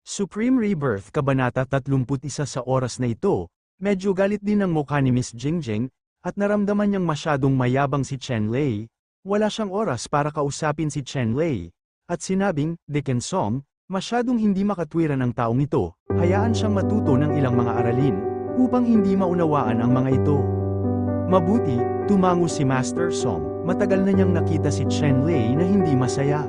Supreme Rebirth Kabanata 31 sa oras na ito, medyo galit din ang mukha ni Miss Jingjing, at naramdaman niyang masyadong mayabang si Chen Lei. Wala siyang oras para kausapin si Chen Lei, at sinabing, Dickon Song, masyadong hindi makatwiran ang taong ito, hayaan siyang matuto ng ilang mga aralin, upang hindi maunawaan ang mga ito. Mabuti, tumango si Master Song, matagal na niyang nakita si Chen Lei na hindi masaya.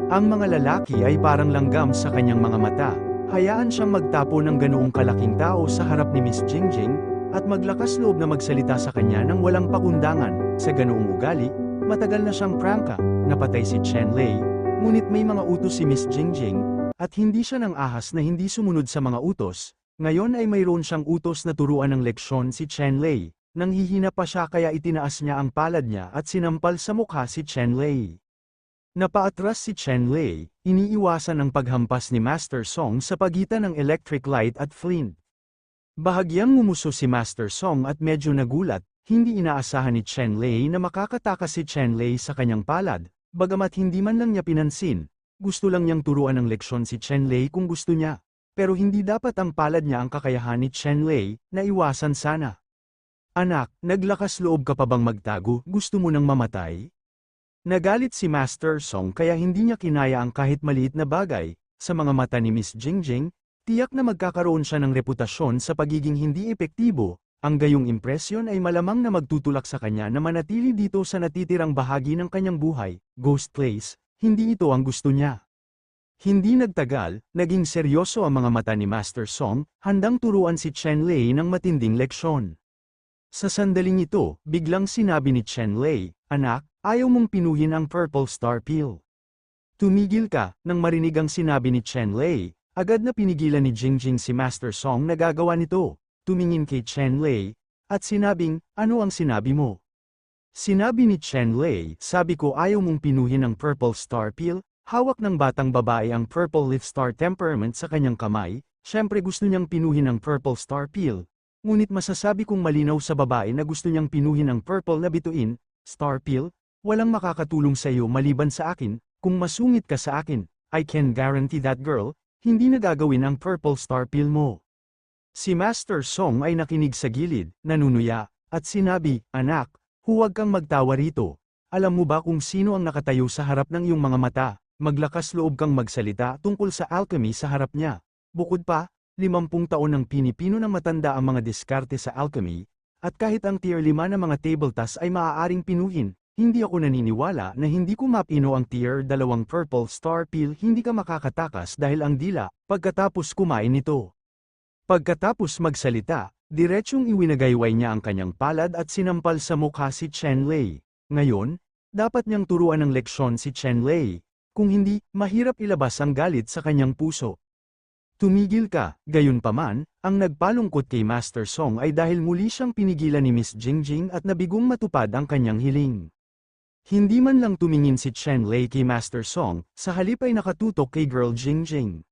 Ang mga lalaki ay parang langgam sa kanyang mga mata, hayaan siyang magtapo ng ganoong kalaking tao sa harap ni Miss Jingjing, at maglakas loob na magsalita sa kanya ng walang pakundangan. Sa ganoong ugali, matagal na siyang prangka, napatay si Chen Lei, ngunit may mga utos si Miss Jingjing, at hindi siya nang ahas na hindi sumunod sa mga utos. Ngayon ay mayroon siyang utos na turuan ng leksyon si Chen Lei, nanghihina pa siya kaya itinaas niya ang palad niya at sinampal sa mukha si Chen Lei. Napaatras si Chen Lei, iniiwasan ang paghampas ni Master Song sa pagitan ng electric light at flint. Bahagyang ngumuso si Master Song at medyo nagulat, hindi inaasahan ni Chen Lei na makakatakas si Chen Lei sa kanyang palad, bagamat hindi man lang niya pinansin, gusto lang niyang turuan ng leksyon si Chen Lei kung gusto niya, pero hindi dapat ang palad niya ang kakayahan ni Chen Lei, na iwasan sana. Anak, naglakas loob ka pa bang magtago, gusto mo nang mamatay? Nagalit si Master Song kaya hindi niya kinaya ang kahit maliit na bagay. Sa mga mata ni Miss Jingjing, tiyak na magkakaroon siya ng reputasyon sa pagiging hindi epektibo. Ang gayong impresyon ay malamang na magtutulak sa kanya na manatili dito sa natitirang bahagi ng kanyang buhay, Ghost Place. Hindi ito ang gusto niya. Hindi nagtagal, naging seryoso ang mga mata ni Master Song, handang turuan si Chen Lei ng matinding leksyon. Sa sandaling ito, biglang sinabi ni Chen Lei, Anak, ayaw mong pinuhin ang Purple Star Pill. Tumigil ka, nang marinig ang sinabi ni Chen Lei, agad na pinigilan ni Jingjing si Master Song na gagawa nito. Tumingin kay Chen Lei, at sinabing, ano ang sinabi mo? Sinabi ni Chen Lei, sabi ko ayaw mong pinuhin ang Purple Star Pill. Hawak ng batang babae ang Purple Leaf Star Temperament sa kanyang kamay, syempre gusto niyang pinuhin ang Purple Star Pill. Ngunit masasabi kong malinaw sa babae na gusto niyang pinuhin ang Purple na bituin, Star Pill, walang makakatulong sa iyo maliban sa akin, kung masungit ka sa akin, I can guarantee that girl, hindi na gagawin ang Purple Star Pill mo. Si Master Song ay nakinig sa gilid, nanunuya, at sinabi, Anak, huwag kang magtawa rito. Alam mo ba kung sino ang nakatayo sa harap ng iyong mga mata? Maglakas loob kang magsalita tungkol sa alchemy sa harap niya. Bukod pa, 50 taon ng pinipino ng matanda ang mga diskarte sa alchemy, at kahit ang tier 5 na mga table task ay maaaring pinuhin, hindi ako naniniwala na hindi ko mapino ang tier 2 Purple Star Pill hindi ka makakatakas dahil ang dila, pagkatapos kumain nito. Pagkatapos magsalita, diretsyong iwinagayway niya ang kanyang palad at sinampal sa mukha si Chen Lei. Ngayon, dapat niyang turuan ng leksyon si Chen Lei, kung hindi, mahirap ilabas ang galit sa kanyang puso. Tumigil ka, gayunpaman, ang nagpalungkot kay Master Song ay dahil muli siyang pinigilan ni Miss Jingjing at nabigong matupad ang kanyang hiling. Hindi man lang tumingin si Chen Lei kay Master Song, sa halip ay nakatutok kay Girl Jingjing.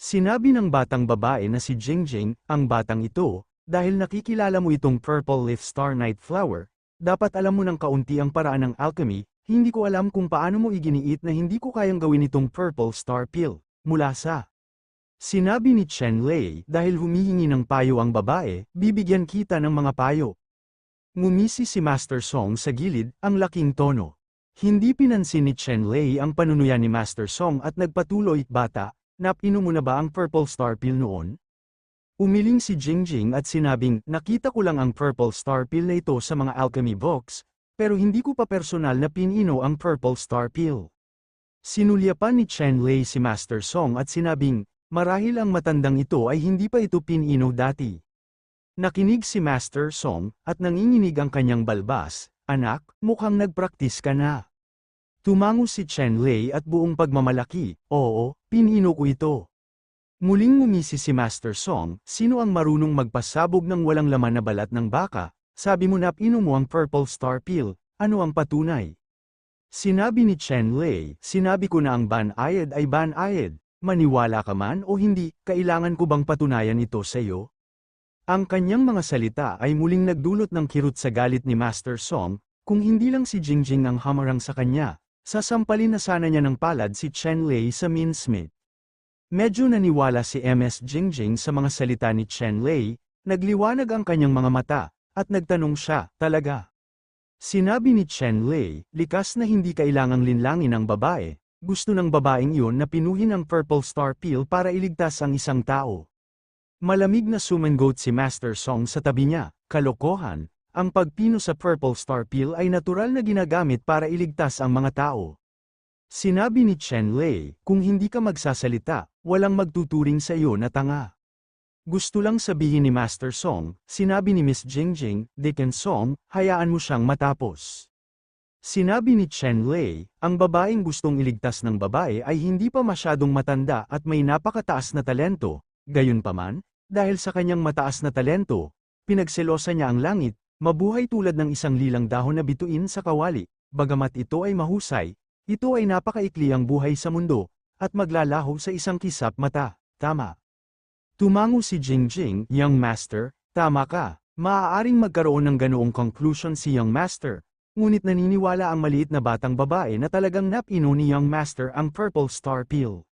Sinabi ng batang babae na si Jingjing, ang batang ito, dahil nakikilala mo itong Purple Leaf Star Night Flower, dapat alam mo ng kaunti ang paraan ng alchemy, hindi ko alam kung paano mo iginiit na hindi ko kayang gawin itong Purple Star Pill, mula sa sinabi ni Chen Lei, dahil humihingi ng payo ang babae, bibigyan kita ng mga payo. Ngumisi si Master Song sa gilid, ang laking tono. Hindi pinansin ni Chen Lei ang panunuya ni Master Song at nagpatuloy, Bata, napino mo na ba ang Purple Star Pill noon? Umiling si Jingjing at sinabing, nakita ko lang ang Purple Star Pill na ito sa mga alchemy books, pero hindi ko pa personal na pinino ang Purple Star Pill. Sinulyapan ni Chen Lei si Master Song at sinabing, marahil ang matandang ito ay hindi pa ito pinino dati. Nakinig si Master Song, at nanginginig ang kanyang balbas, Anak, mukhang nagpraktis ka na. Tumango si Chen Lei at buong pagmamalaki, Oo, pinino ko ito. Muling ngumisi si Master Song, sino ang marunong magpasabog ng walang laman na balat ng baka? Sabi mo na pinino mo ang Purple Star Pill, ano ang patunay? Sinabi ni Chen Lei, sinabi ko na ang Ban-Ayed ay Ban-Ayed. Maniwala ka man o hindi, kailangan ko bang patunayan ito sa iyo? Ang kanyang mga salita ay muling nagdulot ng kirot sa galit ni Master Song, kung hindi lang si Jingjing ang hamarang sa kanya, sasampalin na sana niya ng palad si Chen Lei sa mincemeat. Medyo naniwala si Ms. Jingjing sa mga salita ni Chen Lei, nagliwanag ang kanyang mga mata, at nagtanong siya, talaga. Sinabi ni Chen Lei, likas na hindi kailangang linlangin ang babae, gusto ng babaeng iyon na pinuhin ang Purple Star Pill para iligtas ang isang tao. Malamig na sumangot si Master Song sa tabi niya, kalokohan, ang pagpino sa Purple Star Pill ay natural na ginagamit para iligtas ang mga tao. Sinabi ni Chen Lei, kung hindi ka magsasalita, walang magtuturing sa iyo na tanga. Gusto lang sabihin ni Master Song, sinabi ni Miss Jingjing, Deacon Song, hayaan mo siyang matapos. Sinabi ni Chen Lei, ang babaeng gustong iligtas ng babae ay hindi pa masyadong matanda at may napakataas na talento, gayunpaman, dahil sa kanyang mataas na talento, pinagselosa niya ang langit, mabuhay tulad ng isang lilang dahon na bituin sa kawali, bagamat ito ay mahusay, ito ay napakaikli ang buhay sa mundo, at maglalaho sa isang kisap mata, tama. Tumango si Jingjing, Young Master, tama ka, maaaring magkaroon ng ganoong conclusion si Young Master, ngunit naniniwala ang maliit na batang babae na talagang napino ni Young Master ang Purple Star Pill.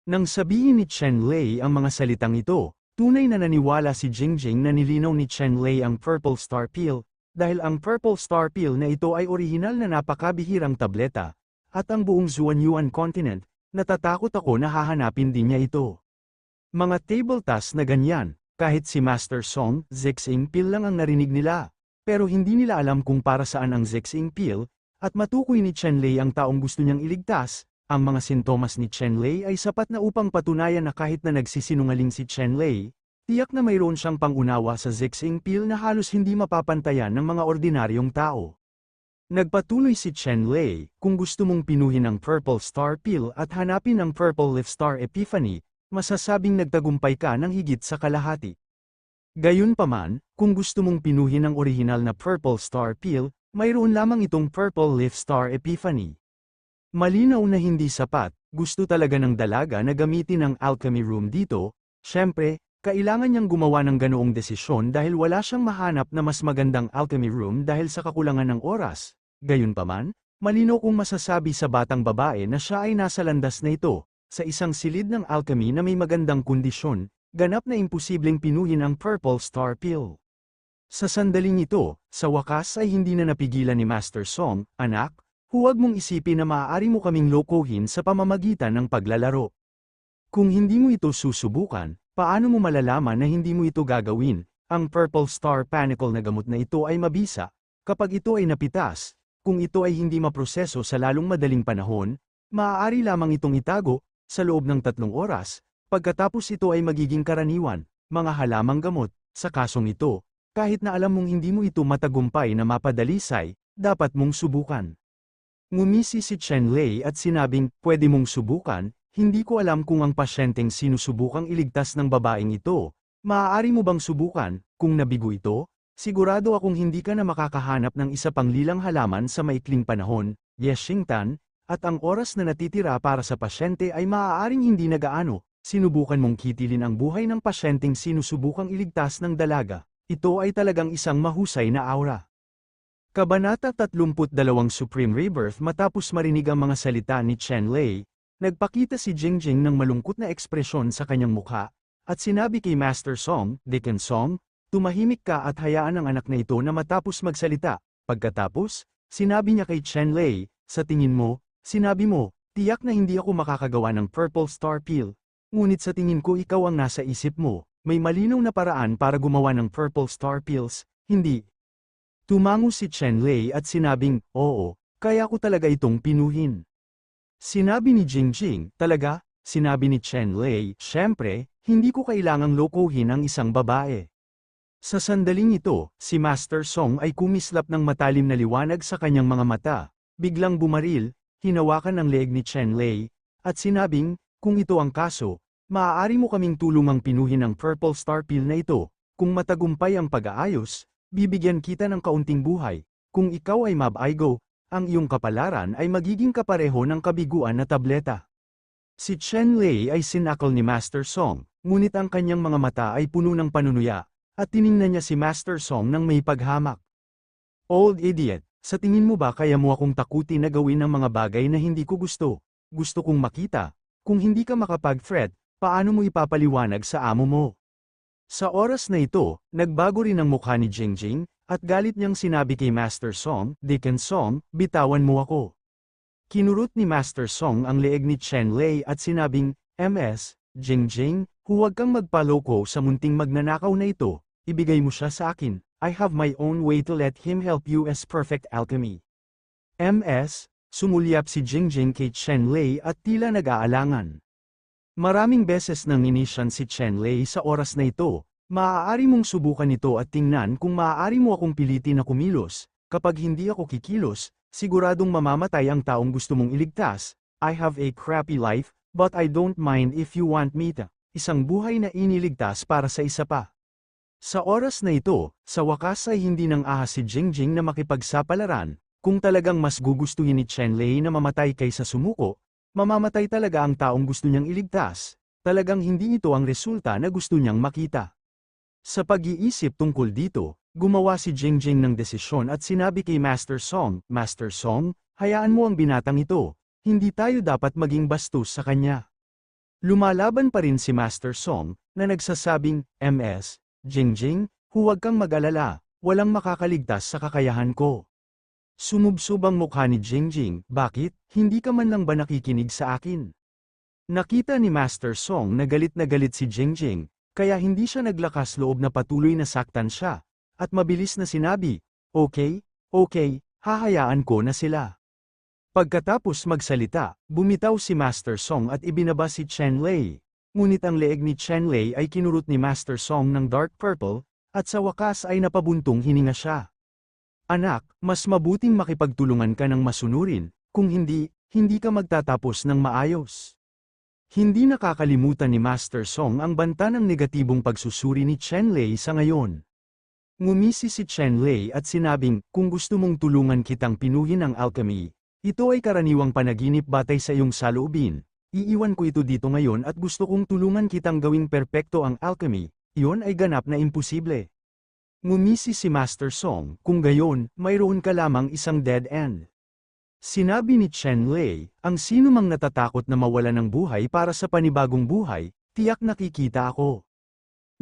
Nang sabihin ni Chen Lei ang mga salitang ito, tunay na naniwala si Jingjing na nilinaw ni Chen Lei ang Purple Star Pill, dahil ang Purple Star Pill na ito ay orihinal na napakabihirang tableta, at ang buong Zuanyuan continent, natatakot ako na hahanapin din niya ito. Mga table task na ganyan, kahit si Master Song, Zixing Pill lang ang narinig nila, pero hindi nila alam kung para saan ang Zixing Pill, at matukoy ni Chen Lei ang taong gusto niyang iligtas, ang mga sintomas ni Chen Lei ay sapat na upang patunayan na kahit na nagsisinungaling si Chen Lei, tiyak na mayroon siyang pangunawa sa Zixing Pill na halos hindi mapapantayan ng mga ordinaryong tao. Nagpatuloy si Chen Lei, kung gusto mong pinuhin ang Purple Star Pill at hanapin ang Purple Leaf Star Epiphany, masasabing nagtagumpay ka ng higit sa kalahati. Gayunpaman, kung gusto mong pinuhin ang orihinal na Purple Star Pill, mayroon lamang itong Purple Leaf Star Epiphany. Malinaw na hindi sapat, gusto talaga ng dalaga na gamitin ang alchemy room dito, syempre, kailangan niyang gumawa ng ganoong desisyon dahil wala siyang mahanap na mas magandang alchemy room dahil sa kakulangan ng oras. Gayunpaman, malinaw kong masasabi sa batang babae na siya ay nasa landas na ito, sa isang silid ng alchemy na may magandang kondisyon, ganap na imposibleng pinuhin ang Purple Star Pill. Sa sandaling ito, sa wakas ay hindi na napigilan ni Master Song, anak, huwag mong isipin na maaari mo kaming lokohin sa pamamagitan ng paglalaro. Kung hindi mo ito susubukan, paano mo malalaman na hindi mo ito gagawin? Ang Purple Star Panicle na gamot na ito ay mabisa, kapag ito ay napitas, kung ito ay hindi maproseso sa lalong madaling panahon, maaari lamang itong itago, sa loob ng 3 oras, pagkatapos ito ay magiging karaniwan, mga halamang gamot, sa kasong ito, kahit na alam mong hindi mo ito matagumpay na mapadalisay, dapat mong subukan. Ngumisi si Chen Lei at sinabing, pwede mong subukan, hindi ko alam kung ang pasyenteng sinusubukang iligtas ng babaeng ito, maaari mo bang subukan, kung nabigo ito, sigurado akong hindi ka na makakahanap ng isa pang lilang halaman sa maikling panahon, Yeshingtan, at ang oras na natitira para sa pasyente ay maaaring hindi na gaano, sinubukan mong kitilin ang buhay ng pasyenteng sinusubukang iligtas ng dalaga, ito ay talagang isang mahusay na aura. Kabanata 32 Supreme Rebirth. Matapos marinig ang mga salita ni Chen Lei, nagpakita si Jingjing ng malungkot na ekspresyon sa kanyang mukha, at sinabi kay Master Song, Deacon Song, tumahimik ka at hayaan ang anak na ito na matapos magsalita. Pagkatapos, sinabi niya kay Chen Lei, sa tingin mo, sinabi mo, tiyak na hindi ako makakagawa ng Purple Star Pill, ngunit sa tingin ko ikaw ang nasa isip mo, may malinaw na paraan para gumawa ng Purple Star Pills, hindi. Tumango si Chen Lei at sinabing, oo, kaya ko talaga itong pinuhin. Sinabi ni Jingjing, talaga? Sinabi ni Chen Lei, syempre, hindi ko kailangang lokohin ang isang babae. Sa sandaling ito, si Master Song ay kumislap ng matalim na liwanag sa kanyang mga mata, biglang bumaril, hinawakan ang leeg ni Chen Lei, at sinabing, kung ito ang kaso, maaari mo kaming tulungang pinuhin ang Purple Star Pill na ito, kung matagumpay ang pag-aayos, bibigyan kita ng kaunting buhay, kung ikaw ay mabaigo, ang iyong kapalaran ay magiging kapareho ng kabiguan na tableta. Si Chen Lei ay sinakal ni Master Song, ngunit ang kanyang mga mata ay puno ng panunuya, at tiningnan niya si Master Song ng may paghamak. Old idiot, sa tingin mo ba kaya mo akong takutin na gawin ang mga bagay na hindi ko gusto? Gusto kong makita, kung hindi ka makapag-threat, Paano mo ipapaliwanag sa amo mo? Sa oras na ito, nagbago rin ang mukha ni Jingjing, at galit niyang sinabi kay Master Song, Deacon Song, bitawan mo ako. Kinurot ni Master Song ang leeg ni Chen Lei at sinabing, MS, Jingjing, huwag kang magpaloko sa munting magnanakaw na ito, ibigay mo siya sa akin, I have my own way to let him help you as perfect alchemy. MS, sumulyap si Jingjing kay Chen Lei at tila nag-aalangan. Maraming beses nang inisyan si Chen Lei sa oras na ito, maaari mong subukan ito at tingnan kung maaari mo akong pilitin na kumilos, kapag hindi ako kikilos, siguradong mamamatay ang taong gusto mong iligtas, I have a crappy life, but I don't mind if you want me to, isang buhay na iniligtas para sa isa pa. Sa oras na ito, sa wakas ay hindi nang ahas si Jingjing na makipagsapalaran, kung talagang mas gugustuhin ni Chen Lei na mamatay kaysa sumuko, mamamatay talaga ang taong gusto niyang iligtas, talagang hindi ito ang resulta na gusto niyang makita. Sa pag-iisip tungkol dito, gumawa si Jingjing ng desisyon at sinabi kay Master Song, Master Song, hayaan mo ang binatang ito, hindi tayo dapat maging bastos sa kanya. Lumalaban pa rin si Master Song, na nagsasabing, MS, Jingjing, huwag kang mag-alala, walang makakaligtas sa kakayahan ko. Sumubsob ang mukha ni Jingjing, bakit, hindi ka man lang ba nakikinig sa akin? Nakita ni Master Song na galit si Jingjing, kaya hindi siya naglakas loob na patuloy na saktan siya, at mabilis na sinabi, okay, hahayaan ko na sila. Pagkatapos magsalita, bumitaw si Master Song at ibinaba si Chen Lei, ngunit ang leeg ni Chen Lei ay kinurot ni Master Song ng dark purple, at sa wakas ay napabuntong hininga siya. Anak, mas mabuting makipagtulungan ka ng masunurin, kung hindi, hindi ka magtatapos ng maayos. Hindi nakakalimutan ni Master Song ang banta ng negatibong pagsusuri ni Chen Lei sa ngayon. Ngumisi si Chen Lei at sinabing, kung gusto mong tulungan kitang pinuhin ang alchemy, ito ay karaniwang panaginip batay sa iyong saloobin, iiwan ko ito dito ngayon at gusto kong tulungan kitang gawing perpekto ang alchemy, iyon ay ganap na imposible. Ngumisi si Master Song, kung gayon, mayroon ka lamang isang dead end. Sinabi ni Chen Lei, ang sino mang natatakot na mawala ng buhay para sa panibagong buhay, tiyak nakikita ako.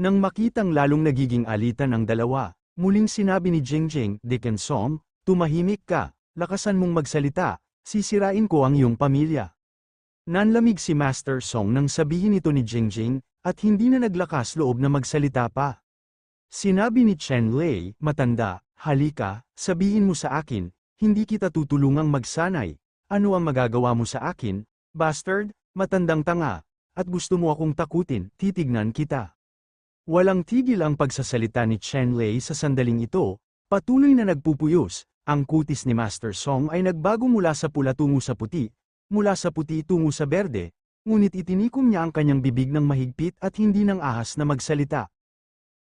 Nang makitang lalong nagiging alitan ang dalawa, muling sinabi ni Jingjing, Deacon Song, tumahimik ka, lakasan mong magsalita, sisirain ko ang iyong pamilya. Nanlamig si Master Song nang sabihin ito ni Jingjing, at hindi na naglakas loob na magsalita pa. Sinabi ni Chen Lei, matanda, halika, sabihin mo sa akin, hindi kita tutulungang magsanay, ano ang magagawa mo sa akin, bastard, matandang tanga, at gusto mo akong takutin, titignan kita. Walang tigil ang pagsasalita ni Chen Lei sa sandaling ito, patuloy na nagpupuyos, ang kutis ni Master Song ay nagbago mula sa pula tungo sa puti, mula sa puti tungo sa berde, ngunit itinikom niya ang kanyang bibig ng mahigpit at hindi nang ahas na magsalita.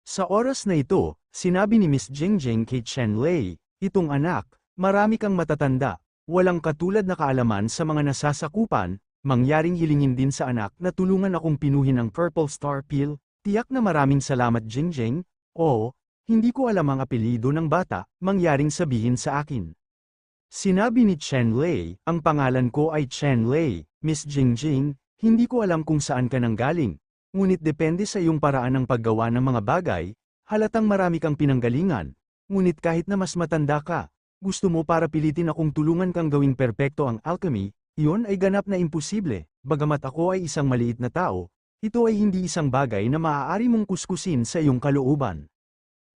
Sa oras na ito, sinabi ni Miss Jingjing kay Chen Lei, itong anak, marami kang matatanda, walang katulad na kaalaman sa mga nasasakupan, mangyaring hilingin din sa anak na tulungan akong pinuhin ang Purple Star Pill, tiyak na maraming salamat Jingjing, hindi ko alam ang apelyido ng bata, mangyaring sabihin sa akin. Sinabi ni Chen Lei, ang pangalan ko ay Chen Lei, Miss Jingjing, hindi ko alam kung saan ka nanggaling. Ngunit depende sa iyong paraan ng paggawa ng mga bagay, halatang marami kang pinanggalingan, ngunit kahit na mas matanda ka, gusto mo para pilitin akong tulungan kang gawing perpekto ang alchemy, iyon ay ganap na imposible, bagamat ako ay isang maliit na tao, ito ay hindi isang bagay na maaari mong kuskusin sa iyong kalooban.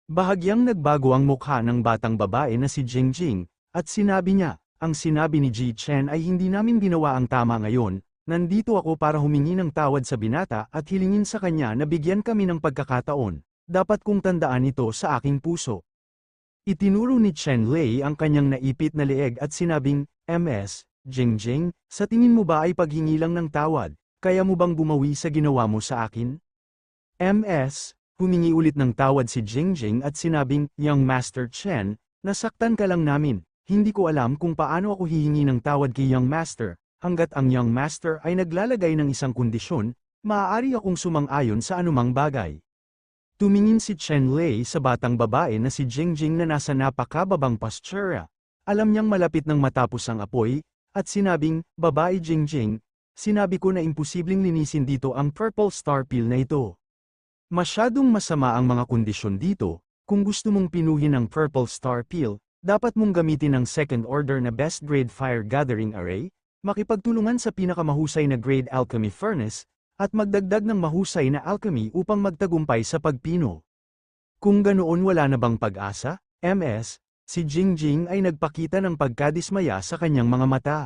Bahagyang nagbago ang mukha ng batang babae na si Jingjing, at sinabi niya, ang sinabi ni Ji Chen ay hindi namin ginawa ang tama ngayon, nandito ako para humingi ng tawad sa binata at hilingin sa kanya na bigyan kami ng pagkakataon, dapat kong tandaan ito sa aking puso. Itinuro ni Chen Lei ang kanyang naipit na leeg at sinabing, MS, Jingjing, sa tingin mo ba ay paghingi lang ng tawad, kaya mo bang bumawi sa ginawa mo sa akin? MS, humingi ulit ng tawad si Jingjing at sinabing, Young Master Chen, nasaktan ka lang namin, hindi ko alam kung paano ako hihingi ng tawad kay Young Master. Hanggat ang Young Master ay naglalagay ng isang kondisyon, maaari akong sumang-ayon sa anumang bagay. Tumingin si Chen Lei sa batang babae na si Jingjing na nasa napakababang postura. Alam niyang malapit nang matapos ang apoy, at sinabing, babae Jingjing, sinabi ko na imposibleng linisin dito ang Purple Star Pill na ito. Masyadong masama ang mga kondisyon dito, kung gusto mong pinuhin ang Purple Star Pill, dapat mong gamitin ang second order na best grade fire gathering array, makipagtulungan sa pinakamahusay na grade alchemy furnace, at magdagdag ng mahusay na alchemy upang magtagumpay sa pagpino. Kung ganoon wala na bang pag-asa, MS, si Jingjing ay nagpakita ng pagkadismaya sa kanyang mga mata.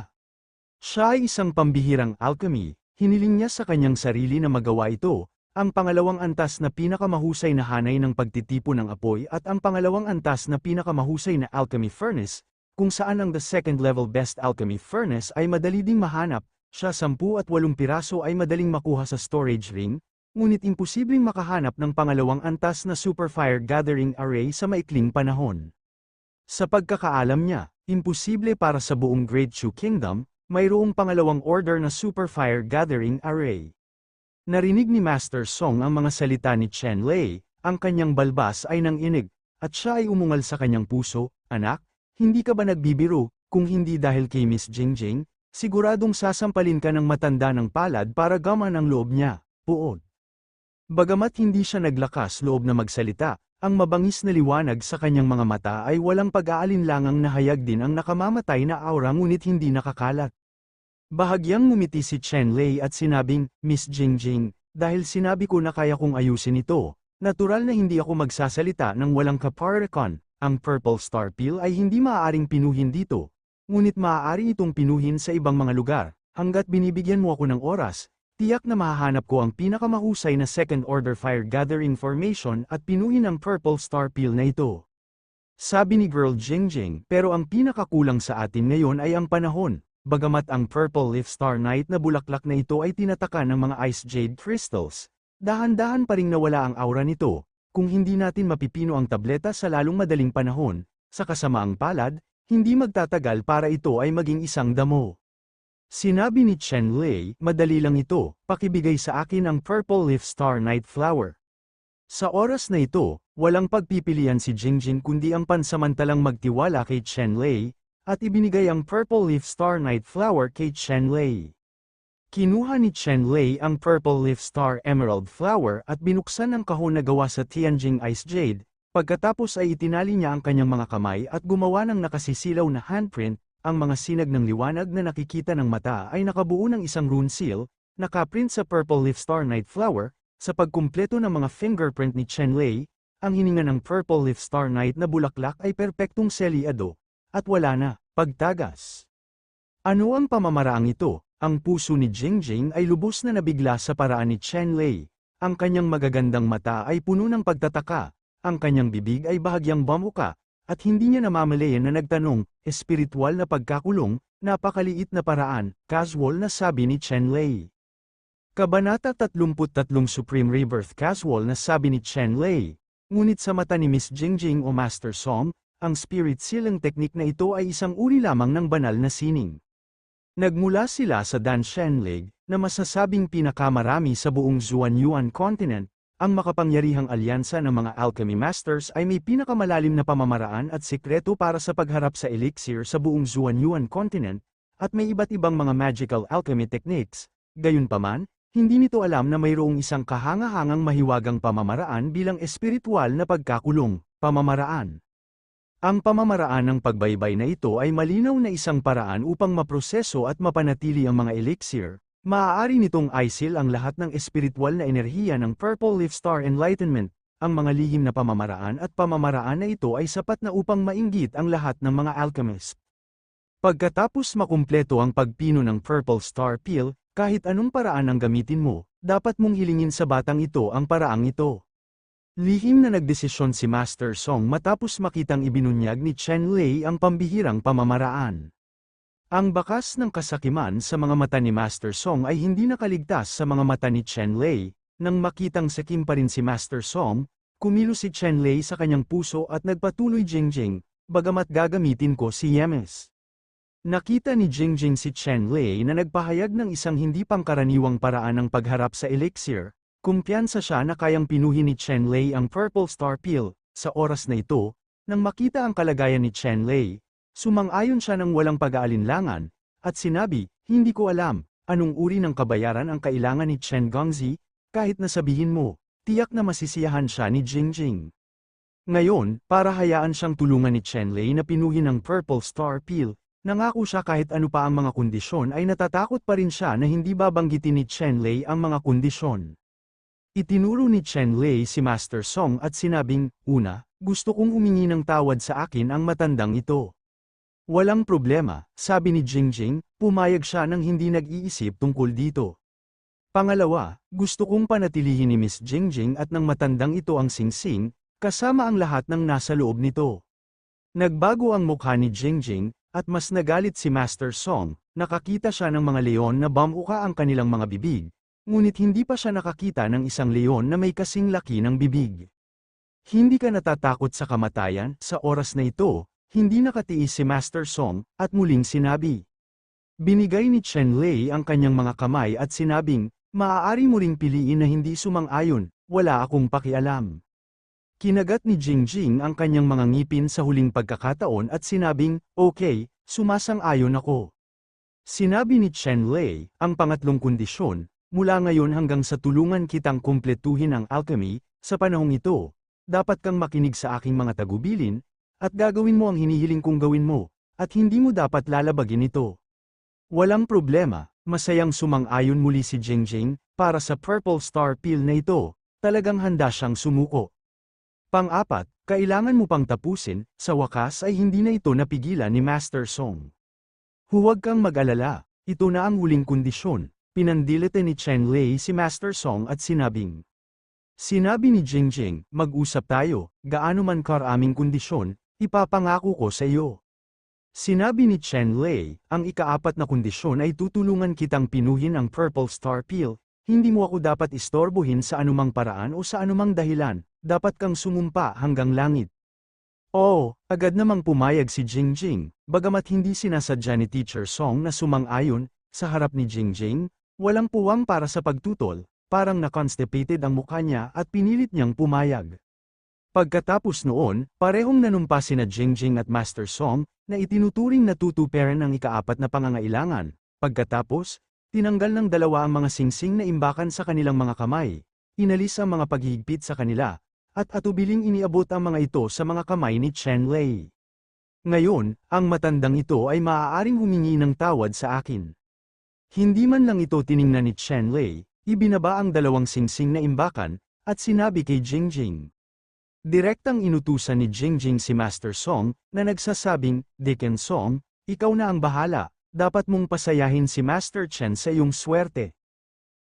Siya ay isang pambihirang alchemy, hiniling niya sa kanyang sarili na magawa ito, ang pangalawang antas na pinakamahusay na hanay ng pagtitipo ng apoy at ang pangalawang antas na pinakamahusay na alchemy furnace, kung saan ang the second level best alchemy furnace ay madali ding mahanap, siya 10 at 8 piraso ay madaling makuha sa storage ring, ngunit imposibleng makahanap ng pangalawang antas na super fire gathering array sa maikling panahon. Sa pagkakaalam niya, imposible para sa buong Great Chu Kingdom, mayroong pangalawang order na super fire gathering array. Narinig ni Master Song ang mga salita ni Chen Lei, ang kanyang balbas ay nanginig, at siya ay umungal sa kanyang puso, "Anak, hindi ka ba nagbibiro, kung hindi dahil kay Miss Jingjing, siguradong sasampalin ka ng matanda ng palad para gaman ang loob niya." Puod. Bagamat hindi siya naglakas loob na magsalita, ang mabangis na liwanag sa kanyang mga mata ay walang pag-aalinlangang nahayag din ang nakamamatay na aura ngunit hindi nakakalat. Bahagyang ngumiti si Chen Lei at sinabing, "Miss Jingjing, dahil sinabi ko na kaya kong ayusin ito, natural na hindi ako magsasalita ng walang kaparekon, ang Purple Star Pill ay hindi maaaring pinuhin dito, ngunit maaari itong pinuhin sa ibang mga lugar, hanggat binibigyan mo ako ng oras, tiyak na mahahanap ko ang pinakamahusay na second order fire gathering formation at pinuhin ang Purple Star Pill na ito." Sabi ni Girl Jingjing, "Pero ang pinakakulang sa atin ngayon ay ang panahon. Bagamat ang Purple Leaf Star Night na bulaklak na ito ay tinataka ng mga ice jade crystals, dahan-dahan pa ring nawala ang aura nito, kung hindi natin mapipino ang tableta sa lalong madaling panahon, sa kasamaang palad, hindi magtatagal para ito ay maging isang damo." Sinabi ni Chen Lei, "Madali lang ito, pakibigay sa akin ang Purple Leaf Star Night Flower." Sa oras na ito, walang pagpipilian si Jingjing kundi ang pansamantalang magtiwala kay Chen Lei, at ibinigay ang Purple Leaf Star Night Flower kay Chen Lei. Kinuha ni Chen Lei ang Purple Leaf Star Emerald Flower at binuksan ang kahon na gawa sa Tianjing Ice Jade, pagkatapos ay itinali niya ang kanyang mga kamay at gumawa ng nakasisilaw na handprint, ang mga sinag ng liwanag na nakikita ng mata ay nakabuo ng isang rune seal, nakaprint sa Purple Leaf Star Night Flower, sa pagkumpleto ng mga fingerprint ni Chen Lei, ang hininga ng Purple Leaf Star Night na bulaklak ay perpektong selyado, at wala na, pagtagas. Ano ang pamamaraang ito? Ang puso ni Jingjing ay lubos na nabigla sa paraan ni Chen Lei. Ang kanyang magagandang mata ay puno ng pagtataka, ang kanyang bibig ay bahagyang bamuka, at hindi niya namamalayan na nagtanong, espiritual na pagkakulong, napakaliit na paraan, casual na sabi ni Chen Lei. Kabanata 33 Supreme Rebirth Casual na sabi ni Chen Lei. Ngunit sa mata ni Miss Jingjing o Master Song, ang spirit sealing technique na ito ay isang uri lamang ng banal na sining. Nagmula sila sa Dan Shenlig, na masasabing pinakamarami sa buong Zuanyuan continent, ang makapangyarihang alyansa ng mga alchemy masters ay may pinakamalalim na pamamaraan at sikreto para sa pagharap sa elixir sa buong Zuanyuan continent, at may iba't ibang mga magical alchemy techniques. Gayunpaman, hindi nito alam na mayroong isang kahangahangang mahiwagang pamamaraan bilang espiritual na pagkakulong, pamamaraan. Ang pamamaraan ng pagbaybay na ito ay malinaw na isang paraan upang maproseso at mapanatili ang mga elixir. Maaari nitong isil ang lahat ng espiritual na enerhiya ng Purple Leaf Star Enlightenment. Ang mga lihim na pamamaraan at pamamaraan na ito ay sapat na upang mainggit ang lahat ng mga alchemist. Pagkatapos makumpleto ang pagpino ng Purple Star Pill, kahit anong paraan ang gamitin mo, dapat mong hilingin sa batang ito ang paraang ito. Lihim na nagdesisyon si Master Song matapos makitang ibinunyag ni Chen Lei ang pambihirang pamamaraan. Ang bakas ng kasakiman sa mga mata ni Master Song ay hindi nakaligtas sa mga mata ni Chen Lei. Nang makitang sakim pa rin si Master Song, kumilos si Chen Lei sa kanyang puso at nagpatuloy, "Jingjing, bagamat gagamitin ko si Yemes." Nakita ni Jingjing si Chen Lei na nagpahayag ng isang hindi pangkaraniwang paraan ng pagharap sa elixir. Kumpiyansa siya na kayang pinuhin ni Chen Lei ang Purple Star Pill. Sa oras na ito, nang makita ang kalagayan ni Chen Lei, sumang-ayon siya ng walang pag-aalinlangan, at sinabi, "Hindi ko alam, anong uri ng kabayaran ang kailangan ni Chen Gongzi, kahit na sabihin mo, tiyak na masisiyahan siya ni Jingjing. Ngayon, para hayaan siyang tulungan ni Chen Lei na pinuhin ng Purple Star Peel, nangako siya kahit ano pa ang mga kondisyon ay natatakot pa rin siya na hindi babanggitin ni Chen Lei ang mga kondisyon. Itinuro ni Chen Lei si Master Song at sinabing, una, gusto kong humingi ng tawad sa akin ang matandang ito. Walang problema, sabi ni Jingjing, pumayag siya nang hindi nag-iisip tungkol dito. Pangalawa, gusto kong panatilihin ni Miss Jingjing at ng matandang ito ang singsing, kasama ang lahat ng nasa loob nito. Nagbago ang mukha ni Jingjing, at mas nagalit si Master Song, nakakita siya ng mga leon na bamuka ang kanilang mga bibig, ngunit hindi pa siya nakakita ng isang leon na may kasing laki ng bibig. Hindi ka natatakot sa kamatayan, sa oras na ito, hindi nakatiis si Master Song, at muling sinabi. Binigay ni Chen Lei ang kanyang mga kamay at sinabing, maaari mo ring piliin na hindi sumang-ayon, wala akong pakialam. Kinagat ni Jingjing ang kanyang mga ngipin sa huling pagkakataon at sinabing, okay, sumasang-ayon ako. Sinabi ni Chen Lei, ang pangatlong kondisyon, mula ngayon hanggang sa tulungan kitang kumpletuhin ang alchemy, sa panahong ito, dapat kang makinig sa aking mga tagubilin, at gagawin mo ang hinihiling kong gawin mo, at hindi mo dapat lalabagin ito. Walang problema, masayang sumang-ayon muli si Jingjing, para sa Purple Star Peel na ito, talagang handa siyang sumuko. Pang-apat, kailangan mo pang tapusin, sa wakas ay hindi na ito napigilan ni Master Song. Huwag kang mag-alala, ito na ang huling kondisyon, pinandilite ni Chen Lei si Master Song at sinabing. Sinabi ni Jingjing, mag-usap tayo, gaano man karaming kondisyon, ipapangako ko sa iyo. Sinabi ni Chen Lei, ang ikaapat na kondisyon ay tutulungan kitang pinuhin ang Purple Star Peel, hindi mo ako dapat istorbohin sa anumang paraan o sa anumang dahilan, dapat kang sumumpa hanggang langit. Oo, agad namang pumayag si Jingjing, bagamat hindi sinasadya ni Teacher Song na sumang-ayon, sa harap ni Jingjing, walang puwang para sa pagtutol, parang na-constipated ang mukha niya at pinilit niyang pumayag. Pagkatapos noon, parehong nanumpa sina Jingjing at Master Song, na itinuturing na tutuperan ang ikaapat na pangangailangan. Pagkatapos, tinanggal ng dalawa ang mga singsing na imbakan sa kanilang mga kamay, inalis ang mga paghihigpit sa kanila, at atubiling iniabot ang mga ito sa mga kamay ni Chen Lei. Ngayon, ang matandang ito ay maaaring humingi ng tawad sa akin. Hindi man lang ito tiningnan ni Chen Lei, ibinaba ang dalawang singsing na imbakan, at sinabi kay Jingjing. Direktang inutusan ni Jingjing si Master Song, na nagsasabing, Diken Song, ikaw na ang bahala, dapat mong pasayahin si Master Chen sa iyong swerte.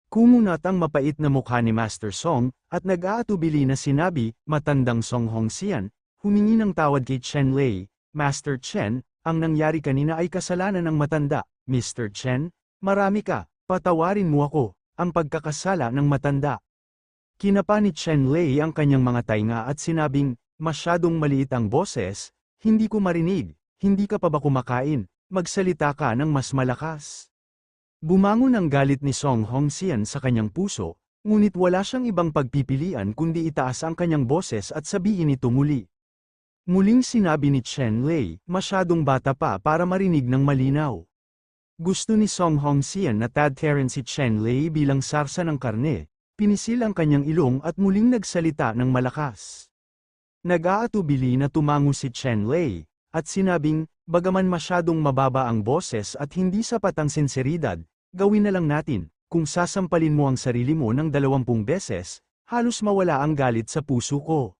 Kumunat ang mapait na mukha ni Master Song, at nag-aatubili na sinabi, matandang Song Hongxian, humingi ng tawad kay Chen Lei, Master Chen, ang nangyari kanina ay kasalanan ng matanda, Mr. Chen, marami ka, patawarin mo ako, ang pagkakasala ng matanda. Kinapa ni Chen Lei ang kanyang mga tainga at sinabing, masyadong maliit ang boses, hindi ko marinig, hindi ka pa ba kumakain, magsalita ka ng mas malakas. Bumangon ang galit ni Song Hongxian sa kanyang puso, ngunit wala siyang ibang pagpipilian kundi itaas ang kanyang boses at sabihin ito muli. Muling sinabi ni Chen Lei, masyadong bata pa para marinig ng malinaw. Gusto ni Song Hongxian na tadtarin si Chen Lei bilang sarsa ng karne. Pinisil ang kanyang ilong at muling nagsalita ng malakas. Nag-aatubili na tumango si Chen Lei, at sinabing, bagaman masyadong mababa ang boses at hindi sapat ang sinseridad, gawin na lang natin, kung sasampalin mo ang sarili mo ng 20 beses, halos mawala ang galit sa puso ko.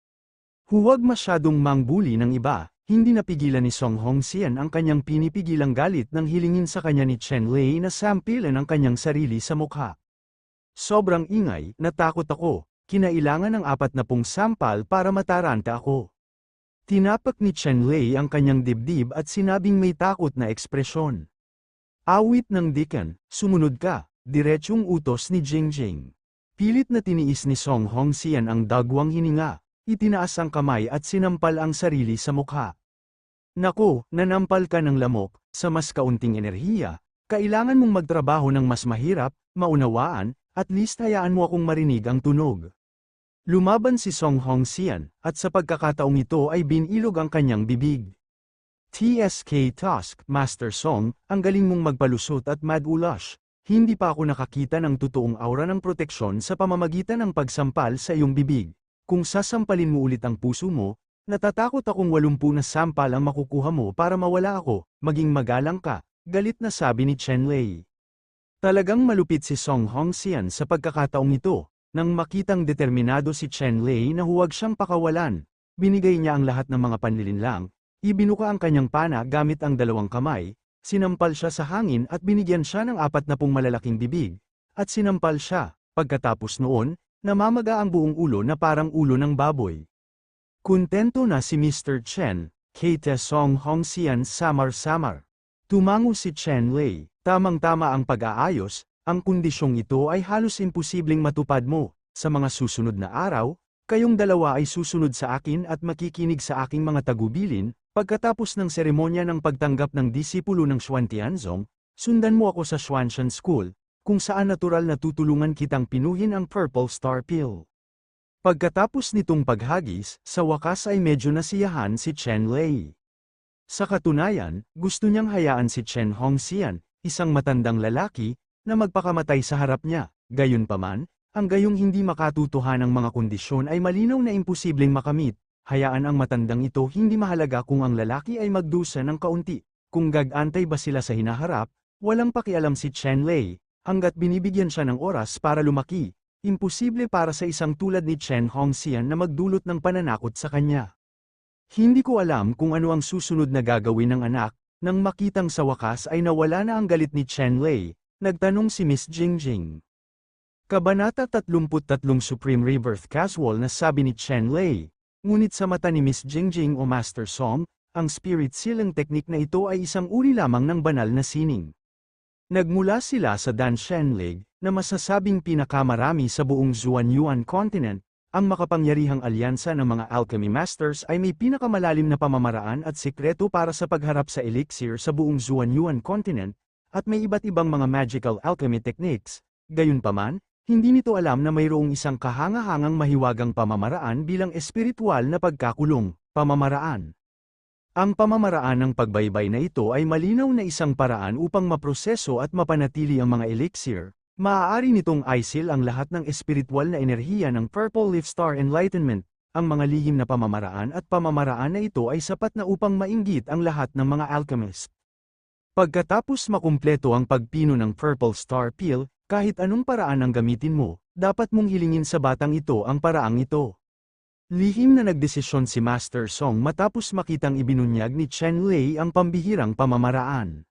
Huwag masyadong mangbuli ng iba, hindi napigilan ni Song Hongxian ang kanyang pinipigilang galit nang hilingin sa kanya ni Chen Lei na sampilan ang kanyang sarili sa mukha. Sobrang ingay, natakot ako, kinailangan ng 40 sampal para mataranta ako. Tinapak ni Chen Lei ang kanyang dibdib at sinabing may takot na ekspresyon. Awit ng Diken, sumunod ka, diretsyong utos ni Jingjing. Pilit na tiniis ni Song Hongxian ang dagwang hininga, itinaas ang kamay at sinampal ang sarili sa mukha. Naku, nanampal ka ng lamok, sa mas kaunting enerhiya, kailangan mong magtrabaho ng mas mahirap, maunawaan, at least hayaan mo akong marinig ang tunog. Lumaban si Song Hongxian, at sa pagkakataong ito ay binilog ang kanyang bibig. TSK Tusk, Master Song, ang galing mong magpalusot at madulash, Hindi pa ako nakakita ng totoong aura ng proteksyon sa pamamagitan ng pagsampal sa iyong bibig. Kung sasampalin mo ulit ang puso mo, natatakot akong 80 na sampal ang makukuha mo para mawala ako, maging magalang ka, galit na sabi ni Chen Lei. Talagang malupit si Song Hongxian sa pagkakataong ito. Nang makitang determinado si Chen Lei na huwag siyang pakawalan, binigay niya ang lahat ng mga panlilinlang, ibinuka ang kanyang pana gamit ang dalawang kamay, sinampal siya sa hangin at binigyan siya ng 40 malalaking bibig, at sinampal siya. Pagkatapos noon, namamaga ang buong ulo na parang ulo ng baboy. Kontento na si Mr. Chen, Kate Song Hongxian samar-samar. Tumango si Chen Lei, tamang-tama ang pag-aayos. Ang kondisyong ito ay halos imposibleng matupad mo. Sa mga susunod na araw, kayong dalawa ay susunod sa akin at makikinig sa aking mga tagubilin. Pagkatapos ng seremonya ng pagtanggap ng disipulo ng Xuantianzong, sundan mo ako sa Xuanshan School, kung saan natural na tutulungan kitang pinuhin ang Purple Star Pill. Pagkatapos nitong paghagis, sa wakas ay medyo nasiyahan si Chen Lei. Sa katunayan, gusto niyang hayaan si Chen Hongxian, isang matandang lalaki, na magpakamatay sa harap niya. Gayunpaman, ang gayong hindi makatutuhan ng mga kondisyon ay malinaw na imposibleng makamit. Hayaan ang matandang ito, hindi mahalaga kung ang lalaki ay magdusa ng kaunti. Kung gag-antay ba sila sa hinaharap, walang pakialam si Chen Lei, hanggat binibigyan siya ng oras para lumaki. Imposible para sa isang tulad ni Chen Hongxian na magdulot ng pananakot sa kanya. Hindi ko alam kung ano ang susunod na gagawin ng anak. Nang makitang sa wakas ay nawala na ang galit ni Chen Lei, nagtanong si Miss Jingjing. Kabanata 33 Supreme Rebirth Casual na sabi ni Chen Lei. Ngunit sa mata ni Miss Jingjing o Master Song, ang spirit sealing technique na ito ay isang uri lamang ng banal na sining. Nagmula sila sa Dan Shenlig, na masasabing pinakamarami sa buong Zuanyuan continent. Ang makapangyarihang alyansa ng mga alchemy masters ay may pinakamalalim na pamamaraan at sikreto para sa pagharap sa elixir sa buong Zuanyuan continent, at may iba't ibang mga magical alchemy techniques. Gayunpaman, hindi nito alam na mayroong isang kahangahangang mahiwagang pamamaraan bilang espiritual na pagkakulong, pamamaraan. Ang pamamaraan ng pagbaybay na ito ay malinaw na isang paraan upang maproseso at mapanatili ang mga elixir. Maaari nitong isil ang lahat ng espiritual na enerhiya ng Purple Leaf Star Enlightenment. Ang mga lihim na pamamaraan at pamamaraan na ito ay sapat na upang mainggit ang lahat ng mga alchemist. Pagkatapos makumpleto ang pagpino ng Purple Star Pill, kahit anong paraan ang gamitin mo, dapat mong hilingin sa batang ito ang paraang ito. Lihim na nagdesisyon si Master Song matapos makitang ibinunyag ni Chen Lei ang pambihirang pamamaraan.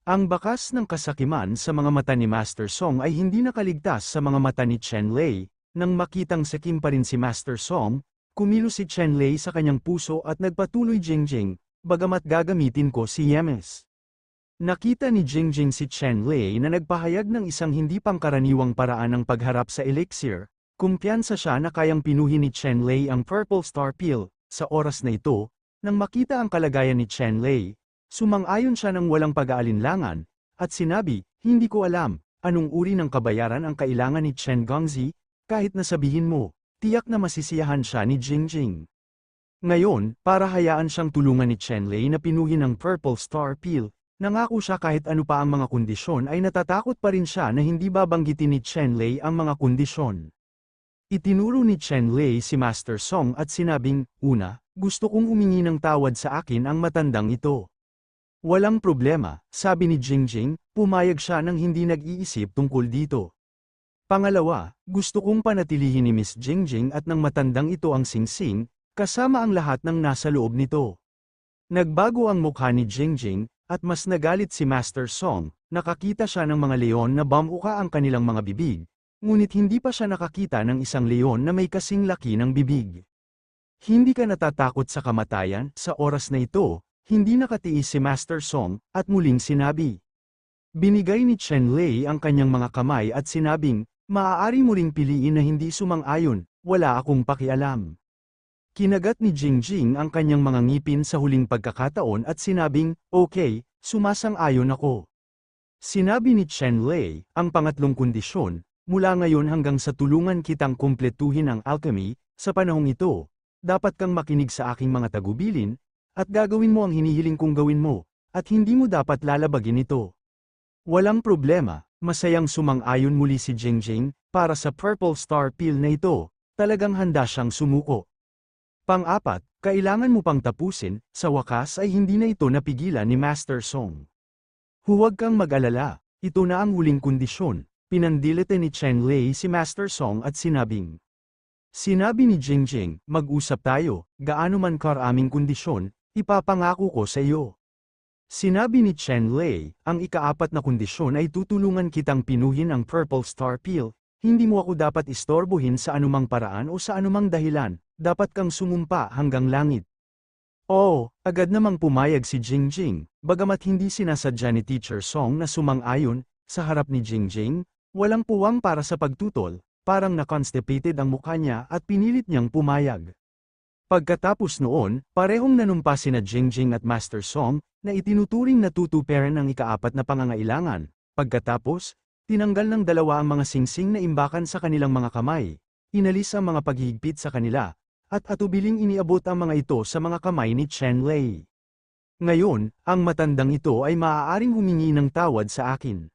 Ang bakas ng kasakiman sa mga mata ni Master Song ay hindi nakaligtas sa mga mata ni Chen Lei. Nang makitang sakim pa rin si Master Song, kumilos si Chen Lei sa kanyang puso at nagpatuloy, Jingjing, bagamat gagamitin ko si Yemes. Nakita ni Jingjing si Chen Lei na nagpahayag ng isang hindi pangkaraniwang paraan ng pagharap sa elixir. Kumpiyansa siya na kayang pinuhin ni Chen Lei ang Purple Star Pill. Sa oras na ito, nang makita ang kalagayan ni Chen Lei, sumang-ayon siya ng walang pag-aalinlangan, at sinabi, hindi ko alam, anong uri ng kabayaran ang kailangan ni Chen Gongzi, kahit na sabihin mo, tiyak na masisiyahan siya ni Jingjing. Ngayon, para hayaan siyang tulungan ni Chen Lei na pinuhin ang Purple Star Pill, nangako siya kahit ano pa ang mga kondisyon ay natatakot pa rin siya na hindi babanggitin ni Chen Lei ang mga kondisyon. Itinuro ni Chen Lei si Master Song at sinabing, una, gusto kong humingi ng tawad sa akin ang matandang ito. Walang problema, sabi ni Jingjing, pumayag siya nang hindi nag-iisip tungkol dito. Pangalawa, gusto kong panatilihin ni Miss Jingjing at ng matandang ito ang singsing, kasama ang lahat ng nasa loob nito. Nagbago ang mukha ni Jingjing, at mas nagalit si Master Song. Nakakita siya ng mga leon na bamuka ang kanilang mga bibig, ngunit hindi pa siya nakakita ng isang leon na may kasing laki ng bibig. Hindi ka natatakot sa kamatayan? Sa oras na ito, hindi nakatiis si Master Song, at muling sinabi. Binigay ni Chen Lei ang kanyang mga kamay at sinabing, maaari mo ring piliin na hindi sumang-ayon, wala akong pakialam. Kinagat ni Jingjing ang kanyang mga ngipin sa huling pagkakataon at sinabing, okay, sumasang-ayon ako. Sinabi ni Chen Lei, ang pangatlong kondisyon, mula ngayon hanggang sa tulungan kitang kumpletuhin ang alchemy, sa panahong ito, dapat kang makinig sa aking mga tagubilin, at gagawin mo ang hinihiling kong gawin mo, at hindi mo dapat lalabagin ito. Walang problema, Masayang sumang-ayon muli si Jingjing, para sa Purple Star Pill na ito, talagang handa siyang sumuko. Pang-apat, kailangan mo pang tapusin, sa wakas ay hindi na ito napigilan ni Master Song. Huwag kang mag-alala, ito na ang huling kondisyon, pinandilite ni Chen Lei si Master Song at sinabing. Sinabi ni Jingjing, mag-usap tayo, gaano man karaming kondisyon, ipapangako ko sa iyo. Sinabi ni Chen Lei, ang ikaapat na kondisyon ay tutulungan kitang pinuhin ang Purple Star Pill, hindi mo ako dapat istorbohin sa anumang paraan o sa anumang dahilan, dapat kang sumumpa hanggang langit. Oo, agad namang pumayag si Jingjing, bagamat hindi sinasadya ni Teacher Song na sumang-ayon, sa harap ni Jingjing, walang puwang para sa pagtutol, parang na-constipated ang mukha niya at pinilit niyang pumayag. Pagkatapos noon, parehong nanumpa sina Jingjing at Master Song, na itinuturing na tutuperan ang ikaapat na pangangailangan. Pagkatapos, tinanggal ng dalawa ang mga singsing na imbakan sa kanilang mga kamay, inalis ang mga paghihigpit sa kanila, at atubiling iniabot ang mga ito sa mga kamay ni Chen Lei. Ngayon, ang matandang ito ay maaaring humingi ng tawad sa akin.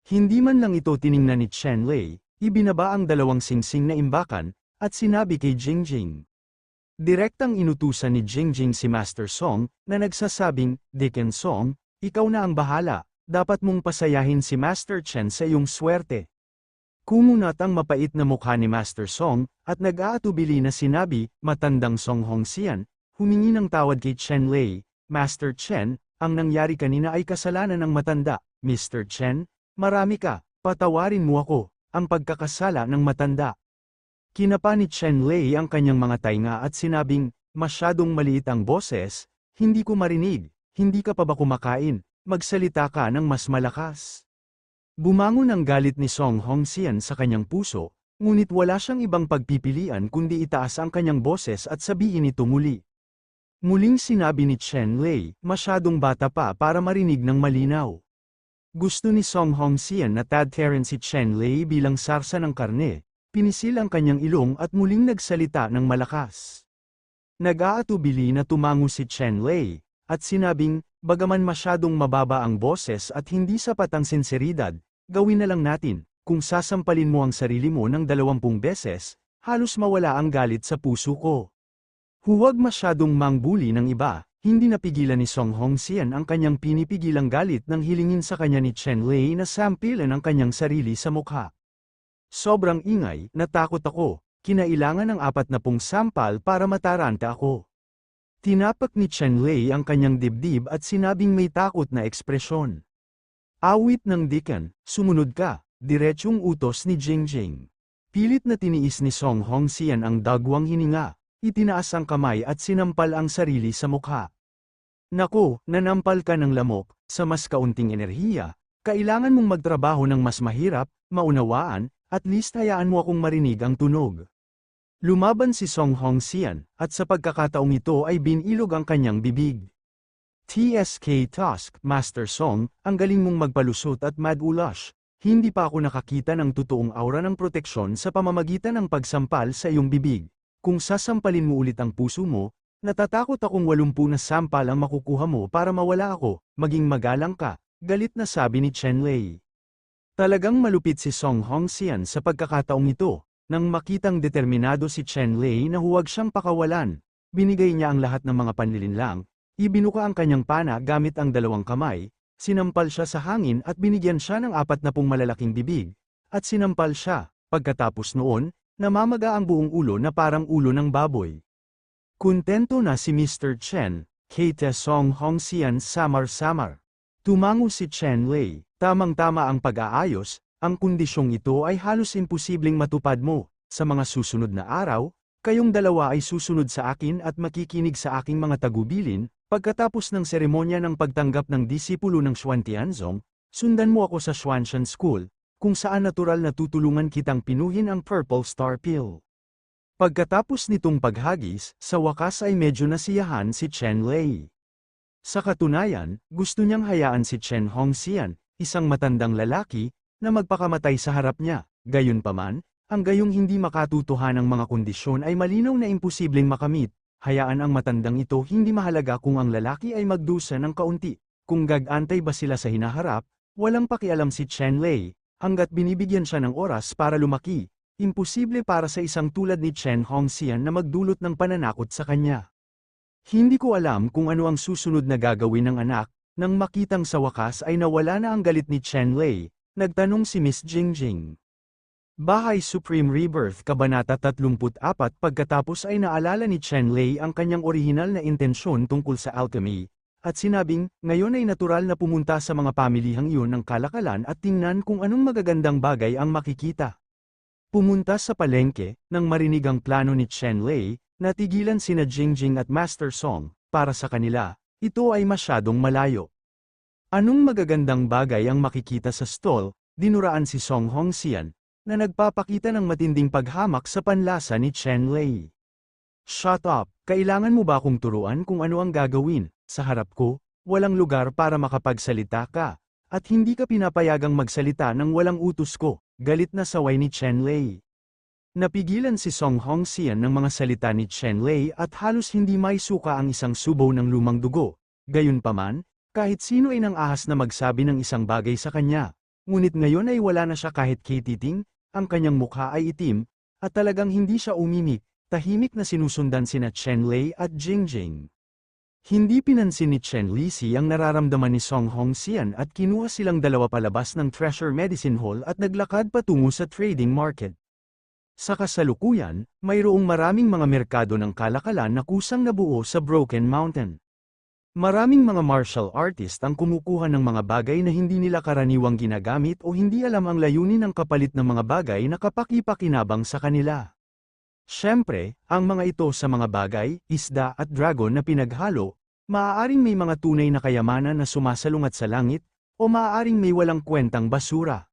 Hindi man lang ito tiningnan ni Chen Lei, ibinaba ang dalawang singsing na imbakan, at sinabi kay Jingjing. Direktang inutusan ni Jingjing si Master Song, na nagsasabing, Dicken Song, ikaw na ang bahala, dapat mong pasayahin si Master Chen sa iyong swerte. Kumunat ang mapait na mukha ni Master Song, at nag-aatubili na sinabi, matandang Song Hongxian, humingi ng tawad kay Chen Lei, Master Chen, ang nangyari kanina ay kasalanan ng matanda, Mr. Chen, marami ka, patawarin mo ako, ang pagkakasala ng matanda. Kinapa ni Chen Lei ang kanyang mga tainga at sinabing, masyadong maliit ang boses, hindi ko marinig, hindi ka pa ba kumakain, magsalita ka ng mas malakas. Bumangon ang galit ni Song Hongxian sa kanyang puso, ngunit wala siyang ibang pagpipilian kundi itaas ang kanyang boses at sabihin ito muli. Muling sinabi ni Chen Lei, masyadong bata pa para marinig ng malinaw. Gusto ni Song Hongxian na tadtarin si Chen Lei bilang sarsa ng karne. Pinisil ang kanyang ilong at muling nagsalita ng malakas. Nag-aatubili na tumango si Chen Lei, at sinabing, bagaman masyadong mababa ang boses at hindi sapat ang sinseridad, gawin na lang natin, kung sasampalin mo ang sarili mo ng 20 beses, halos mawala ang galit sa puso ko. Huwag masyadong mangbuli ng iba, hindi napigilan ni Song Hongxian ang kanyang pinipigilang galit nang hilingin sa kanya ni Chen Lei na sampilan ang kanyang sarili sa mukha. Sobrang ingay, natakot ako, kinailangan ng 40 sampal para mataranta ako. Tinapak ni Chen Lei ang kanyang dibdib at sinabing may takot na ekspresyon. Awit ng Dicken, sumunod ka, diretsyong utos ni Jingjing. Pilit na tiniis ni Song Hongxian ang dagwang hininga, itinaas ang kamay at sinampal ang sarili sa mukha. Nako, nanampal ka ng lamok, sa mas kaunting enerhiya, kailangan mong magtrabaho ng mas mahirap, maunawaan, at least hayaan mo akong marinig ang tunog. Lumaban si Song Hongxian, at sa pagkakataong ito ay binilog ang kanyang bibig. TSK Task, Master Song, ang galing mong magpalusot at mad-ulash. Hindi pa ako nakakita ng totoong aura ng proteksyon sa pamamagitan ng pagsampal sa iyong bibig. Kung sasampalin mo ulit ang puso mo, natatakot akong 80 na sampal ang makukuha mo para mawala ako, maging magalang ka, galit na sabi ni Chen Lei. Talagang malupit si Song Hongxian sa pagkakataong ito, nang makitang determinado si Chen Lei na huwag siyang pakawalan, binigay niya ang lahat ng mga panlilinlang, ibinuka ang kanyang pana gamit ang dalawang kamay, sinampal siya sa hangin at binigyan siya ng 40 malalaking bibig, at sinampal siya, pagkatapos noon, namamaga ang buong ulo na parang ulo ng baboy. Kontento na si Mr. Chen, Kate Song Hongxian samar-samar. Tumango si Chen Lei, tamang-tama ang pag-aayos, ang kondisyong ito ay halos imposibleng matupad mo, sa mga susunod na araw, kayong dalawa ay susunod sa akin at makikinig sa aking mga tagubilin, pagkatapos ng seremonya ng pagtanggap ng disipulo ng Xuantianzong, sundan mo ako sa Xuanshan School, kung saan natural na tutulungan kitang pinuhin ang Purple Star Pill. Pagkatapos nitong paghagis, sa wakas ay medyo nasiyahan si Chen Lei. Sa katunayan, gusto niyang hayaan si Chen Hongxian, isang matandang lalaki, na magpakamatay sa harap niya. Gayunpaman, ang gayong hindi makatutuhan ng mga kondisyon ay malinaw na imposibleng makamit, hayaan ang matandang ito hindi mahalaga kung ang lalaki ay magdusa ng kaunti, kung gag-antay ba sila sa hinaharap, Walang pakialam si Chen Lei, hanggat binibigyan siya ng oras para lumaki. Imposible para sa isang tulad ni Chen Hongxian na magdulot ng pananakot sa kanya. Hindi ko alam kung ano ang susunod na gagawin ng anak, nang makitang sa wakas ay nawala na ang galit ni Chen Lei, nagtanong si Miss Jingjing. Bahay Supreme Rebirth Kabanata 34 Pagkatapos ay naalala ni Chen Lei ang kanyang orihinal na intensyon tungkol sa alchemy, at sinabing, ngayon ay natural na pumunta sa mga pamilihang iyon ng kalakalan at tingnan kung anong magagandang bagay ang makikita. Pumunta sa palengke, nang marinig ang plano ni Chen Lei, natigilan sina Jingjing at Master Song, para sa kanila, ito ay masyadong malayo. Anong magagandang bagay ang makikita sa stall, dinuraan si Song Hongxian, na nagpapakita ng matinding paghamak sa panlasa ni Chen Lei. Shut up, kailangan mo ba akong turuan kung ano ang gagawin? Sa harap ko, walang lugar para makapagsalita ka, at hindi ka pinapayagang magsalita ng walang utos ko, galit na saway ni Chen Lei. Napigilan si Song Hongxian ng mga salita ni Chen Lei at halos hindi maisuka ang isang subaw ng lumang dugo. Gayunpaman, kahit sino ay nang ahas na magsabi ng isang bagay sa kanya. Ngunit ngayon ay wala na siya kahit kititing, ang kanyang mukha ay itim, at talagang hindi siya umimik, tahimik na sinusundan sina Chen Lei at Jingjing. Hindi pinansin ni Chen Lisi ang nararamdaman ni Song Hongxian at kinuha silang dalawa palabas ng Treasure Medicine Hall at naglakad patungo sa trading market. Sa kasalukuyan, mayroong maraming mga merkado ng kalakalan na kusang nabuo sa Broken Mountain. Maraming mga martial artist ang kumukuha ng mga bagay na hindi nila karaniwang ginagamit o hindi alam ang layunin ng kapalit ng mga bagay na kapaki-pakinabang sa kanila. Siyempre, ang mga ito sa mga bagay, isda at dragon na pinaghalo, maaaring may mga tunay na kayamanan na sumasalungat sa langit, o maaaring may walang kwentang basura.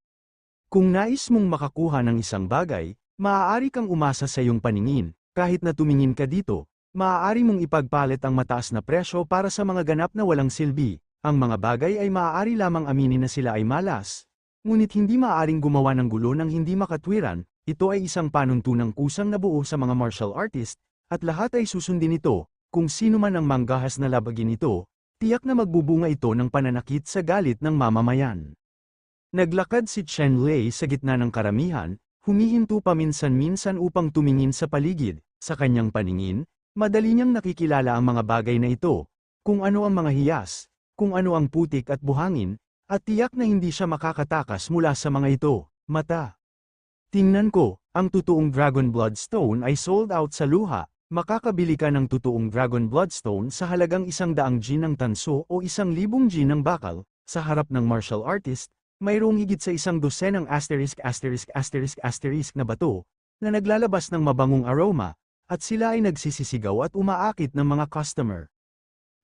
Kung nais mong makakuha ng isang bagay, maaari kang umasa sa iyong paningin, kahit na tumingin ka dito. Maaari mong ipagpalit ang mataas na presyo para sa mga ganap na walang silbi. Ang mga bagay ay maaari lamang aminin na sila ay malas. Ngunit hindi maaaring gumawa ng gulo ng hindi makatwiran. Ito ay isang panuntunang kusang nabuo sa mga martial artist, at lahat ay susundin ito. Kung sino man ang manggahas na labagin ito, tiyak na magbubunga ito ng pananakit sa galit ng mamamayan. Naglakad si Chen Lei sa gitna ng karamihan, humihinto paminsan-minsan upang tumingin sa paligid. Sa kanyang paningin, madali niyang nakikilala ang mga bagay na ito, kung ano ang mga hiyas, kung ano ang putik at buhangin, at tiyak na hindi siya makakatakas mula sa mga ito. Mata. Tingnan ko, ang totoong Dragon Bloodstone ay sold out sa luha. Makakabili ka ng totoong Dragon Bloodstone sa halagang 100 G ng tanso o 1,000 G ng bakal. Sa harap ng martial artist, mayroong higit sa 12 ng na bato, na naglalabas ng mabangong aroma, at sila ay nagsisisigaw at umaakit ng mga customer.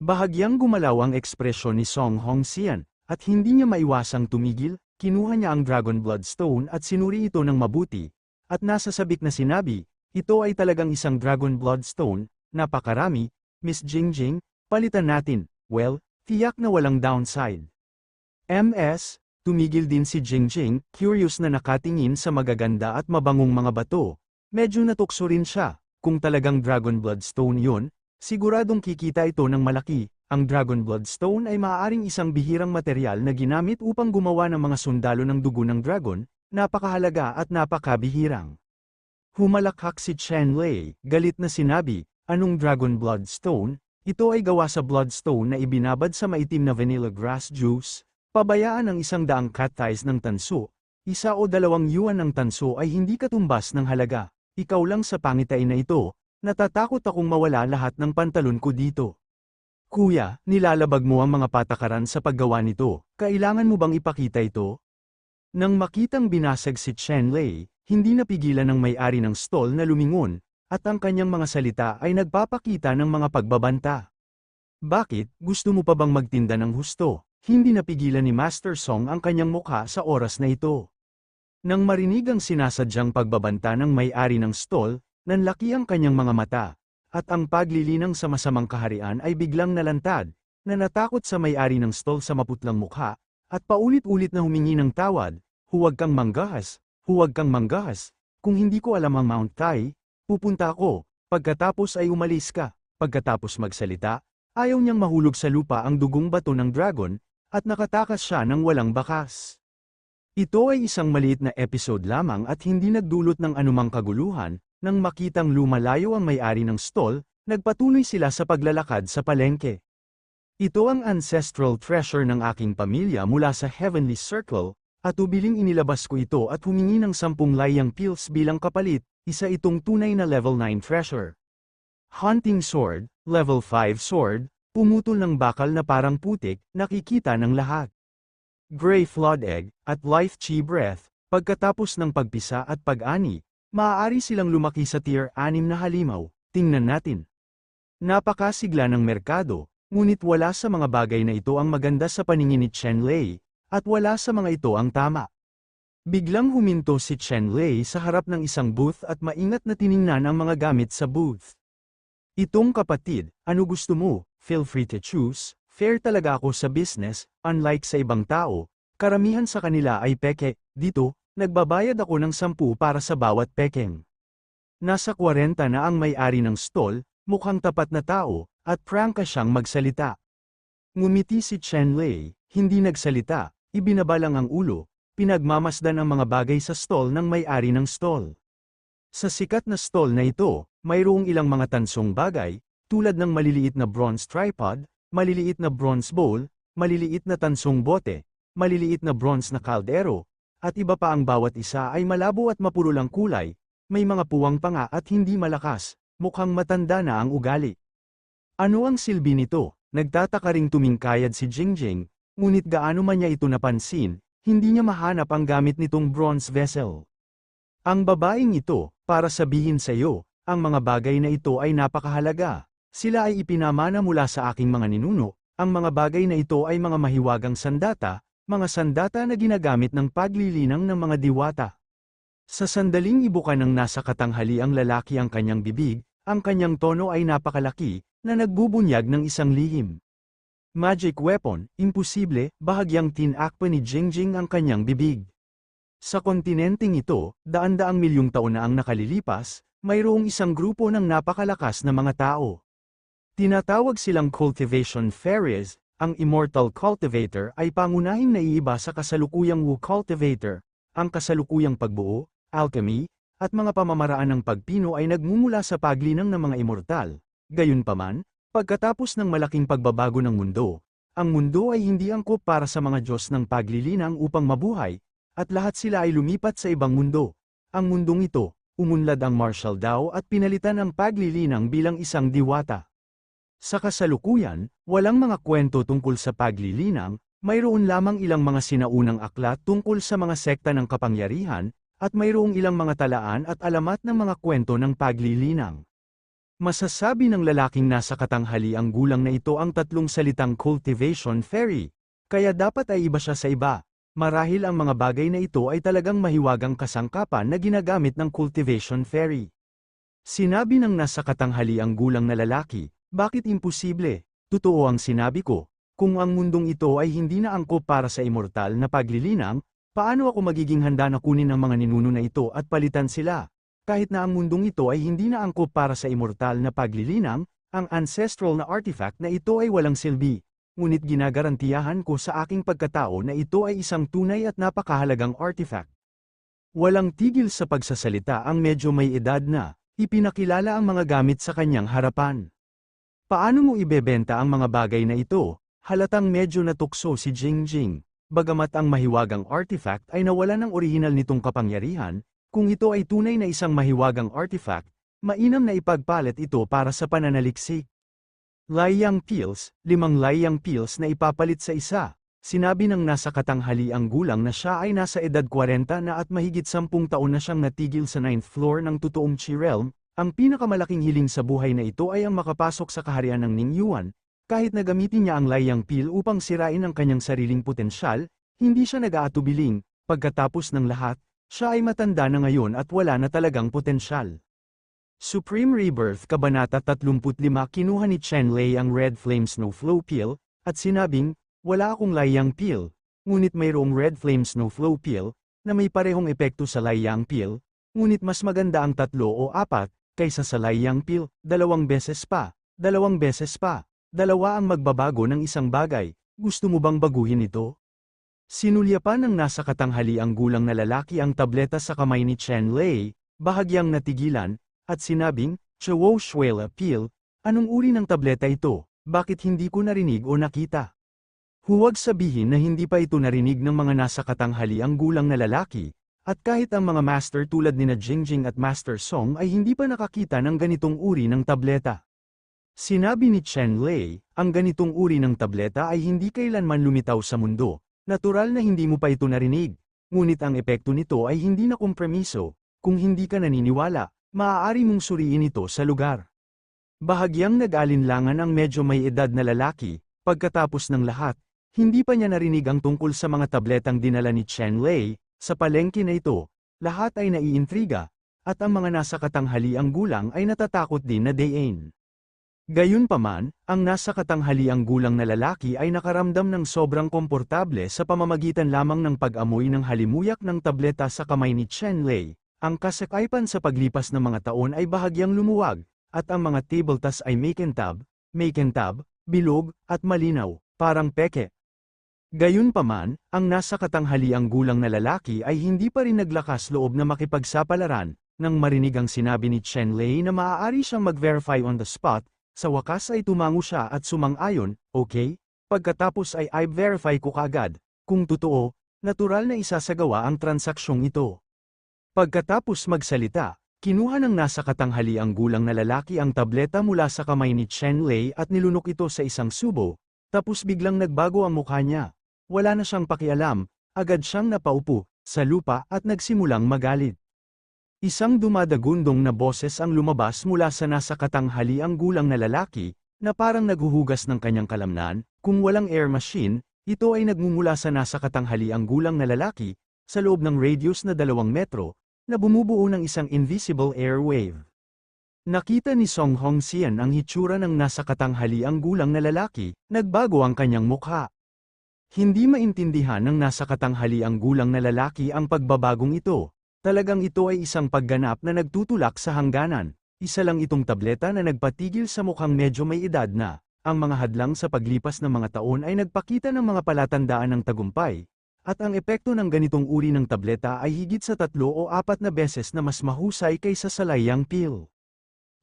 Bahagyang gumalaw ang ekspresyon ni Song Hongxian, at hindi niya maiwasang tumigil, kinuha niya ang Dragon Bloodstone at sinuri ito ng mabuti, at nasa sabik na sinabi, ito ay talagang isang Dragon Bloodstone, napakarami, Miss Jingjing, palitan natin, well, tiyak na walang downside. Tumigil din si Jingjing, curious na nakatingin sa magaganda at mabangong mga bato, medyo natukso rin siya. Kung talagang Dragon Bloodstone yun, siguradong kikita ito ng malaki. Ang Dragon Bloodstone ay maaaring isang bihirang materyal na ginamit upang gumawa ng mga sundalo ng dugo ng dragon, napakahalaga at napakabihirang. Humalakhak si Chen Lei, galit na sinabi, anong Dragon Bloodstone? Ito ay gawa sa bloodstone na ibinabad sa maitim na vanilla grass juice, pabayaan ang 100 catties ng tanso, 1 o 2 yuan ng tanso ay hindi katumbas ng halaga. Ikaw lang sa pangitain na ito, natatakot akong mawala lahat ng pantalon ko dito. Kuya, nilalabag mo ang mga patakaran sa paggawa nito, kailangan mo bang ipakita ito? Nang makitang binasag si Chen Lei, hindi napigilan ng may-ari ng stall na lumingon, at ang kanyang mga salita ay nagpapakita ng mga pagbabanta. Bakit, gusto mo pa bang magtinda ng husto? Hindi napigilan ni Master Song ang kanyang mukha sa oras na ito. Nang marinig ang sinasadyang pagbabanta ng may-ari ng stall, nanlaki ang kanyang mga mata, at ang paglilinang sa masamang kaharian ay biglang nalantad, na natakot sa may-ari ng stall sa maputlang mukha, at paulit-ulit na humingi ng tawad, huwag kang manggahas, kung hindi ko alam ang Mount Tai, pupunta ako, pagkatapos ay umalis ka. Pagkatapos magsalita, ayaw niyang mahulog sa lupa ang dugong bato ng dragon, at nakatakas siya ng walang bakas. Ito ay isang maliit na episode lamang at hindi nagdulot ng anumang kaguluhan. Nang makitang lumalayo ang may-ari ng stall, nagpatuloy sila sa paglalakad sa palengke. Ito ang ancestral treasure ng aking pamilya mula sa Heavenly Circle, at ubiling inilabas ko ito at humingi ng 10 layang pills bilang kapalit, isa itong tunay na level 9 treasure. Hunting sword, level 5 sword, pumutol ng bakal na parang putik, nakikita ng lahat. Gray Flood Egg, at Life Chi Breath, pagkatapos ng pagpisa at pag-ani, maaari silang lumaki sa tier 6 na halimaw. Tingnan natin. Napakasigla ng merkado, ngunit wala sa mga bagay na ito ang maganda sa paningin ni Chen Lei, at wala sa mga ito ang tama. Biglang huminto si Chen Lei sa harap ng isang booth at maingat na tiningnan ang mga gamit sa booth. Itong kapatid, ano gusto mo? Feel free to choose. Fair talaga ako sa business, unlike sa ibang tao, karamihan sa kanila ay peke. Dito, nagbabayad ako ng 10 para sa bawat pekeng. Nasa 40 na ang may-ari ng stall, mukhang tapat na tao, at prangka siyang magsalita. Ngumiti si Chen Lei, hindi nagsalita, ibinaba lang ang ulo, pinagmamasdan ang mga bagay sa stall ng may-ari ng stall. Sa sikat na stall na ito, mayroong ilang mga tansong bagay, tulad ng maliliit na bronze tripod, maliliit na bronze bowl, maliliit na tansong bote, maliliit na bronze na kaldero, at iba pa ang bawat isa ay malabo at mapurulang kulay, may mga puwang pa nga at hindi malakas, mukhang matanda na ang ugali. Ano ang silbi nito? Nagtataka ring tumingkayad si Jingjing, ngunit gaano man niya ito napansin, hindi niya mahanap ang gamit nitong bronze vessel. Ang babaeng ito, para sabihin sa iyo, ang mga bagay na ito ay napakahalaga. Sila ay ipinamana mula sa aking mga ninuno, ang mga bagay na ito ay mga mahiwagang sandata, mga sandata na ginagamit ng paglilinang ng mga diwata. Sa sandaling ibuka ng nasa katanghali ang lalaki ang kanyang bibig, ang kanyang tono ay napakalaki, na nagbubunyag ng isang lihim. Magic weapon, imposible, bahagyang tinakpa ni Jingjing ang kanyang bibig. Sa kontinenteng ito, daan-daang milyong taon na ang nakalilipas, mayroong isang grupo ng napakalakas na mga tao. Tinatawag silang cultivation fairies, ang immortal cultivator ay pangunahing naiiba sa kasalukuyang Wu cultivator, ang kasalukuyang pagbuo, alchemy, at mga pamamaraan ng pagpino ay nagmumula sa paglinang ng mga immortal. Gayunpaman, pagkatapos ng malaking pagbabago ng mundo, ang mundo ay hindi angkop para sa mga Diyos ng paglilinang upang mabuhay, at lahat sila ay lumipat sa ibang mundo. Ang mundong ito, umunlad ang martial Dao at pinalitan ang paglilinang bilang isang diwata. Sa kasalukuyan, walang mga kwento tungkol sa paglilinang, mayroon lamang ilang mga sinaunang aklat tungkol sa mga sekta ng kapangyarihan, at mayroong ilang mga talaan at alamat ng mga kwento ng paglilinang. Masasabi ng lalaking nasa katanghali ang gulang na ito ang 3 salitang cultivation fairy, kaya dapat ay iba siya sa iba. Marahil ang mga bagay na ito ay talagang mahiwagang kasangkapan na ginagamit ng cultivation fairy. Sinabi ng nasa katanghali ang gulang na lalaki, bakit imposible? Totoo ang sinabi ko, kung ang mundong ito ay hindi na angkop para sa immortal na paglilinang, paano ako magiging handa na kunin ang mga ninuno na ito at palitan sila? Kahit na ang mundong ito ay hindi na angkop para sa immortal na paglilinang, ang ancestral na artifact na ito ay walang silbi. Ngunit ginagarantiyahan ko sa aking pagkatao na ito ay isang tunay at napakahalagang artifact. Walang tigil sa pagsasalita ang medyo may edad na, ipinakilala ang mga gamit sa kanyang harapan. Paano mo ibebenta ang mga bagay na ito? Halatang medyo natukso si Jingjing. Bagamat ang mahiwagang artifact ay nawala ng orihinal nitong kapangyarihan, kung ito ay tunay na isang mahiwagang artifact, mainam na ipagpalit ito para sa pananaliksik. Layang pills, 5 layang pills na ipapalit sa isa. Sinabi ng nasa katanghali ang gulang na siya ay nasa edad 40 na at mahigit 10 taon na siyang natigil sa 9th floor ng totoong Chi Realm. Ang pinakamalaking hiling sa buhay na ito ay ang makapasok sa kaharian ng Ningyuan. Kahit na gamitin niya ang layang pill upang sirain ang kanyang sariling potensyal, hindi siya nag-aatubiling. Pagkatapos ng lahat, siya ay matanda na ngayon at wala na talagang potensyal. Supreme Rebirth Kabanata 35 Kinuha ni Chen Lei ang Red Flame Snow Flow Pill, at sinabing, wala akong layang pill, ngunit mayroong Red Flame Snow Flow Pill, na may parehong epekto sa layang pill, ngunit mas maganda ang 3 o 4, kaysa sa layang pill, 2 beses pa, 2 beses pa. 2 ang magbabago ng isang bagay, Gusto mo bang baguhin ito? Sinulyapan ng nasa katanghaliang gulang na lalaki ang tableta sa kamay ni Chen Lei, bahagyang natigilan, at sinabing, "Chwo Shuela Pil, anong uri ng tableta ito? Bakit hindi ko narinig o nakita?" Huwag sabihin na hindi pa ito narinig ng mga nasa katanghaliang gulang na lalaki, at kahit ang mga master tulad nina Jingjing at Master Song ay hindi pa nakakita ng ganitong uri ng tableta. Sinabi ni Chen Lei, ang ganitong uri ng tableta ay hindi kailanman lumitaw sa mundo. Natural na hindi mo pa ito narinig, ngunit ang epekto nito ay hindi na kompromiso. Kung hindi ka naniniwala, maaari mong suriin ito sa lugar. Bahagyang nag-alinlangan ang medyo may edad na lalaki, pagkatapos ng lahat, hindi pa niya narinig ang tungkol sa mga tabletang dinala ni Chen Lei. Sa palengke na ito, lahat ay naiintriga, at ang mga nasa katanghaliang gulang ay natatakot din na dayin. Gayunpaman, ang nasa katanghaliang gulang na lalaki ay nakaramdam ng sobrang komportable sa pamamagitan lamang ng pag-amoy ng halimuyak ng tableta sa kamay ni Chen Lei. Ang kasakaypan sa paglipas ng mga taon ay bahagyang lumuwag, at ang mga tabletas ay makintab, bilog, at malinaw, parang peke. Gayunpaman, ang nasa katanghaliang gulang na lalaki ay hindi pa rin naglakas loob na makipagsapalaran, nang marinig ang sinabi ni Chen Lei na maaari siyang mag-verify on the spot. Sa wakas ay tumango siya at sumang-ayon, "Okay, pagkatapos ay i-verify ko kaagad, kung totoo, natural na isasagawa ang transaksyong ito." Pagkatapos magsalita, kinuha ng nasa katanghaliang gulang na lalaki ang tableta mula sa kamay ni Chen Lei at nilunok ito sa isang subo, tapos biglang nagbago ang mukha niya. Wala na siyang pakialam, agad siyang napaupo sa lupa at nagsimulang magalit. Isang dumadagundong na boses ang lumabas mula sa nasa katanghaliang gulang na lalaki, na parang naghuhugas ng kanyang kalamnan. Kung walang air machine, ito ay nagmumula sa nasa katanghaliang gulang na lalaki, sa loob ng radius na 2 metro, na bumubuo ng isang invisible air wave. Nakita ni Song Hongxian ang hitsura ng nasa katanghaliang gulang na lalaki, nagbago ang kanyang mukha. Hindi maintindihan ng nasa katanghaliang gulang na lalaki ang pagbabagong ito. Talagang ito ay isang pagganap na nagtutulak sa hangganan. Isa lang itong tableta na nagpatigil sa mukhang medyo may edad na. Ang mga hadlang sa paglipas ng mga taon ay nagpakita ng mga palatandaan ng tagumpay. At ang epekto ng ganitong uri ng tableta ay higit sa 3 o 4 na beses na mas mahusay kaysa sa layang pill.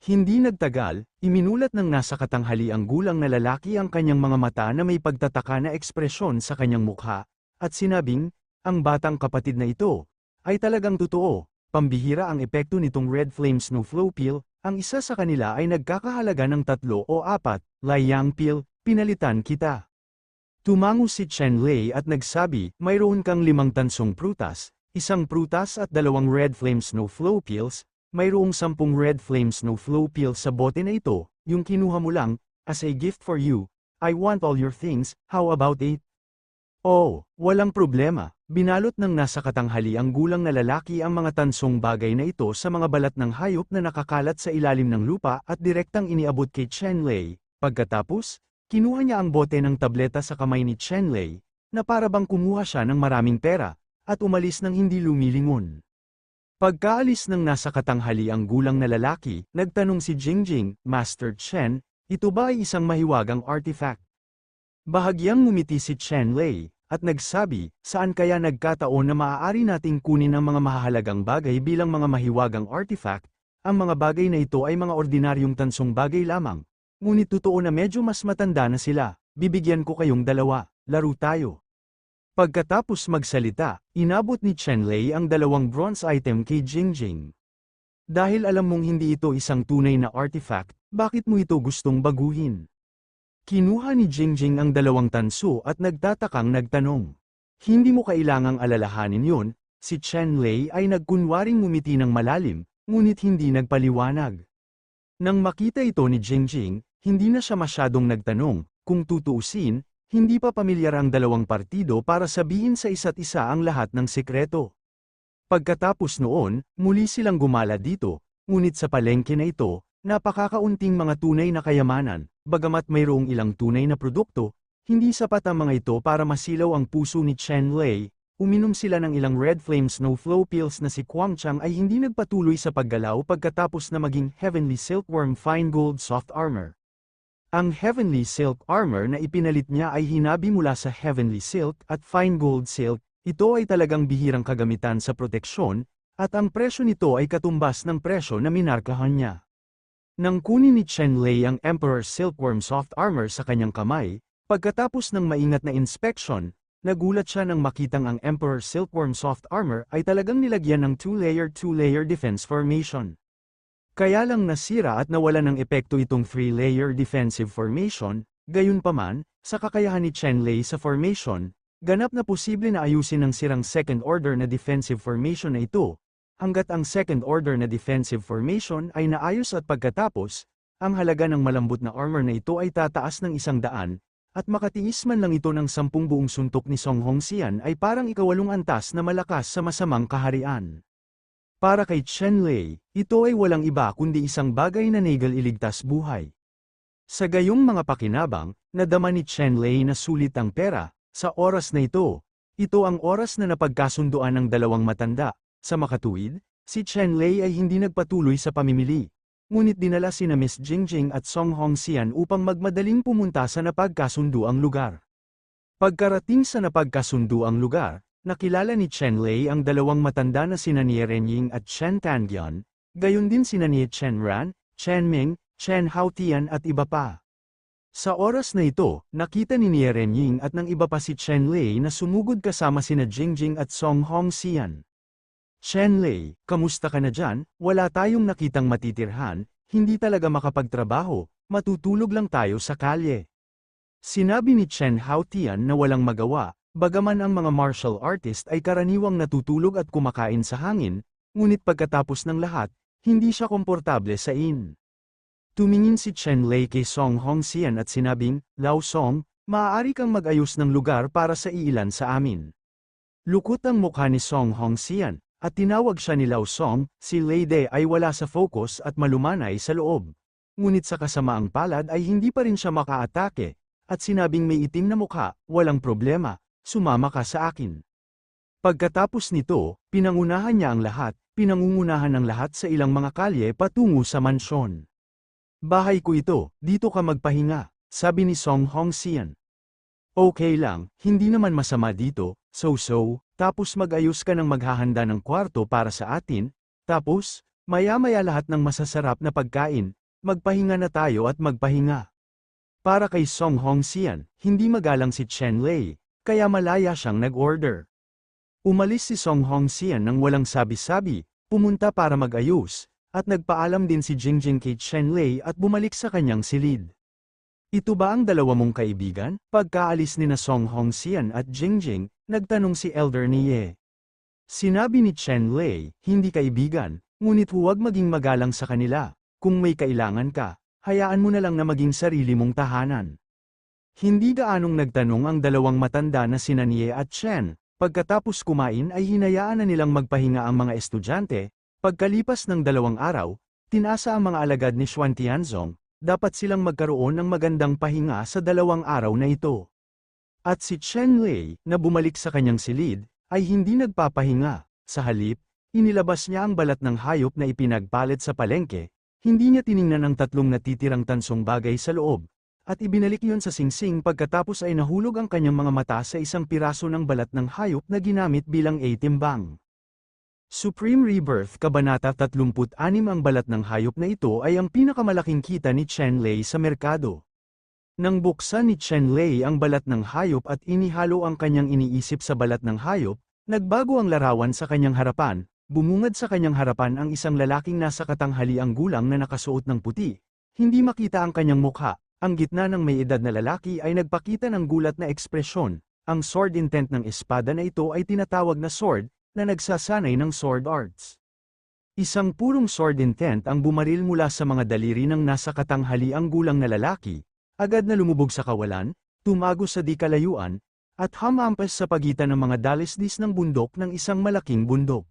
Hindi nagtagal, iminulat ng nasa katanghaliang gulang na lalaki ang kanyang mga mata na may pagtataka na ekspresyon sa kanyang mukha, at sinabing, "Ang batang kapatid na ito ay talagang totoo." Pambihira ang epekto nitong Red Flame Snowflow Pill, ang isa sa kanila ay nagkakahalaga ng 3 o 4, Layang Pill, pinalitan kita. Tumango si Chen Lei at nagsabi, "Mayroon kang 5 tansong prutas, 1 prutas at 2 Red Flame Snowflow Pills, mayroong 10 Red Flame Snowflow Pills sa bote na ito, yung kinuha mo lang, as a gift for you. I want all your things, how about it?" "Oh, walang problema." Binalot ng nasa katanghaliang gulang na lalaki ang mga tansong bagay na ito sa mga balat ng hayop na nakakalat sa ilalim ng lupa at direktang iniabot kay Chen Lei. Pagkatapos, kinuha niya ang bote ng tableta sa kamay ni Chen Lei, na para bang kumuha siya ng maraming pera, at umalis ng hindi lumilingon. Pagkaalis ng nasa katanghaliang gulang na lalaki, nagtanong si Jingjing, "Master Chen, ito ba ay isang mahiwagang artifact?" Bahagyang ngumiti si Chen Lei, at nagsabi, "Saan kaya nagkataon na maaari nating kunin ang mga mahahalagang bagay bilang mga mahiwagang artifact? Ang mga bagay na ito ay mga ordinaryong tansong bagay lamang. Ngunit totoo na medyo mas matanda na sila. Bibigyan ko kayong 2, laro tayo." Pagkatapos magsalita, inabot ni Chen Lei ang 2 bronze item kay Jingjing. "Dahil alam mong hindi ito isang tunay na artifact, bakit mo ito gustong baguhin?" Kinuha ni Jingjing ang 2 tanso at nagtatakang nagtanong. "Hindi mo kailangang alalahanin yun." Si Chen Lei ay nagkunwaring ngumiti ng malalim, ngunit hindi nagpaliwanag. Nang makita ito ni Jingjing, hindi na siya masyadong nagtanong. Kung tutuusin, hindi pa pamilyar ang 2 partido para sabihin sa isa't isa ang lahat ng sekreto. Pagkatapos noon, muli silang gumala dito, ngunit sa palengke na ito, napakakaunting mga tunay na kayamanan. Bagamat mayroong ilang tunay na produkto, hindi sapat ang mga ito para masilaw ang puso ni Chen Lei. Uminom sila ng ilang Red Flame Snowflow Pills na si Kwang Chang ay hindi nagpatuloy sa paggalaw pagkatapos na maging Heavenly Silkworm Fine Gold Soft Armor. Ang Heavenly Silk Armor na ipinalit niya ay hinabi mula sa Heavenly Silk at Fine Gold Silk. Ito ay talagang bihirang kagamitan sa proteksyon, at ang presyo nito ay katumbas ng presyo na minarkahan niya. Nang kunin ni Chen Lei ang Emperor Silkworm Soft Armor sa kanyang kamay, pagkatapos ng maingat na inspection, nagulat siya nang makitang ang Emperor Silkworm Soft Armor ay talagang nilagyan ng two-layer defense formation. Kaya lang nasira at nawala ng epekto itong 3-layer defensive formation, gayunpaman, sa kakayahan ni Chen Lei sa formation, ganap na posible na ayusin ang sirang second order na defensive formation na ito, hanggat ang second order na defensive formation ay naayos at pagkatapos, ang halaga ng malambot na armor na ito ay tataas ng 100, at makatiis man lang ito ng 10 buong suntok ni Song Hongxian ay parang ikawalong antas na malakas sa masamang kaharian. Para kay Chen Lei, ito ay walang iba kundi isang bagay na nagal iligtas buhay. Sa gayong mga pakinabang, nadama ni Chen Lei na sulit ang pera. Sa oras na ito ang oras na napagkasunduan ng dalawang matanda. Sa makatuwid, si Chen Lei ay hindi nagpatuloy sa pamimili. Ngunit dinala sina Miss Jingjing at Song Hongxian upang magmadaling pumunta sa napagkasunduang lugar. Pagkarating sa napagkasunduang lugar, nakilala ni Chen Lei ang dalawang matanda na sina Nie Renying at Chen Tangyun, gayon din sina Nie Chen Ran, Chen Ming, Chen Haotian at iba pa. Sa oras na ito, nakita ni Nie Renying at ng iba pa si Chen Lei na sumugod kasama sina Jingjing at Song Hongxian. Chen Lei, kamusta ka na dyan? Wala tayong nakitang matitirhan, hindi talaga makapagtrabaho, matutulog lang tayo sa kalye. Sinabi ni Chen Haotian na walang magawa, bagaman ang mga martial artist ay karaniwang natutulog at kumakain sa hangin, ngunit pagkatapos ng lahat, hindi siya komportable sa inn. Tumingin si Chen Lei kay Song Hongxian at sinabing, Lao Song, maaari kang mag-ayos ng lugar para sa iilan sa amin. Lukot ang mukha ni Song Hongxian, at tinawag siya ni Lao Song. Si Lei De ay wala sa focus at malumanay sa loob. Ngunit sa kasamaang palad ay hindi pa rin siya makaatake, at sinabing may itim na mukha, walang problema, sumama ka sa akin. Pagkatapos nito, pinangunahan niya ang lahat, pinangungunahan ng lahat sa ilang mga kalye patungo sa mansyon. Bahay ko ito, dito ka magpahinga, sabi ni Song Hongxian. Okay lang, hindi naman masama dito, so, tapos mag-ayos ka ng maghahanda ng kwarto para sa atin, tapos, maya-maya lahat ng masasarap na pagkain, magpahinga na tayo at magpahinga. Para kay Song Hongxian, hindi magalang si Chen Lei, kaya malaya siyang nag-order. Umalis si Song Hongxian nang walang sabi-sabi, pumunta para mag-ayos, at nagpaalam din si Jingjing kay Chen Lei at bumalik sa kanyang silid. Ito ba ang dalawa mong kaibigan? Pagkaalis ni na Song Hongxian at Jingjing, nagtanong si Elder Nie. Sinabi ni Chen Lei, hindi kaibigan, ngunit huwag maging magalang sa kanila. Kung may kailangan ka, hayaan mo na lang na maging sarili mong tahanan. Hindi gaanong nagtanong ang dalawang matanda na sina Nie at Chen. Pagkatapos kumain ay hinayaan na nilang magpahinga ang mga estudyante. Pagkalipas ng 2 araw, tinasa ang mga alagad ni Xuan Tianzong, dapat silang magkaroon ng magandang pahinga sa 2 araw na ito. At si Chen Lei, na bumalik sa kanyang silid, ay hindi nagpapahinga. Sa halip, inilabas niya ang balat ng hayop na ipinagpalit sa palengke, hindi niya tiningnan ang 3 natitirang tansong bagay sa loob, at ibinalik yon sa singsing pagkatapos ay nahulog ang kanyang mga mata sa isang piraso ng balat ng hayop na ginamit bilang timbang. Supreme Rebirth Kabanata 36. Ang balat ng hayop na ito ay ang pinakamalaking kita ni Chen Lei sa merkado. Nang buksan ni Chen Lei ang balat ng hayop at inihalo ang kanyang iniisip sa balat ng hayop, nagbago ang larawan sa kanyang harapan, bumungad sa kanyang harapan ang isang lalaking nasa katanghaliang gulang na nakasuot ng puti. Hindi makita ang kanyang mukha, ang gitna ng may edad na lalaki ay nagpakita ng gulat na ekspresyon. Ang sword intent ng espada na ito ay tinatawag na sword, na nagsasanay ng sword arts. Isang purong sword intent ang bumaril mula sa mga daliri ng nasa katanghaliang gulang na lalaki, agad na lumubog sa kawalan, tumago sa di kalayuan, at hamampas sa pagitan ng mga dalisdis ng bundok ng isang malaking bundok.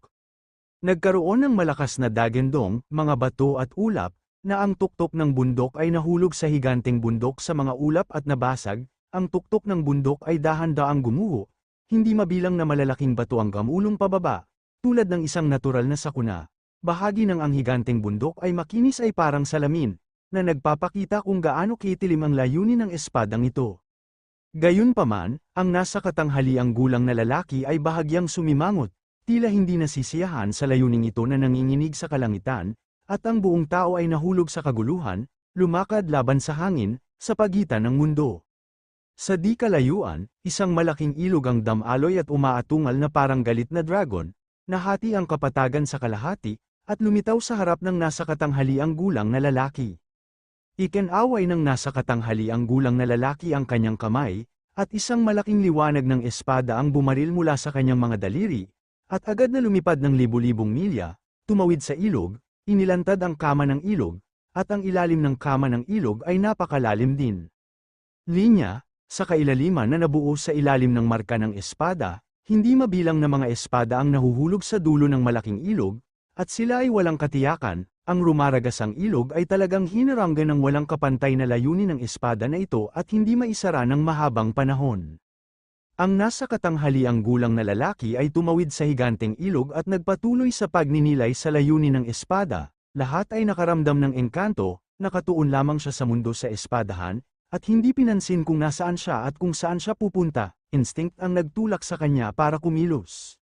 Nagkaroon ng malakas na dagendong, mga bato at ulap, na ang tuktok ng bundok ay nahulog sa higanteng bundok sa mga ulap at nabasag, ang tuktok ng bundok ay dahan-daang gumuho, hindi mabilang na malalaking bato ang gamulong pababa, tulad ng isang natural na sakuna. Bahagi ng ang higanteng bundok ay makinis ay parang salamin, na nagpapakita kung gaano kitilim ang layunin ng espadang ito. Gayunpaman, ang nasa katanghaliang gulang na lalaki ay bahagyang sumimangot, tila hindi nasisiyahan sa layuning ito na nanginginig sa kalangitan, at ang buong tao ay nahulog sa kaguluhan, lumakad laban sa hangin, sa pagitan ng mundo. Sa di kalayuan, isang malaking ilog ang damaloy at umaatungal na parang galit na dragon, nahati ang kapatagan sa kalahati, at lumitaw sa harap ng nasa katanghaliang gulang na lalaki. Ikinaway ng nasa katanghaliang gulang na lalaki ang kanyang kamay, at isang malaking liwanag ng espada ang bumaril mula sa kanyang mga daliri, at agad na lumipad ng libu-libong milya, tumawid sa ilog, inilantad ang kama ng ilog, at ang ilalim ng kama ng ilog ay napakalalim din. Linya, sa kailaliman na nabuo sa ilalim ng marka ng espada, hindi mabilang na mga espada ang nahuhulog sa dulo ng malaking ilog, at sila ay walang katiyakan. Ang rumaragasang ilog ay talagang hinaranggan ng walang kapantay na layunin ng espada na ito at hindi maisara ng mahabang panahon. Ang nasa katanghaliang gulang na lalaki ay tumawid sa higanteng ilog at nagpatuloy sa pagninilay sa layunin ng espada. Lahat ay nakaramdam ng engkanto, nakatuon lamang siya sa mundo sa espadahan, at hindi pinansin kung nasaan siya at kung saan siya pupunta. Instinct ang nagtulak sa kanya para kumilos.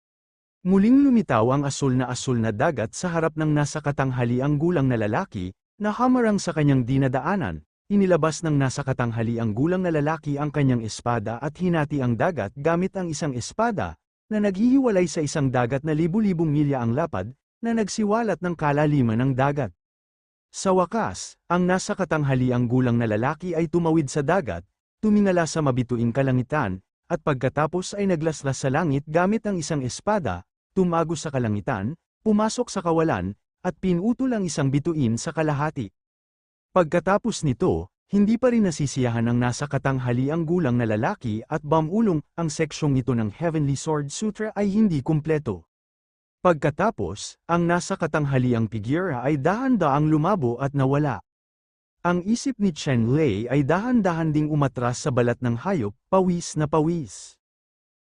Muling lumitaw ang asul na dagat sa harap ng nasa katanghaliang gulang na lalaki, na hamarang sa kanyang dinadaanan. Inilabas ng nasa katanghaliang gulang na lalaki ang kanyang espada at hinati ang dagat gamit ang isang espada, na naghihiwalay sa isang dagat na libu-libong milya ang lapad, na nagsiwalat ng kalaliman ng dagat. Sa wakas, ang nasa katanghaliang gulang na lalaki ay tumawid sa dagat, tumingala sa mabituing kalangitan, at pagkatapos ay naglaslas sa langit gamit ang isang espada, tumago sa kalangitan, pumasok sa kawalan, at pinutol ang isang bituin sa kalahati. Pagkatapos nito, hindi pa rin nasisiyahan ang nasa katanghaliang gulang na lalaki at bamulong, ang seksyong ito ng Heavenly Sword Sutra ay hindi kumpleto. Pagkatapos, ang nasa katanghaliang figura ay dahan-daang lumabo at nawala. Ang isip ni Chen Lei ay dahan-dahan ding umatras sa balat ng hayop, pawis na pawis.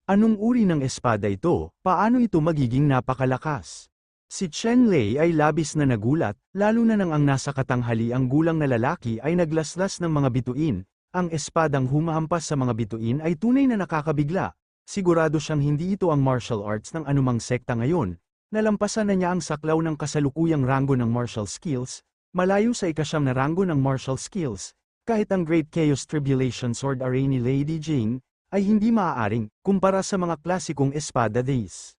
Anong uri ng espada ito? Paano ito magiging napakalakas? Si Chen Lei ay labis na nagulat, lalo na nang ang nasa katanghaliang gulang na lalaki ay naglaslas ng mga bituin. Ang espadang humahampas sa mga bituin ay tunay na nakakabigla. Sigurado siyang hindi ito ang martial arts ng anumang sekta ngayon. Nalampasan na niya ang saklaw ng kasalukuyang ranggo ng martial skills, malayo sa ikasyam na ranggo ng martial skills. Kahit ang Great Chaos Tribulation Sword Array ni Lady Jing ay hindi maaaring, kumpara sa mga klasikong espada days.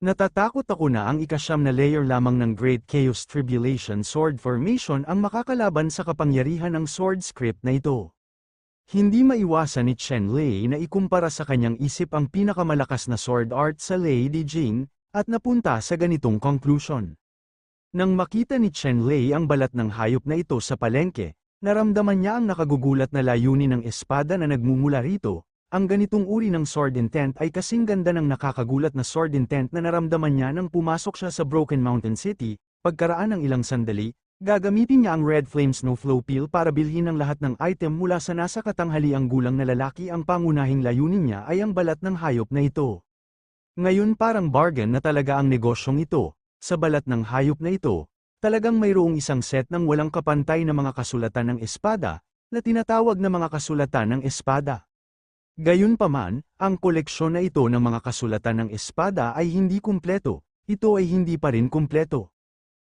Natatakot ako na ang ikasyam na layer lamang ng Great Chaos Tribulation Sword Formation ang makakalaban sa kapangyarihan ng sword script na ito. Hindi maiwasan ni Chen Lei na ikumpara sa kanyang isip ang pinakamalakas na sword art sa Lady Jing, at napunta sa ganitong conclusion. Nang makita ni Chen Lei ang balat ng hayop na ito sa palengke, naramdaman niya ang nakagugulat na layunin ng espada na nagmumula rito. Ang ganitong uri ng sword intent ay kasing ganda ng nakakagulat na sword intent na naramdaman niya nang pumasok siya sa Broken Mountain City. Pagkaraan ng ilang sandali, gagamitin niya ang Red Flame Snowflow Peel para bilhin ang lahat ng item mula sa nasa katanghaliang gulang na lalaki. Ang pangunahing layunin niya ay ang balat ng hayop na ito. Ngayon parang bargain na talaga ang negosyong ito. Sa balat ng hayop na ito, talagang mayroong isang set ng walang kapantay na mga kasulatan ng espada, na tinatawag na mga kasulatan ng espada. Gayunpaman, ang koleksyon na ito ng mga kasulatan ng espada ay hindi kumpleto. Ito ay hindi pa rin kumpleto.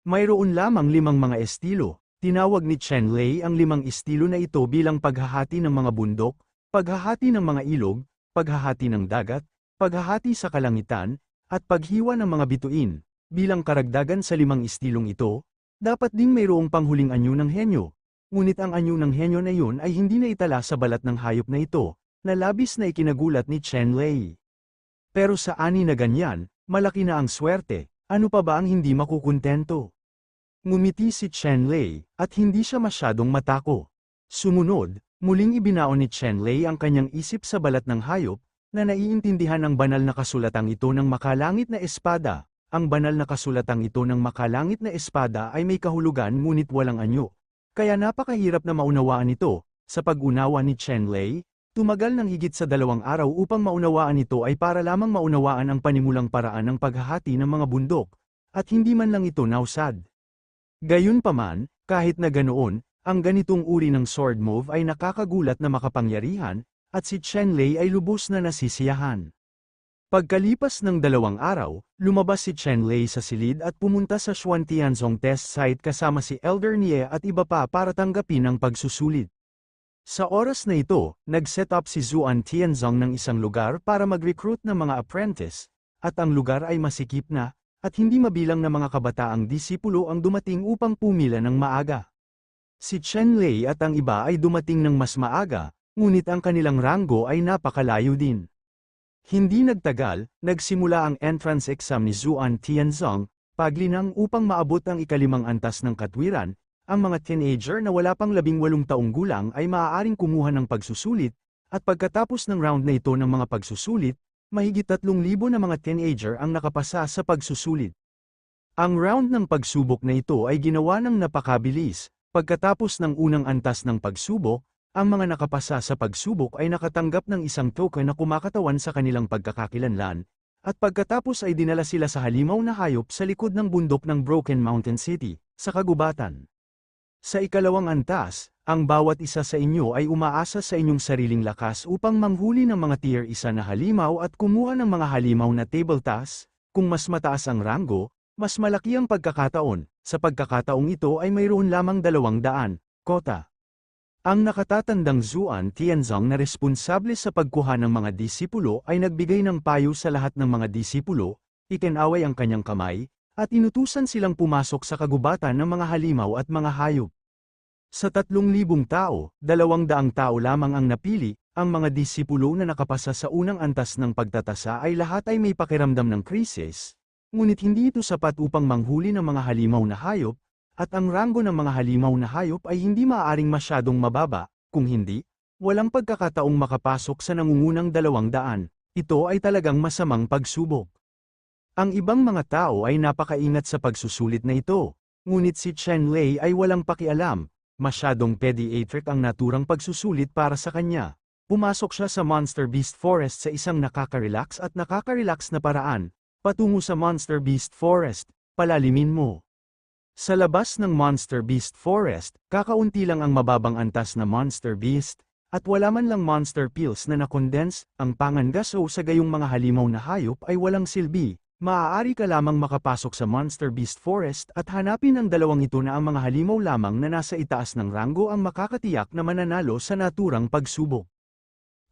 Mayroon lamang 5 mga estilo. Tinawag ni Chen Lei ang 5 estilo na ito bilang paghahati ng mga bundok, paghahati ng mga ilog, paghahati ng dagat, paghahati sa kalangitan, at paghiwa ng mga bituin. Bilang karagdagan sa 5 estilong ito, dapat ding mayroong panghuling anyo ng henyo. Ngunit ang anyo ng henyo na yun ay hindi na itala sa balat ng hayop na ito, na labis na ikinagulat ni Chen Lei. Pero sa ani na ganyan, malaki na ang swerte, ano pa ba ang hindi makukuntento? Ngumiti si Chen Lei, at hindi siya masyadong matako. Sumunod, muling ibinaon ni Chen Lei ang kanyang isip sa balat ng hayop, na naiintindihan ang banal na kasulatang ito ng makalangit na espada. Ang banal na kasulatang ito ng makalangit na espada ay may kahulugan ngunit walang anyo. Kaya napakahirap na maunawaan ito. Sa pag-unawa ni Chen Lei, tumagal ng higit sa 2 araw upang maunawaan ito ay para lamang maunawaan ang panimulang paraan ng paghahati ng mga bundok, at hindi man lang ito nausad. Gayunpaman, kahit na ganoon, Ang ganitong uri ng sword move ay nakakagulat na makapangyarihan, at si Chen Lei ay lubos na nasisiyahan. Pagkalipas ng 2 araw, lumabas si Chen Lei sa silid at pumunta sa Xuantianzong test site kasama si Elder Nie at iba pa para tanggapin ang pagsusulit. Sa oras na ito, nag-set up si Zuan Tianzong ng isang lugar para mag-recruit ng mga apprentice, at ang lugar ay masikip na, at hindi mabilang na mga kabataang disipulo ang dumating upang pumila ng maaga. Si Chen Lei at ang iba ay dumating ng mas maaga, ngunit ang kanilang ranggo ay napakalayo din. Hindi nagtagal, nagsimula ang entrance exam ni Zuan Tianzong, paglinang upang maabot ang ikalimang antas ng katwiran. Ang mga teenager na wala pang 18 taong gulang ay maaaring kumuha ng pagsusulit, at pagkatapos ng round na ito ng mga pagsusulit, mahigit 3,000 na mga teenager ang nakapasa sa pagsusulit. Ang round ng pagsubok na ito ay ginawa ng napakabilis. Pagkatapos ng unang antas ng pagsubok, ang mga nakapasa sa pagsubok ay nakatanggap ng isang token na kumakatawan sa kanilang pagkakakilanlan, at pagkatapos ay dinala sila sa halimaw na hayop sa likod ng bundok ng Broken Mountain City, sa kagubatan. Sa ikalawang antas, ang bawat isa sa inyo ay umaasa sa inyong sariling lakas upang manghuli ng mga tier 1 na halimaw at kumuha ng mga halimaw na table task. Kung mas mataas ang ranggo, mas malaki ang pagkakataon. Sa pagkakataong ito ay mayroon lamang 200 kota. Ang nakatatandang Zuan Tianzong na responsable sa pagkuha ng mga disipulo ay nagbigay ng payo sa lahat ng mga disipulo, ikinaway ang kanyang kamay, at inutusan silang pumasok sa kagubatan ng mga halimaw at mga hayop. Sa 3,000 tao, 200 tao lamang ang napili. Ang mga disipulo na nakapasa sa unang antas ng pagtatasa ay lahat ay may pakiramdam ng krisis, ngunit hindi ito sapat upang manghuli ng mga halimaw na hayop, at ang ranggo ng mga halimaw na hayop ay hindi maaaring masyadong mababa, kung hindi, walang pagkakataong makapasok sa nangungunang 200. Ito ay talagang masamang pagsubok. Ang ibang mga tao ay napakaingat sa pagsusulit na ito, ngunit si Chen Lei ay walang pakialam, masyadong pediatric ang naturang pagsusulit para sa kanya. Pumasok siya sa Monster Beast Forest sa isang nakaka-relax na paraan, patungo sa Monster Beast Forest, palalimin mo. Sa labas ng Monster Beast Forest, kakaunti lang ang mababang antas na Monster Beast, at wala man lang monster pills na nakondense. Ang pangangaso sa gayong mga halimaw na hayop ay walang silbi. Maaari ka lamang makapasok sa Monster Beast Forest at hanapin ang dalawang ito na ang mga halimaw lamang na nasa itaas ng ranggo ang makakatiyak na mananalo sa naturang pagsubok.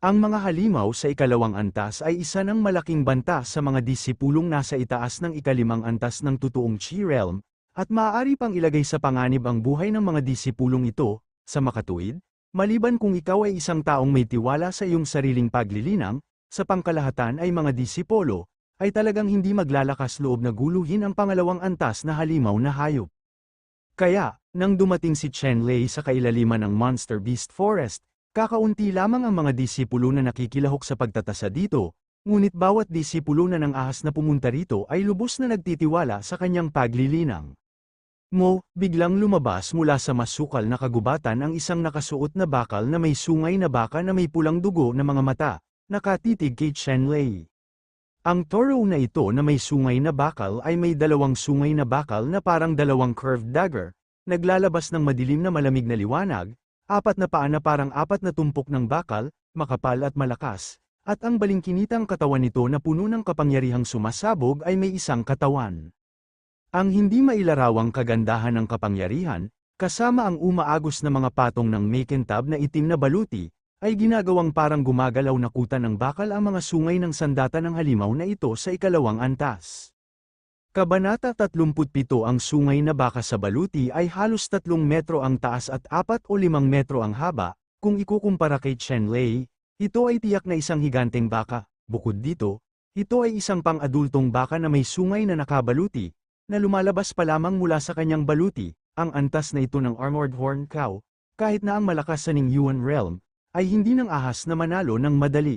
Ang mga halimaw sa ikalawang antas ay isa ng malaking banta sa mga disipulong nasa itaas ng ikalimang antas ng totoong Chi Realm, at maaari pang ilagay sa panganib ang buhay ng mga disipulong ito. Sa makatuwid, maliban kung ikaw ay isang taong may tiwala sa iyong sariling paglilinang, sa pangkalahatan ay mga disipulo, ay talagang hindi maglalakas loob na guluhin ang pangalawang antas na halimaw na hayop. Kaya, nang dumating si Chen Lei sa kailaliman ng Monster Beast Forest, kakaunti lamang ang mga disipulo na nakikilahok sa pagtatasa dito, ngunit bawat disipulo na ng ahas na pumunta rito ay lubos na nagtitiwala sa kanyang paglilinang. Biglang lumabas mula sa masukal na kagubatan ang isang nakasuot na bakal na may sungay na baka na may pulang dugo na mga mata, nakatitig kay Chen Lei. Ang toro na ito na may sungay na bakal ay may 2 sungay na bakal na parang 2 curved dagger, naglalabas ng madilim na malamig na liwanag, 4 na paa na parang 4 na tumpok ng bakal, makapal at malakas, at ang balingkinitang katawan nito na puno ng kapangyarihang sumasabog ay may isang katawan. Ang hindi mailarawang kagandahan ng kapangyarihan, kasama ang umaagos na mga patong ng makintab na itim na baluti, ay ginagawang parang gumagalaw na kuta ng bakal ang mga sungay ng sandata ng halimaw na ito sa ikalawang antas. Kabanata 37. Ang sungay na baka sa baluti ay halos 3 metro ang taas at 4 o 5 metro ang haba. Kung ikukumpara kay Chen Lei, ito ay tiyak na isang higanteng baka. Bukod dito, ito ay isang pang-adultong baka na may sungay na nakabaluti, na lumalabas pa lamang mula sa kanyang baluti. Ang antas na ito ng Armored Horn Cow, kahit na ang malakas sa Ningyuan Realm, ay hindi ng ahas na manalo ng madali.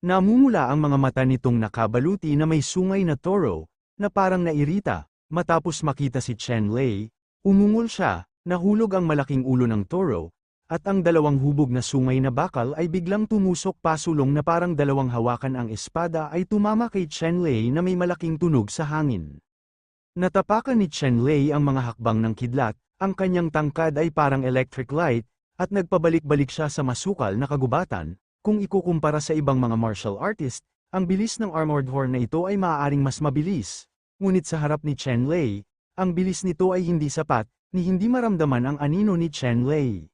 Namumula ang mga mata nitong nakabaluti na may sungay na toro, na parang nairita. Matapos makita si Chen Lei, umungol siya, nahulog ang malaking ulo ng toro, at ang 2 hubog na sungay na bakal ay biglang tumusok pasulong na parang 2 hawakan. Ang espada ay tumama kay Chen Lei na may malaking tunog sa hangin. Natapakan ni Chen Lei ang mga hakbang ng kidlat, Ang kanyang tangkad ay parang electric light, at nagpabalik-balik siya sa masukal na kagubatan. Kung ikukumpara sa ibang mga martial artist, ang bilis ng Armored Horn na ito ay maaaring mas mabilis. Ngunit sa harap ni Chen Lei, ang bilis nito ay hindi sapat, ni hindi maramdaman ang anino ni Chen Lei.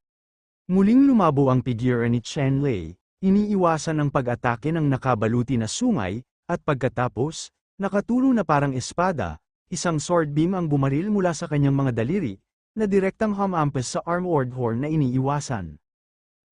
Muling lumabo ang figure ni Chen Lei, iniiwasan ang pag-atake ng nakabaluti na sungay, at pagkatapos, nakatulong na parang espada, isang sword beam ang bumaril mula sa kanyang mga daliri, na direktang humampas sa Armored Horn na iniiwasan.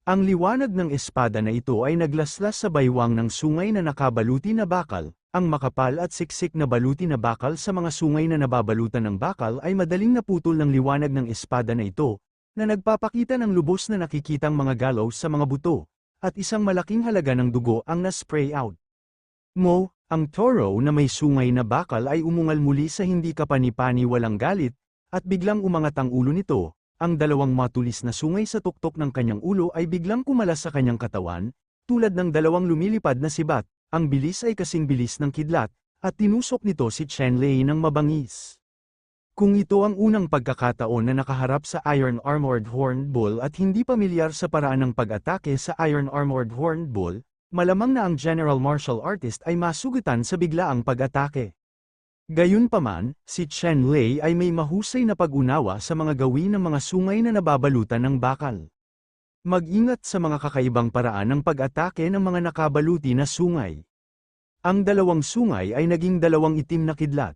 Ang liwanag ng espada na ito ay naglaslas sa baywang ng sungay na nakabaluti na bakal. Ang makapal at siksik na baluti na bakal sa mga sungay na nababalutan ng bakal ay madaling naputol ng liwanag ng espada na ito, na nagpapakita ng lubos na nakikitang mga galaw sa mga buto, at isang malaking halaga ng dugo ang na-spray out. Ang toro na may sungay na bakal ay umungal muli sa hindi kapani-pani walang galit, at biglang umangat ang ulo nito. Ang dalawang matulis na sungay sa tuktok ng kanyang ulo ay biglang kumalas sa kanyang katawan, tulad ng dalawang lumilipad na sibat. Ang bilis ay kasing bilis ng kidlat, at tinusok nito si Chen Lei ng mabangis. Kung ito ang unang pagkakataon na nakaharap sa Iron Armored Horned Bull at hindi pamilyar sa paraan ng pag-atake sa Iron Armored Horned Bull, malamang na ang General Martial Artist ay masugutan sa biglaang pag-atake. Gayunpaman, si Chen Lei ay may mahusay na pag-unawa sa mga gawin ng mga sungay na nababalutan ng bakal. Mag-ingat sa mga kakaibang paraan ng pag-atake ng mga nakabaluti na sungay. Ang dalawang sungay ay naging dalawang itim na kidlat.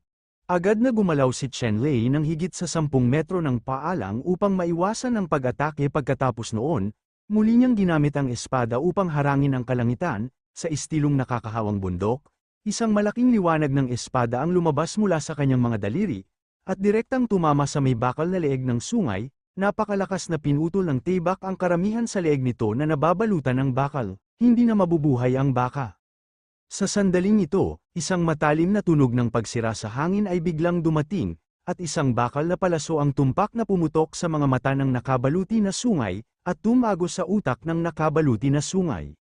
Agad na gumalaw si Chen Lei ng higit sa 10 metro ng paalang upang maiwasan ang pag-atake. Pagkatapos noon, muli niyang ginamit ang espada upang harangin ang kalangitan. Sa estilong nakakahawang bundok, isang malaking liwanag ng espada ang lumabas mula sa kanyang mga daliri, at direktang tumama sa may bakal na leeg ng sungay. Napakalakas na pinutol ng tibak ang karamihan sa leeg nito na nababalutan ng bakal, hindi na mabubuhay ang baka. Sa sandaling ito, isang matalim na tunog ng pagsira sa hangin ay biglang dumating, at isang bakal na palaso ang tumpak na pumutok sa mga mata ng nakabaluti na sungay, at tumago sa utak ng nakabaluti na sungay.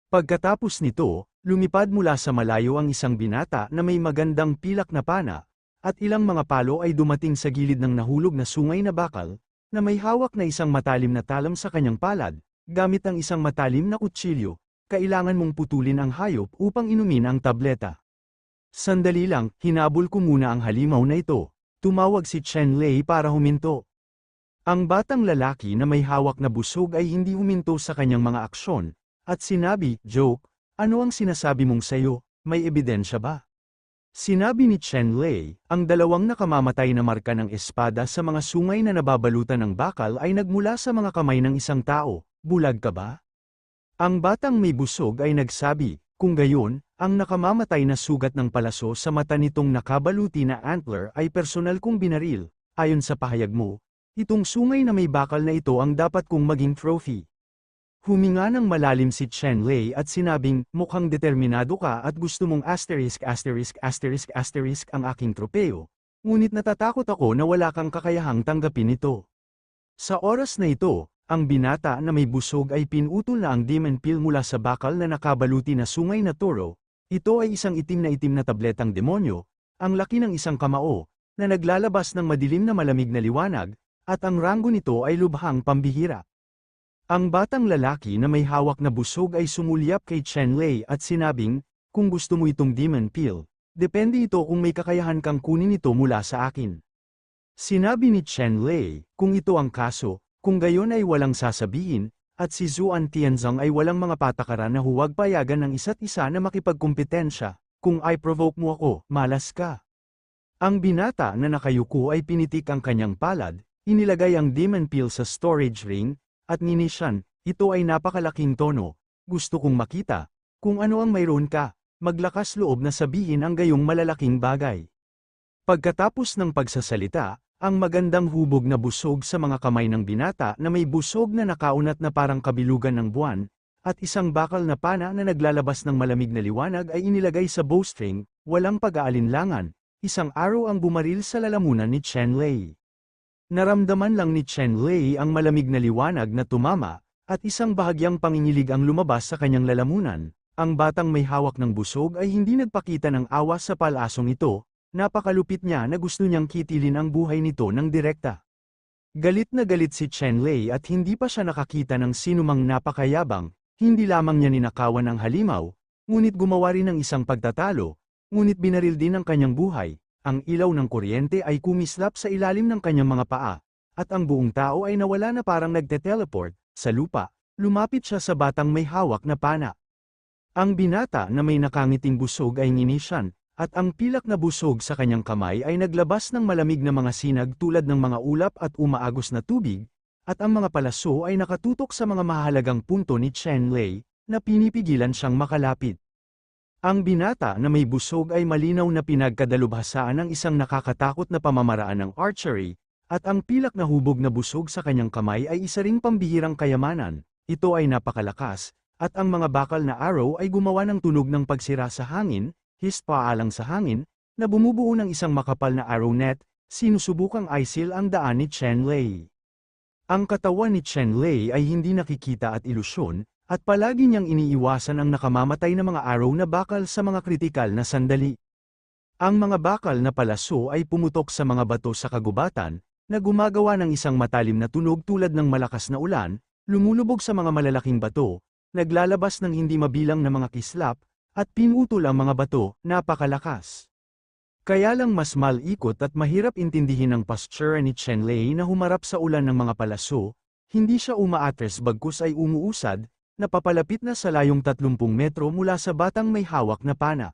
Pagkatapos nito, lumipad mula sa malayo ang isang binata na may magandang pilak na pana, at ilang mga palo ay dumating sa gilid ng nahulog na sungay na bakal, na may hawak na isang matalim na talam sa kanyang palad. Gamit ang isang matalim na kutsilyo, kailangan mong putulin ang hayop upang inumin ang tableta. Sandali lang, hinabol ko muna ang halimaw na ito. Tumawag si Chen Lei para huminto. Ang batang lalaki na may hawak na busog ay hindi huminto sa kanyang mga aksyon, at sinabi, "Joke, ano ang sinasabi mong sayo, may ebidensya ba?" Sinabi ni Chen Lei, ang dalawang nakamamatay na marka ng espada sa mga sungay na nababalutan ng bakal ay nagmula sa mga kamay ng isang tao. Bulag ka ba? Ang batang may busog ay nagsabi, kung gayon, ang nakamamatay na sugat ng palaso sa mata nitong nakabaluti na antler ay personal kong binaril. Ayon sa pahayag mo, itong sungay na may bakal na ito ang dapat kong maging trophy. Huminga ng malalim si Chen Lei at sinabing, mukhang determinado ka at gusto mong ***** ang aking tropeo. Ngunit natatakot ako na wala kang kakayahang tanggapin ito. Sa oras na ito, ang binata na may busog ay pinutol na ang demon pill mula sa bakal na nakabaluti na sungay na toro. Ito ay isang itim na tabletang demonyo, ang laki ng isang kamao, na naglalabas ng madilim na malamig na liwanag, at ang ranggo nito ay lubhang pambihira. Ang batang lalaki na may hawak na busog ay sumulyap kay Chen Lei at sinabing, kung gusto mo itong demon pill, depende ito kung may kakayahan kang kunin ito mula sa akin. Sinabi ni Chen Lei, kung ito ang kaso, kung gayon ay walang sasabihin, at si Zuan Tianzong ay walang mga patakaran na huwag payagan ng isa't isa na makipagkumpetensya. Kung i-provoke mo ako, malas ka. Ang binata na nakayuko ay pinitik ang kanyang palad, inilagay ang demon pill sa storage ring, at ninisyan, ito ay napakalaking tono. Gusto kong makita, kung ano ang mayroon ka, maglakas loob na sabihin ang gayong malalaking bagay. Pagkatapos ng pagsasalita, ang magandang hubog na busog sa mga kamay ng binata na may busog na nakaunat na parang kabilugan ng buwan, at isang bakal na pana na naglalabas ng malamig na liwanag ay inilagay sa bowstring, walang pag-aalinlangan, isang arrow ang bumaril sa lalamunan ni Chen Lei. Naramdaman lang ni Chen Lei ang malamig na liwanag na tumama, at isang bahagyang pangingilig ang lumabas sa kanyang lalamunan. Ang batang may hawak ng busog ay hindi nagpakita ng awa sa palasong ito, napakalupit niya na gusto niyang kitilin ang buhay nito ng direkta. Galit na galit si Chen Lei at hindi pa siya nakakita ng sinumang napakayabang, hindi lamang niya ninakawan ang halimaw, ngunit gumawa rin ng isang pagtatalo, ngunit binaril din ang kanyang buhay, ang ilaw ng kuryente ay kumislap sa ilalim ng kanyang mga paa, at ang buong tao ay nawala na parang nagte-teleport, sa lupa, lumapit siya sa batang may hawak na pana. Ang binata na may nakangiting busog ay nginisyan, at ang pilak na busog sa kanyang kamay ay naglabas ng malamig na mga sinag tulad ng mga ulap at umaagos na tubig, at ang mga palaso ay nakatutok sa mga mahalagang punto ni Chen Lei, na pinipigilan siyang makalapit. Ang binata na may busog ay malinaw na pinagkadalubhasaan ng isang nakakatakot na pamamaraan ng archery, at ang pilak na hubog na busog sa kanyang kamay ay isa ring pambihirang kayamanan. Ito ay napakalakas, at ang mga bakal na arrow ay gumawa ng tunog ng pagsira sa hangin, paalang sa hangin, na bumubuo ng isang makapal na arrow net, sinusubukang isil ang daan ni Chen Lei. Ang katawan ni Chen Lei ay hindi nakikita at ilusyon, at palagi niyang iniiwasan ang nakamamatay na mga arrow na bakal sa mga kritikal na sandali. Ang mga bakal na palaso ay pumutok sa mga bato sa kagubatan, na gumagawa ng isang matalim na tunog tulad ng malakas na ulan, lumulubog sa mga malalaking bato, naglalabas ng hindi mabilang na mga kislap, at pinutol ang mga bato, napakalakas. Kaya lang mas malikot at mahirap intindihin ang posture ni Chen Lei na humarap sa ulan ng mga palaso, hindi siya umaatres bagkus ay umuusad, na papalapit na sa layong 30 metro mula sa batang may hawak na pana.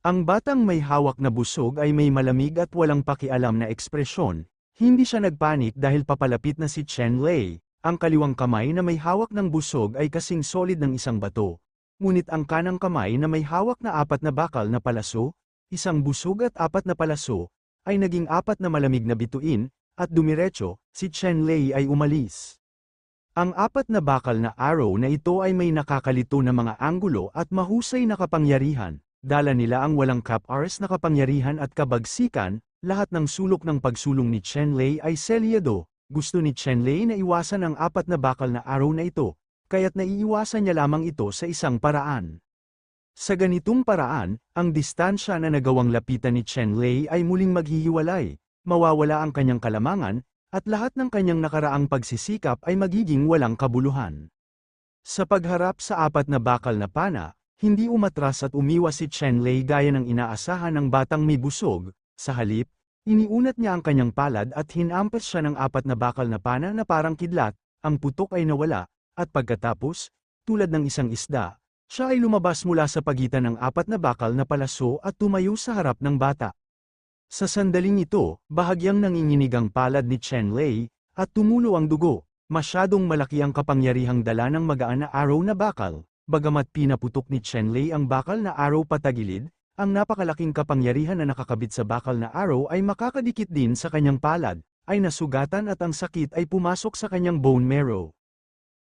Ang batang may hawak na busog ay may malamig at walang pakialam na ekspresyon, hindi siya nagpanik dahil papalapit na si Chen Lei, ang kaliwang kamay na may hawak ng busog ay kasing solid ng isang bato. Ngunit ang kanang kamay na may hawak na 4 na bakal na palaso, isang busog at 4 na palaso, ay naging 4 na malamig na bituin, at dumiretso, si Chen Lei ay umalis. Ang 4 na bakal na arrow na ito ay may nakakalito na mga anggulo at mahusay na kapangyarihan, dala nila ang walang cap-ars na kapangyarihan at kabagsikan, lahat ng sulok ng pagsulong ni Chen Lei ay selyado, gusto ni Chen Lei na iwasan ang 4 na bakal na arrow na ito, kaya't naiiwasan niya lamang ito sa isang paraan. Sa ganitong paraan, ang distansya na nagawang lapitan ni Chen Lei ay muling maghihiwalay, mawawala ang kanyang kalamangan, at lahat ng kanyang nakaraang pagsisikap ay magiging walang kabuluhan. Sa pagharap sa 4 na bakal na pana, hindi umatras at umiwas si Chen Lei gaya ng inaasahan ng batang may busog, sa halip, iniunat niya ang kanyang palad at hinampas siya ng 4 na bakal na pana na parang kidlat, ang putok ay nawala, at pagkatapos, tulad ng isang isda, siya ay lumabas mula sa pagitan ng 4 na bakal na palaso at tumayo sa harap ng bata. Sa sandaling ito, bahagyang nanginginig ang palad ni Chen Lei, at tumulo ang dugo, masyadong malaki ang kapangyarihang dala ng magaan na arrow na bakal, bagamat pinaputok ni Chen Lei ang bakal na arrow patagilid, ang napakalaking kapangyarihan na nakakabit sa bakal na arrow ay makakadikit din sa kanyang palad, ay nasugatan at ang sakit ay pumasok sa kanyang bone marrow.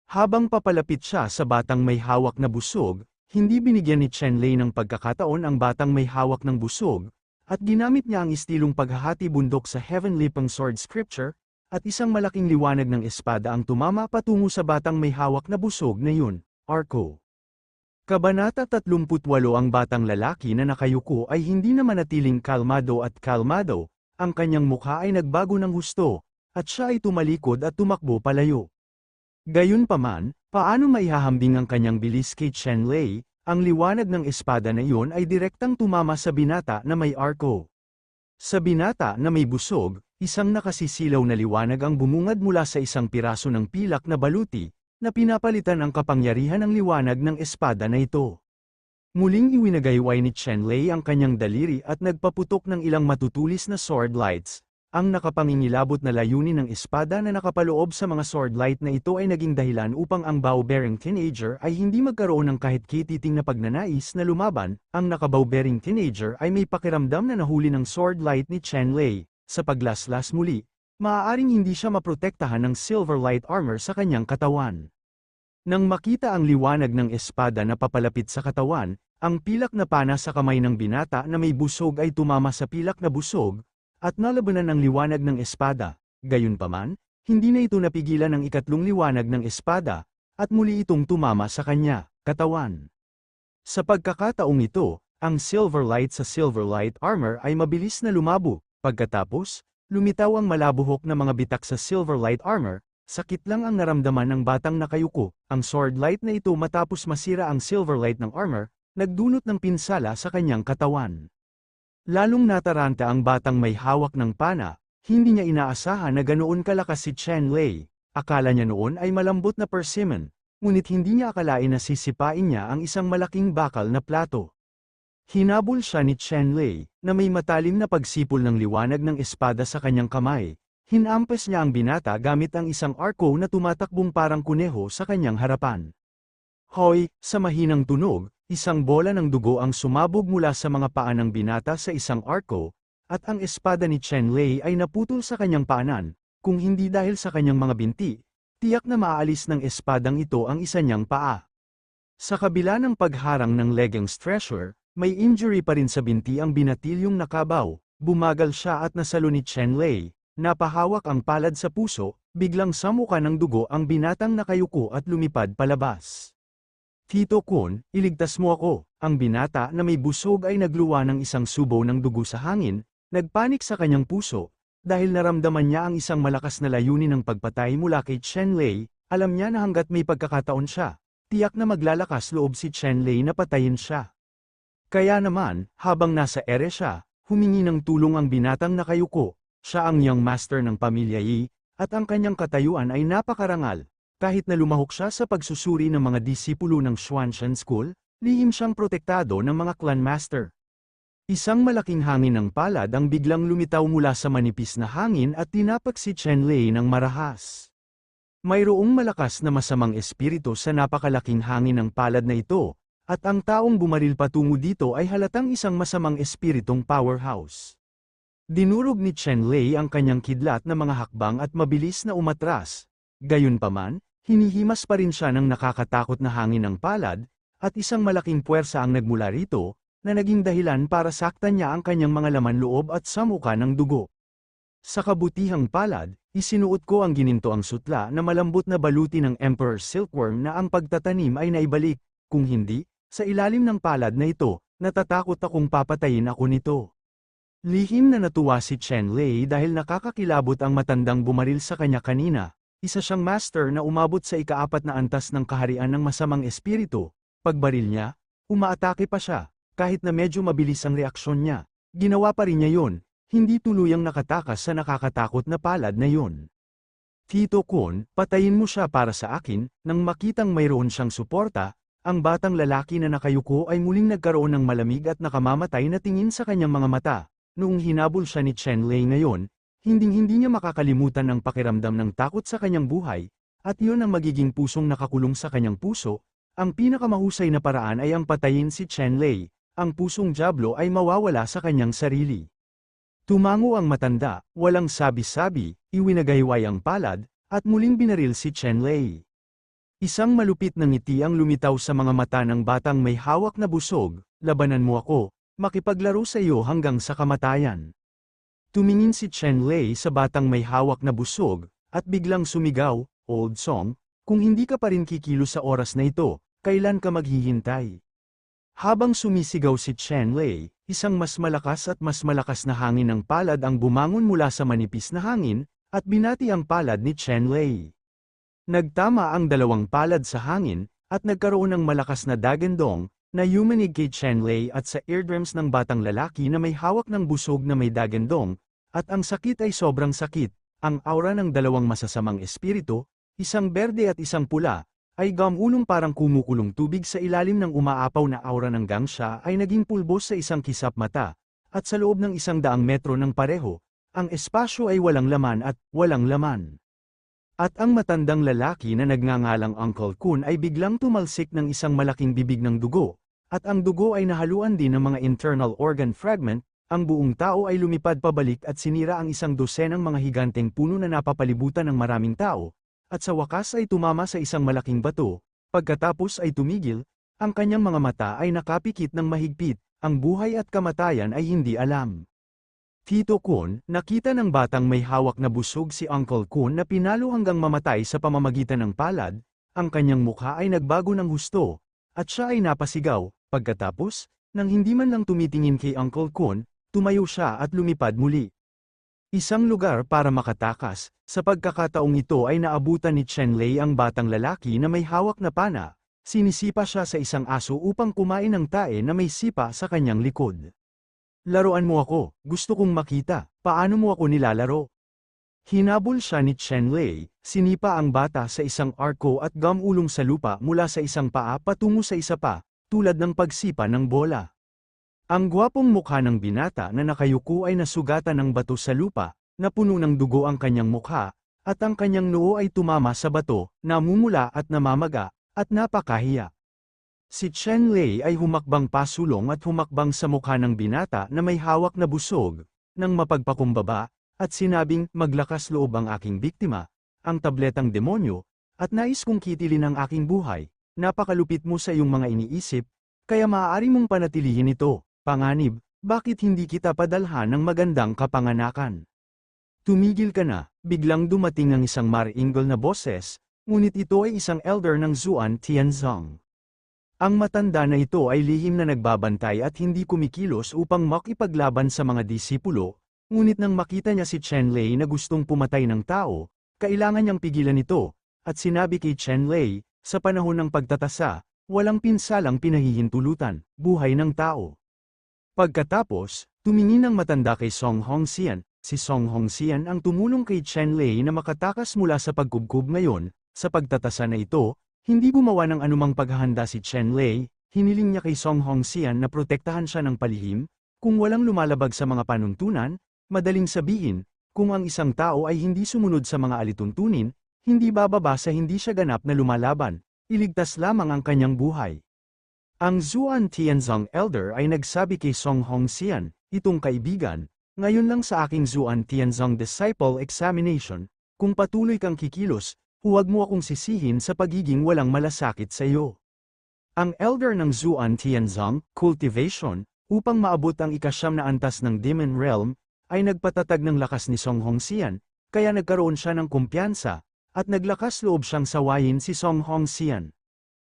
Habang papalapit siya sa batang may hawak na busog, hindi binigyan ni Chen Lei ng pagkakataon ang batang may hawak ng busog, at ginamit niya ang istilong paghahati bundok sa Heavenly Pang Sword Scripture, at isang malaking liwanag ng espada ang tumama patungo sa batang may hawak na busog na yun, Arco. Kabanata 38. Ang batang lalaki na nakayuko ay hindi na manatiling kalmado at kalmado, ang kanyang mukha ay nagbago ng husto, at siya ay tumalikod at tumakbo palayo. Gayunpaman, paano maihahambing ang kanyang bilis kay Chen Lei, ang liwanag ng espada na iyon ay direktang tumama sa binata na may arko. Sa binata na may busog, isang nakasisilaw na liwanag ang bumungad mula sa isang piraso ng pilak na baluti, na pinapalitan ang kapangyarihan ng liwanag ng espada na ito. Muling iwinagayway ni Chen Lei ang kanyang daliri at nagpaputok ng ilang matutulis na sword lights. Ang nakapangingilabot na layunin ng espada na nakapaloob sa mga sword light na ito ay naging dahilan upang ang bow-bearing teenager ay hindi magkaroon ng kahit kititing na pagnanais na lumaban. Ang nakabow-bearing teenager ay may pakiramdam na nahuli ng sword light ni Chen Lei. Sa paglaslas muli, maaaring hindi siya maprotektahan ng silver light armor sa kanyang katawan. Nang makita ang liwanag ng espada na papalapit sa katawan, ang pilak na pana sa kamay ng binata na may busog ay tumama sa pilak na busog, at nalabanan ang liwanag ng espada. Gayunpaman, hindi na ito napigilan ng ikatlong liwanag ng espada, at muli itong tumama sa kanya, katawan. Sa pagkakataong ito, ang silver light sa silver light armor ay mabilis na lumabo, pagkatapos, lumitaw ang malabuhok na mga bitak sa Silverlight armor, sakit lang ang naramdaman ng batang nakayuko, ang Swordlight na ito matapos masira ang Silverlight ng armor, nagdulot ng pinsala sa kanyang katawan. Lalong nataranta ang batang may hawak ng pana, hindi niya inaasahan na ganoon kalakas si Chen Lei. Akala niya noon ay malambot na persimmon, ngunit hindi niya akalain na sisipain niya ang isang malaking bakal na plato. Hinabol siya ni Chen Lei, na may matalim na pagsipol ng liwanag ng espada sa kanyang kamay. Hinampas niya ang binata gamit ang isang arko na tumatakbong parang kuneho sa kanyang harapan. Hoy, sa mahinang tunog, isang bola ng dugo ang sumabog mula sa mga paa ng binata sa isang arko, at ang espada ni Chen Lei ay naputol sa kanyang paanan, kung hindi dahil sa kanyang mga binti, tiyak na maaalis ng espadang ito ang isa niyang paa. Sa kabila ng pagharang ng Legang's treasure, may injury pa rin sa binti ang binatilyong nakabaw, bumagal siya at nasalo ni Chen Lei, napahawak ang palad sa puso, biglang samuka ng dugo ang binatang nakayuko at lumipad palabas. Tito Kun, iligtas mo ako, ang binata na may busog ay nagluwa ng isang subo ng dugo sa hangin, nagpanik sa kanyang puso, dahil naramdaman niya ang isang malakas na layunin ng pagpatay mula kay Chen Lei, alam niya na hanggat may pagkakataon siya, tiyak na maglalakas loob si Chen Lei na patayin siya. Kaya naman, habang nasa ere siya, humingi ng tulong ang binatang nakayuko, siya ang young master ng pamilya Yi, at ang kanyang katayuan ay napakarangal. Kahit na lumahok siya sa pagsusuri ng mga disipulo ng Xuanshan School, lihim siyang protektado ng mga clan master. Isang malaking hangin ng palad ang biglang lumitaw mula sa manipis na hangin at tinapak si Chen Lei ng marahas. Mayroong malakas na masamang espiritu sa napakalaking hangin ng palad na ito, at ang taong bumaril patungo dito ay halatang isang masamang espiritong powerhouse. Dinurog ni Chen Lei ang kanyang kidlat na mga hakbang at mabilis na umatras. Gayunpaman, hinihimas pa rin siya ng nakakatakot na hangin ng palad, at isang malaking puwersa ang nagmula rito, na naging dahilan para saktan niya ang kanyang mga laman loob at samuka ng dugo. Sa kabutihang palad, isinuot ko ang ginintoang sutla na malambot na baluti ng Emperor Silkworm na ang pagtatanim ay naibalik, kung hindi, sa ilalim ng palad na ito, natatakot akong papatayin ako nito. Lihim na natuwa si Chen Lei dahil nakakakilabot ang matandang bumaril sa kanya kanina. Isa siyang master na umabot sa ika-4 na antas ng kaharian ng masamang espiritu. Pagbaril niya, umaatake pa siya, kahit na medyo mabilis ang reaksyon niya. Ginawa pa rin niya yun, hindi tuluyang nakatakas sa nakakatakot na palad na yun. Tito Kun, patayin mo siya para sa akin, nang makitang mayroon siyang suporta, ang batang lalaki na nakayuko ay muling nagkaroon ng malamig at nakamamatay na tingin sa kanyang mga mata. Noong hinabol siya ni Chen Lei ngayon, hinding-hindi niya makakalimutan ang pakiramdam ng takot sa kanyang buhay, at iyon ang magiging pusong nakakulong sa kanyang puso. Ang pinakamahusay na paraan ay ang patayin si Chen Lei, ang pusong diablo ay mawawala sa kanyang sarili. Tumango ang matanda, walang sabi-sabi, iwinagayway ang palad, at muling binaril si Chen Lei. Isang malupit na ngiti ang lumitaw sa mga mata ng batang may hawak na busog, labanan mo ako, makipaglaro sa iyo hanggang sa kamatayan. Tumingin si Chen Lei sa batang may hawak na busog, at biglang sumigaw, "Old Song, kung hindi ka pa rin kikilos sa oras na ito, kailan ka maghihintay?" Habang sumisigaw si Chen Lei, isang mas malakas na hangin ng palad ang bumangon mula sa manipis na hangin, at binati ang palad ni Chen Lei. Nagtama ang dalawang palad sa hangin, at nagkaroon ng malakas na dagandong, na yumanig kay Chen Lei at sa eardrums ng batang lalaki na may hawak ng busog na may dagandong, at ang sakit ay sobrang sakit. Ang aura ng dalawang masasamang espiritu, isang berde at isang pula, ay gamulong parang kumukulong tubig sa ilalim ng umaapaw na aura ng gangsha ay naging pulbos sa isang kisap mata, at sa loob ng 100 metro ng pareho, ang espasyo ay walang laman at walang laman. At ang matandang lalaki na nagngangalang Uncle Kun ay biglang tumalsik ng isang malaking bibig ng dugo, at ang dugo ay nahaluan din ng mga internal organ fragment. Ang buong tao ay lumipad pabalik at sinira ang 100 mga higanteng puno na napapalibutan ng maraming tao, at sa wakas ay tumama sa isang malaking bato. Pagkatapos ay tumigil, ang kanyang mga mata ay nakapikit ng mahigpit, ang buhay at kamatayan ay hindi alam. Tito Kun, nakita ng batang may hawak na busog si Uncle Kun na pinalo hanggang mamatay sa pamamagitan ng palad, ang kanyang mukha ay nagbago ng husto, at siya ay napasigaw. Pagkatapos, nang hindi man lang tumitingin kay Uncle Kun, tumayo siya at lumipad muli. Isang lugar para makatakas. Sa pagkakataong ito ay naabutan ni Chenlei ang batang lalaki na may hawak na pana. Sinisipa siya sa isang aso upang kumain ng tae na may sipa sa kanyang likod. Laruan mo ako, gusto kong makita, paano mo ako nilalaro? Hinabol siya ni Chenlei, sinipa ang bata sa isang arko at gamulong sa lupa mula sa isang paa patungo sa isa pa, tulad ng pagsipa ng bola. Ang gwapong mukha ng binata na nakayuko ay nasugatan ng bato sa lupa, na puno ng dugo ang kanyang mukha, at ang kanyang noo ay tumama sa bato, namumula at namamaga, at napakahiya. Si Chenlei ay humakbang pasulong at humakbang sa mukha ng binata na may hawak na busog, nang mapagpakumbaba, at sinabing, maglakas loob ang aking biktima, ang tabletang demonyo, at nais kong kitilin ang aking buhay, napakalupit mo sa iyong mga iniisip, kaya maaari mong panatilihin ito, panganib, bakit hindi kita padalhan ng magandang kapanganakan? Tumigil ka na, biglang dumating ang isang maringal na boses, ngunit ito ay isang elder ng Zuan Tianzong. Ang matanda na ito ay lihim na nagbabantay at hindi kumikilos upang makipaglaban sa mga disipulo, ngunit nang makita niya si Chenlei na gustong pumatay ng tao, kailangan niyang pigilan ito, at sinabi kay Chenlei, sa panahon ng pagtatasa, walang pinsalang pinahihintulutan, buhay ng tao. Pagkatapos, tumingin ang matanda kay Song Hongxian, si Song Hongxian ang tumulong kay Chenlei na makatakas mula sa pagkubkob ngayon, sa pagtatasa na ito, hindi gumawa ng anumang paghahanda si Chenlei, hiniling niya kay Song Hongxian na protektahan siya ng palihim, kung walang lumalabag sa mga panuntunan, madaling sabihin, kung ang isang tao ay hindi sumunod sa mga alituntunin, hindi bababa sa hindi siya ganap na lumalaban, iligtas lamang ang kanyang buhay. Ang Zuan Tianzong elder ay nagsabi kay Song Hongxian, itong kaibigan, ngayon lang sa aking Zuan Tianzong disciple examination, kung patuloy kang kikilos, huwag mo akong sisihin sa pagiging walang malasakit sa iyo. Ang elder ng Zuan Tianzong, cultivation, upang maabot ang ikasyam na antas ng Demon Realm, ay nagpatatag ng lakas ni Song Hongxian, kaya nagkaroon siya ng kumpiyansa, at naglakas loob siyang sawayin si Song Hongxian.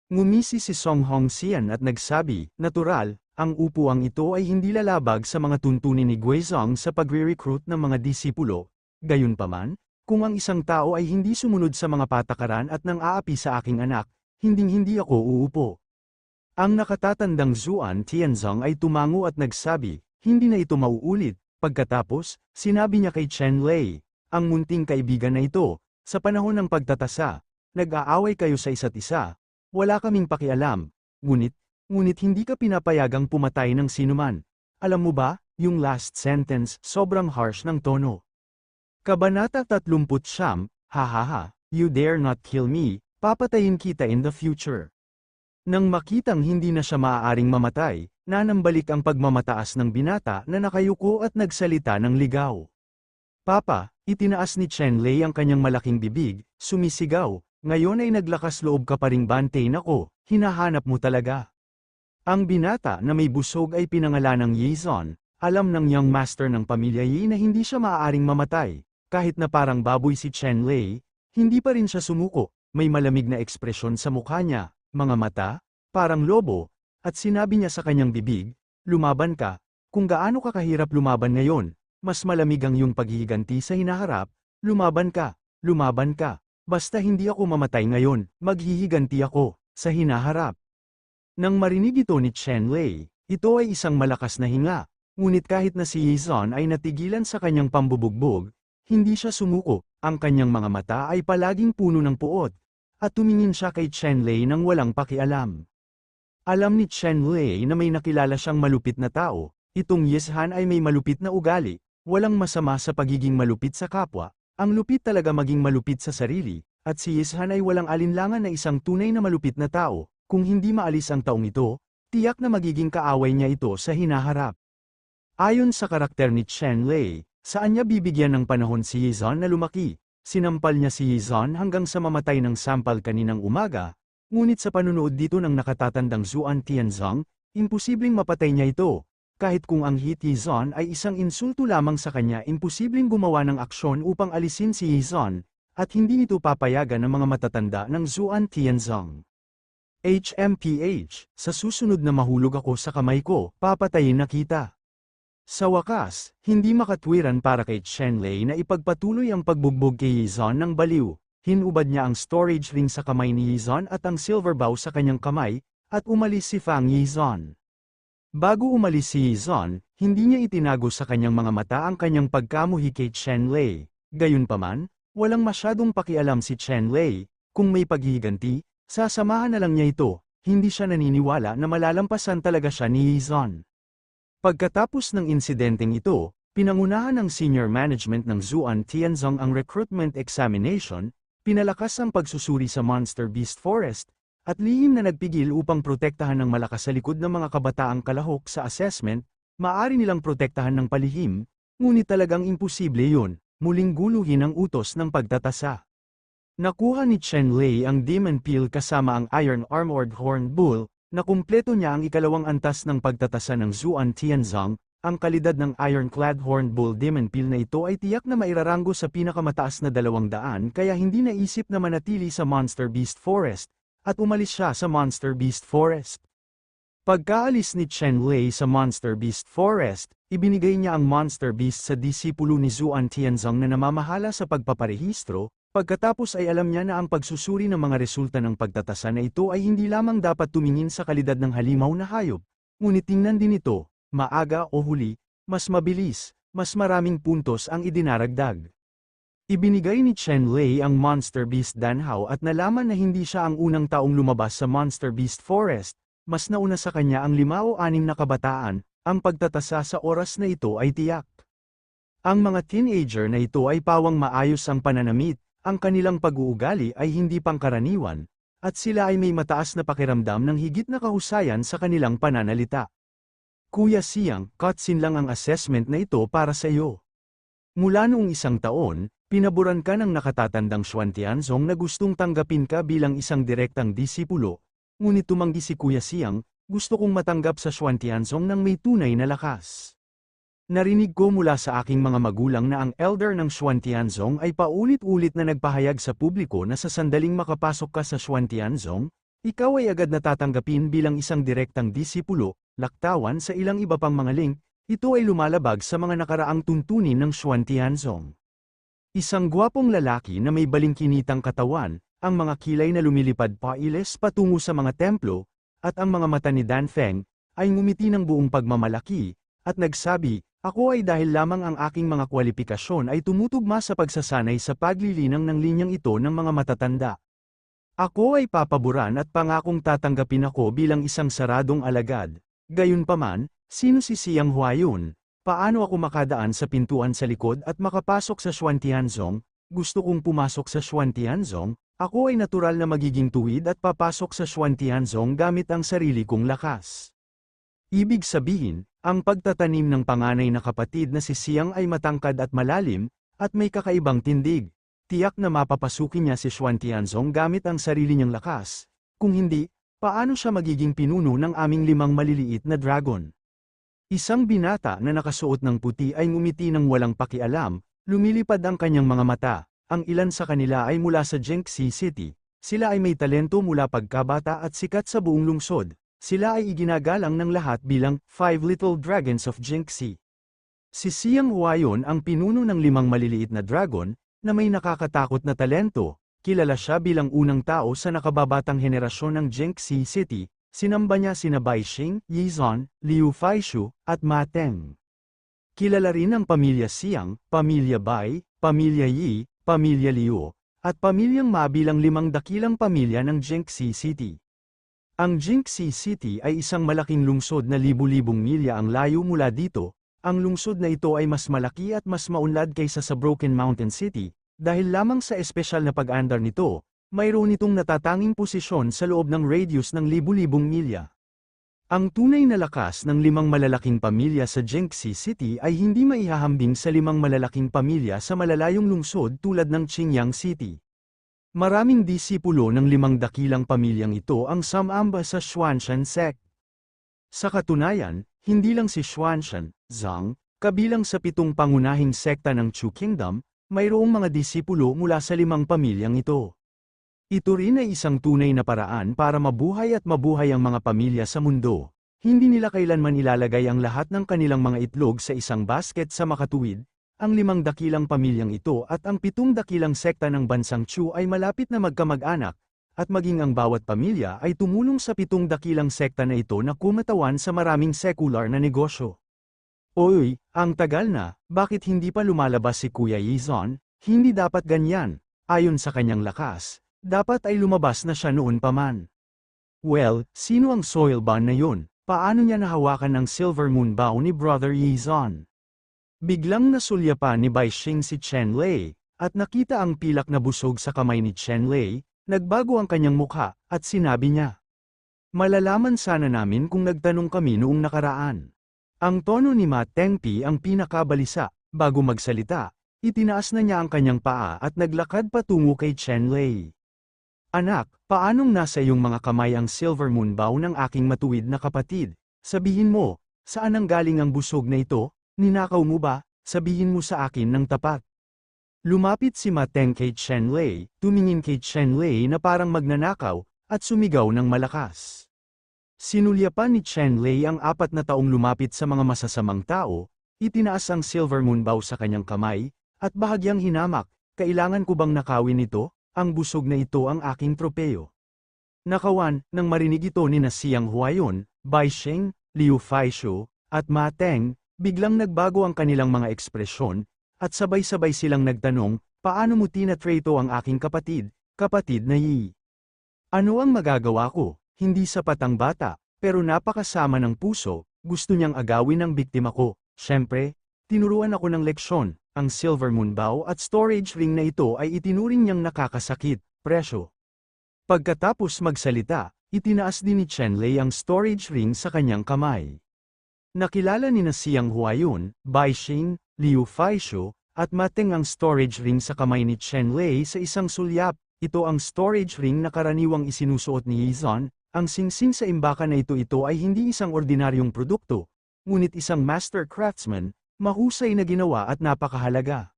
Ngumisi si Song Hongxian at nagsabi, natural, ang upuang ito ay hindi lalabag sa mga tuntunin ni Guizhong sa pagre-recruit ng mga disipulo, gayunpaman, kung ang isang tao ay hindi sumunod sa mga patakaran at nang aapi sa aking anak, hinding-hindi ako uupo. Ang nakatatandang Zuan Tianzong ay tumango at nagsabi, hindi na ito mauulit. Pagkatapos, sinabi niya kay Chenlei, ang munting kaibigan na ito, sa panahon ng pagtatasa, nag-aaway kayo sa isa't isa, wala kaming pakialam, ngunit hindi ka pinapayagang pumatay ng sinuman. Alam mo ba, yung last sentence, sobrang harsh ng tono. Kabanata 39, hahaha, you dare not kill me, papatayin kita in the future. Nang makitang hindi na siya maaaring mamatay, nanambalik ang pagmamataas ng binata na nakayuko at nagsalita ng ligaw. Papa, itinaas ni Chenlei ang kanyang malaking bibig, sumisigaw, ngayon ay naglakas loob ka pa ring Bante nako, hinahanap mo talaga. Ang binata na may busog ay pinangalanang Yizon, alam ng young master ng pamilya Yi na hindi siya maaaring mamatay. Kahit na parang baboy si Chenlei, hindi pa rin siya sumuko, may malamig na ekspresyon sa mukha niya, mga mata, parang lobo, at sinabi niya sa kanyang bibig, lumaban ka, kung gaano ka kahirap lumaban ngayon, mas malamig ang iyong paghihiganti sa hinaharap, lumaban ka, basta hindi ako mamatay ngayon, maghihiganti ako, sa hinaharap. Nang marinig ito ni Chenlei, ito ay isang malakas na hinga, ngunit kahit na si Yizon ay natigilan sa kanyang pambubugbog, hindi siya sumuko, ang kanyang mga mata ay palaging puno ng puot, at tumingin siya kay Chenlei nang walang pakialam. Alam ni Chenlei na may nakilala siyang malupit na tao, itong Yizhan ay may malupit na ugali, walang masama sa pagiging malupit sa kapwa, ang lupit talaga maging malupit sa sarili, at si Yizhan ay walang alinlangan na isang tunay na malupit na tao, kung hindi maalis ang taong ito, tiyak na magiging kaaway niya ito sa hinaharap. Ayon sa karakter ni Chenlei, saan niya bibigyan ng panahon si Yizon na lumaki? Sinampal niya si Yizon hanggang sa mamatay ng sampal kaninang umaga, ngunit sa panunood dito ng nakatatandang Zuan Tianzong, imposibleng mapatay niya ito. Kahit kung ang hit Yizon ay isang insulto lamang sa kanya, imposibleng gumawa ng aksyon upang alisin si Yizon, at hindi ito papayagan ng mga matatanda ng Zuan Tianzong. HMPH, sa susunod na mahulog ako sa kamay ko, papatayin na kita. Sa wakas, hindi makatwiran para kay Chenlei na ipagpatuloy ang pagbugbog kay Yizon ng baliw. Hinubad niya ang storage ring sa kamay ni Yizon at ang silver bow sa kanyang kamay, at umalis si Fang Yizon. Bago umalis si Yizon, hindi niya itinago sa kanyang mga mata ang kanyang pagkamuhi kay Chenlei. Gayunpaman, walang masyadong pakialam si Chenlei, kung may paghihiganti, sasamahan na lang niya ito, hindi siya naniniwala na malalampasan talaga siya ni Yizon. Pagkatapos ng insidenteng ito, pinangunahan ng senior management ng Zuan Tianzong ang recruitment examination, pinalakas ang pagsusuri sa Monster Beast Forest, at lihim na nagpigil upang protektahan ng malakas sa likod ng mga kabataang kalahok sa assessment, maaari nilang protektahan ng palihim, ngunit talagang imposible yun, muling guluhin ang utos ng pagtatasa. Nakuha ni Chenlei ang Demon Peel kasama ang Iron Armored Horned Bull, na kumpleto niya ang ikalawang antas ng pagtatasa ng Zuan Tianzong. Ang kalidad ng Ironclad Horned Bull Demon Peel na ito ay tiyak na mairaranggo sa pinakamataas na 200 kaya hindi naisip na manatili sa Monster Beast Forest, at umalis siya sa Monster Beast Forest. Pagkaalis ni Chenlei sa Monster Beast Forest, ibinigay niya ang Monster Beast sa disipulo ni Zuan Tianzong na namamahala sa pagpaparehistro, pagkatapos ay alam niya na ang pagsusuri ng mga resulta ng pagtatasa na ito ay hindi lamang dapat tumingin sa kalidad ng halimaw na hayop, ngunit tingnan din ito, maaga o huli, mas mabilis, mas maraming puntos ang idinaragdag. Ibinigay ni Chenlei ang Monster Beast Danhao at nalaman na hindi siya ang unang taong lumabas sa Monster Beast Forest, mas nauna sa kanya ang 5 o 6 na kabataan, ang pagtatasa sa oras na ito ay tiyak. Ang mga teenager na ito ay pawang maayos ang pananamit, ang kanilang pag-uugali ay hindi pangkaraniwan, at sila ay may mataas na pakiramdam ng higit na kahusayan sa kanilang pananalita. Kuya Siang, cutscene lang ang assessment na ito para sa iyo. Mula noong 1 taon, pinaboran ka ng nakatatandang Xuan Tianzong na gustong tanggapin ka bilang isang direktang disipulo, ngunit tumanggi si Kuya Siang, gusto kong matanggap sa Xuan Tianzong ng may tunay na lakas. Narinig ko mula sa aking mga magulang na ang elder ng Xuan Tianzong ay paulit-ulit na nagpahayag sa publiko na sa sandaling makapasok ka sa Xuan Tianzong, ikaw ay agad natatanggapin bilang isang direktang disipulo, laktawan sa ilang iba pang mga link, ito ay lumalabag sa mga nakaraang tuntunin ng Xuan Tianzong. Isang gwapong lalaki na may balingkinitang katawan, ang mga kilay na lumilipad pailes patungo sa mga templo, at ang mga mata ni Dan Feng, ay ngumiti ng buong pagmamalaki, at nagsabi, ako ay dahil lamang ang aking mga kwalifikasyon ay tumutugma sa pagsasanay sa paglilinang ng linyang ito ng mga matatanda. Ako ay papaboran at pangakong tatanggapin ako bilang isang saradong alagad. Gayunpaman, sino si Siang Huayun? Paano ako makadaan sa pintuan sa likod at makapasok sa Xuan Tianzong? Gusto kong pumasok sa Xuan Tianzong, ako ay natural na magiging tuwid at papasok sa Xuan Tianzong gamit ang sarili kong lakas. Ibig sabihin, ang pagtatanim ng panganay na kapatid na si Siang ay matangkad at malalim, at may kakaibang tindig. Tiyak na mapapasukin niya si Xuan Tianzong gamit ang sarili niyang lakas. Kung hindi, paano siya magiging pinuno ng aming 5 maliliit na dragon? Isang binata na nakasuot ng puti ay ngumiti ng walang pakialam, lumilipad ang kanyang mga mata. Ang ilan sa kanila ay mula sa Jinxi City. Sila ay may talento mula pagkabata at sikat sa buong lungsod. Sila ay iginagalang ng lahat bilang 5 Little Dragons of Jinxi. Si Siang Huayon ang pinuno ng 5 maliliit na dragon, na may nakakatakot na talento. Kilala siya bilang unang tao sa nakababatang henerasyon ng Jinxi City. Sinamba niya sina Bai Xing, Yizon, Liu Faishu, at Ma Teng. Kilala rin ang pamilya Siang, pamilya Bai, pamilya Yi, pamilya Liu, at pamilyang Ma bilang 5 dakilang pamilya ng Jinxi City. Ang Jinxi City ay isang malaking lungsod na libu-libong milya ang layo mula dito. Ang lungsod na ito ay mas malaki at mas maunlad kaysa sa Broken Mountain City, dahil lamang sa espesyal na pag-andar nito, mayroon itong natatanging posisyon sa loob ng radius ng libu-libong milya. Ang tunay na lakas ng 5 malalaking pamilya sa Jinxi City ay hindi maihahambing sa 5 malalaking pamilya sa malalayong lungsod tulad ng Qingyang City. Maraming disipulo ng 5 dakilang pamilyang ito ang sumamba sa Xuanshan sect. Sa katunayan, hindi lang si Xuanshan, Zhang, kabilang sa 7 pangunahing sekta ng Chu Kingdom, mayroong mga disipulo mula sa 5 pamilyang ito. Ito rin ay isang tunay na paraan para mabuhay at mabuhay ang mga pamilya sa mundo. Hindi nila kailanman ilalagay ang lahat ng kanilang mga itlog sa isang basket sa makatuwid. Ang 5 dakilang pamilyang ito at ang 7 dakilang sekta ng bansang Chu ay malapit na magkamag-anak, at maging ang bawat pamilya ay tumulong sa 7 dakilang sekta na ito na kumatawan sa maraming sekular na negosyo. Oy, ang tagal na, bakit hindi pa lumalabas si Kuya Yizon? Hindi dapat ganyan. Ayon sa kanyang lakas, dapat ay lumabas na siya noon pa man. Well, sino ang soil bond na yun? Paano niya nahawakan ng silver moon bow ni Brother Yizon? Biglang nasulyapan ni Bai Xing si Chen Lei, at nakita ang pilak na busog sa kamay ni Chen Lei, nagbago ang kanyang mukha, at sinabi niya. Malalaman sana namin kung nagtanong kami noong nakaraan. Ang tono ni Ma Tengpi ang pinakabalisa, bago magsalita, itinaas na niya ang kanyang paa at naglakad patungo kay Chen Lei. Anak, paanong nasa iyong mga kamay ang silver moon bow ng aking matuwid na kapatid? Sabihin mo, saan ang galing ang busog na ito? Ninakaw mo ba? Sabihin mo sa akin ng tapat. Lumapit si Ma Teng kay Chen Lei, tumingin kay Chen Lei na parang magnanakaw, at sumigaw ng malakas. Sinulyapan ni Chen Lei ang 4 na taong lumapit sa mga masasamang tao, itinaas ang silver moon bow sa kanyang kamay, at bahagyang hinamak, kailangan ko bang nakawin ito? Ang busog na ito ang aking tropeyo. Nakawan, nang marinig ito ni na Xiang Huayon, Bai Xing, Liu Faishu, at Ma Teng, biglang nagbago ang kanilang mga ekspresyon, at sabay-sabay silang nagtanong, paano mo tinatreto ang aking kapatid na Yi? Ano ang magagawa ko? Hindi sapat ang bata, pero napakasama ng puso, gusto niyang agawin ang biktima ko. Siyempre, tinuruan ako ng leksyon, ang silver moon bow at storage ring na ito ay itinuring niyang nakakasakit, presyo. Pagkatapos magsalita, itinaas din ni Chen Lei ang storage ring sa kanyang kamay. Nakilala ni na Xiang Huayon, Bai Xing, Liu Faishu, at Ma Teng ang storage ring sa kamay ni Chen Lei sa isang sulyap. Ito ang storage ring na karaniwang isinusuot ni Yizon. Ang singsing sa imbakan na ito ay hindi isang ordinaryong produkto, ngunit isang master craftsman, mahusay na ginawa at napakahalaga.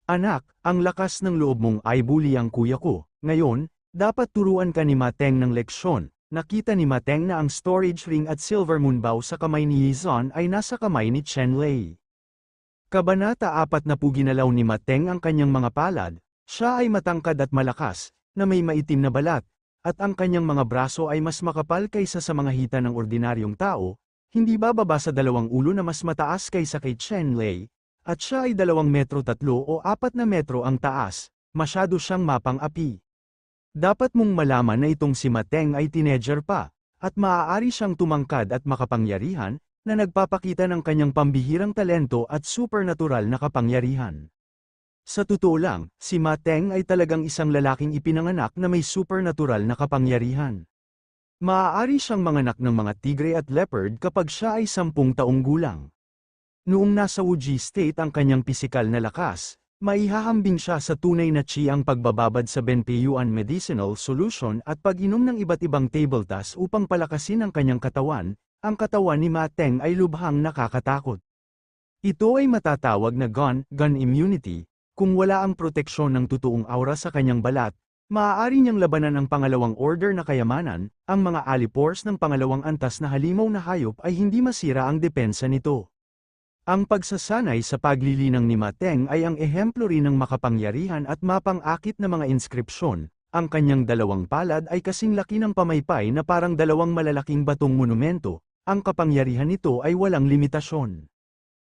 Anak, ang lakas ng loob mong ay bully ang kuya ko. Ngayon, dapat turuan ka ni Ma Teng ng leksyon. Nakita ni Ma Teng na ang storage ring at silver moon bow sa kamay ni Yizon ay nasa kamay ni Chen Lei. Kabanata 4 na ginalaw ni Ma Teng ang kanyang mga palad. Siya ay matangkad at malakas, na may maitim na balat, at ang kanyang mga braso ay mas makapal kaysa sa mga hita ng ordinaryong tao, hindi bababa sa 2 ulo na mas mataas kaysa kay Chen Lei, at siya ay 2 metro 3 o 4 na metro ang taas, masyado siyang mapang-api. Dapat mong malaman na itong si Ma Teng ay teenager pa, at maaari siyang tumangkad at makapangyarihan, na nagpapakita ng kanyang pambihirang talento at supernatural na kapangyarihan. Sa totoo lang, si Ma Teng ay talagang isang lalaking ipinanganak na may supernatural na kapangyarihan. Maaari siyang manganak ng mga tigre at leopard kapag siya ay 10 taong gulang. Noong nasa Wuji State ang kanyang pisikal na lakas, maihahambing siya sa tunay na chi ang pagbababad sa Benpeyuan medicinal solution at pag-inom ng iba't ibang tabletas upang palakasin ang kanyang katawan. Ang katawan ni Ma Teng ay lubhang nakakatakot. Ito ay matatawag na gun immunity. Kung wala ang proteksyon ng totoong aura sa kanyang balat, maaari niyang labanan ang pangalawang order na kayamanan. Ang mga alipores ng pangalawang antas na halimaw na hayop ay hindi masira ang depensa nito. Ang pagsasanay sa paglilinang ni Ma Teng ay ang ehemplo rin ng makapangyarihan at mapang-akit na mga inskripsyon. Ang kanyang 2 palad ay kasing laki ng pamaypay na parang 2 malalaking batong monumento. Ang kapangyarihan nito ay walang limitasyon.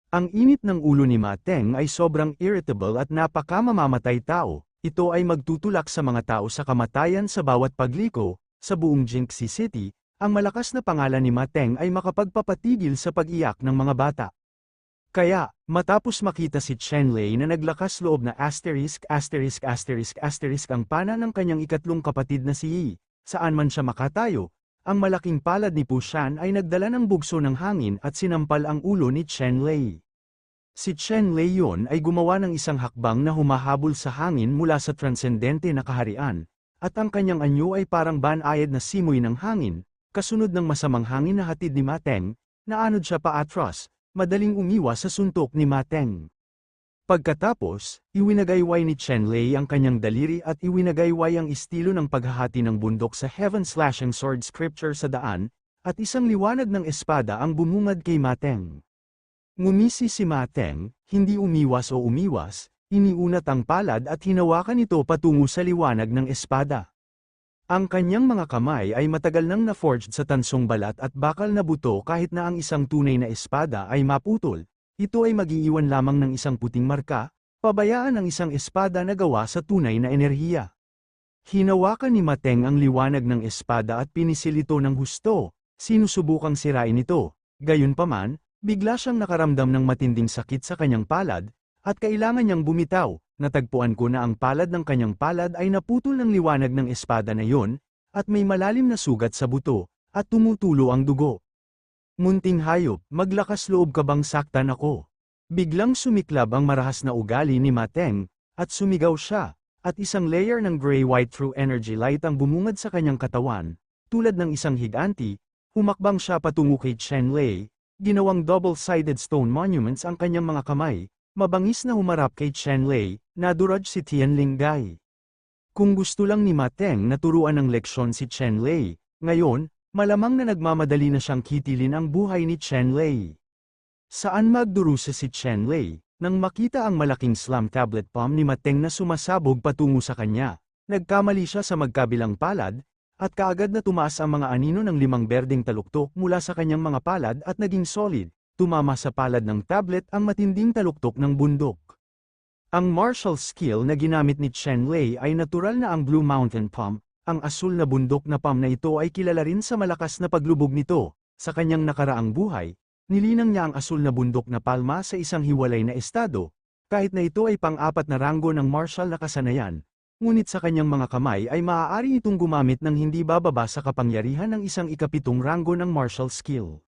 Ang init ng ulo ni Ma Teng ay sobrang irritable at napakamamamatay tao. Ito ay magtutulak sa mga tao sa kamatayan sa bawat pagliko. Sa buong Jinxi City, ang malakas na pangalan ni Ma Teng ay makapagpapatigil sa pag-iyak ng mga bata. Kaya, matapos makita si Chen Lei na naglakas loob na ***** ang pana ng kanyang ikatlong kapatid na si Yi, saan man siya makatayo, ang malaking palad ni Pu Shan ay nagdala ng bugso ng hangin at sinampal ang ulo ni Chen Lei. Si Chen Lei yon ay gumawa ng isang hakbang na humahabol sa hangin mula sa transcendente na kaharian, at ang kanyang anyo ay parang banayad na simoy ng hangin, kasunod ng masamang hangin na hatid ni Ma Teng, naanod siya paatras, madaling umiwas sa suntok ni Ma Teng. Pagkatapos, iwinagayway ni Chen Lei ang kanyang daliri at iwinagayway ang estilo ng paghahati ng bundok sa Heaven Slashing Sword Scripture sa daan. at isang liwanag ng espada ang bumungad kay Ma Teng. Ngumisi si Ma Teng, hindi umiwas o umiwas, iniunat ang palad at hinawakan ito patungo sa liwanag ng espada. Ang kanyang mga kamay ay matagal nang na-forged sa tansong balat at bakal na buto kahit na ang isang tunay na espada ay maputol, ito ay mag-iiwan lamang ng isang puting marka, pabayaan ang isang espada na gawa sa tunay na enerhiya. Hinawakan ni Ma Teng ang liwanag ng espada at pinisil ito ng husto, sinusubukang sirain ito, gayunpaman, bigla siyang nakaramdam ng matinding sakit sa kanyang palad, at kailangan niyang bumitaw. Natagpuan ko na ang palad ng kanyang palad ay naputol ng liwanag ng espada na yon, at may malalim na sugat sa buto, at tumutulo ang dugo. Munting hayop, maglakas loob ka bang saktan ako? Biglang sumiklab ang marahas na ugali ni Ma Teng, at sumigaw siya, at isang layer ng gray-white true energy light ang bumungad sa kanyang katawan, tulad ng isang higanti, humakbang siya patungo kay Chen Lei, ginawang double-sided stone monuments ang kanyang mga kamay. Mabangis na humarap kay Chen Lei, nadurog si Tianling Gai. Kung gusto lang ni Ma Teng na turuan ng leksyon si Chen Lei, ngayon, malamang na nagmamadali na siyang kitilin ang buhay ni Chen Lei. Saan magdurusa si Chen Lei, nang makita ang malaking slam tablet palm ni Ma Teng na sumasabog patungo sa kanya, nagkamali siya sa magkabilang palad, at kaagad na tumaas ang mga anino ng 5 berdeng taluktok mula sa kanyang mga palad at naging solid. Tumama sa palad ng tablet ang matinding taluktok ng bundok. Ang martial skill na ginamit ni Chen Lei ay natural na ang Blue Mountain Palm, ang asul na bundok na palm na ito ay kilala rin sa malakas na paglubog nito. Sa kanyang nakaraang buhay, nilinang niya ang asul na bundok na palma sa isang hiwalay na estado, kahit na ito ay pang-4 na ranggo ng martial na kasanayan, ngunit sa kanyang mga kamay ay maaari itong gumamit ng hindi bababa sa kapangyarihan ng isang ika-7 ranggo ng martial skill.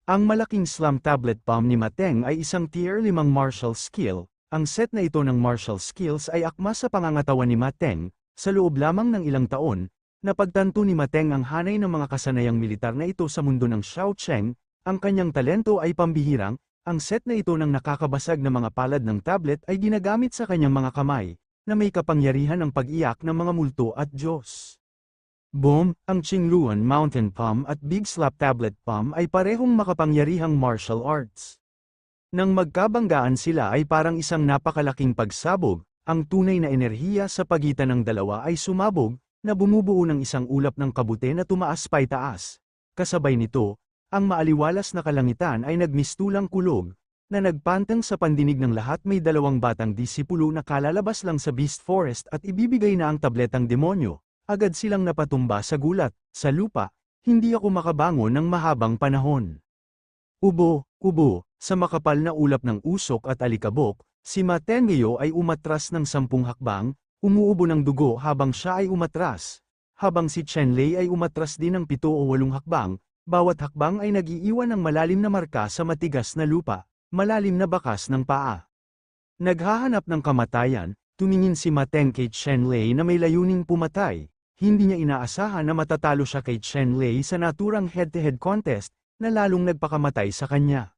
Ang malaking slam tablet palm ni Ma Teng ay isang tier 5 martial skill. Ang set na ito ng martial skills ay akma sa pangangatawan ni Ma Teng. Sa loob lamang ng ilang taon, napagtanto ni Ma Teng ang hanay ng mga kasanayang militar na ito sa mundo ng Xiaocheng. Ang kanyang talento ay pambihirang. Ang set na ito ng nakakabasag na mga palad ng tablet ay ginagamit sa kanyang mga kamay, na may kapangyarihan ng pag-iyak ng mga multo at Diyos. Boom, ang Qingluan Mountain Palm at Big Slap Tablet Palm ay parehong makapangyarihang martial arts. Nang magkabanggaan sila ay parang isang napakalaking pagsabog, ang tunay na enerhiya sa pagitan ng dalawa ay sumabog, na bumubuo ng isang ulap ng kabute na tumaas paitaas. Kasabay nito, ang maaliwalas na kalangitan ay nagmistulang kulog, na nagpantang sa pandinig ng lahat. May 2 batang disipulo na kalalabas lang sa Beast Forest at ibibigay na ang tabletang demonyo. Agad silang napatumba sa gulat, sa lupa, hindi ako makabangon ng mahabang panahon. Ubo, sa makapal na ulap ng usok at alikabok, si Ma Teng ay umatras ng 10 hakbang, umuubo ng dugo habang siya ay umatras. Habang si Chen Lei ay umatras din ng 7 o 8 hakbang, bawat hakbang ay nag-iiwan ng malalim na marka sa matigas na lupa, malalim na bakas ng paa. Naghahanap ng kamatayan, tumingin si Ma Teng kay Chen Lei na may layuning pumatay. Hindi niya inaasahan na matatalo siya kay Chen Lei sa naturang head-to-head contest, na lalong nagpakamatay sa kanya.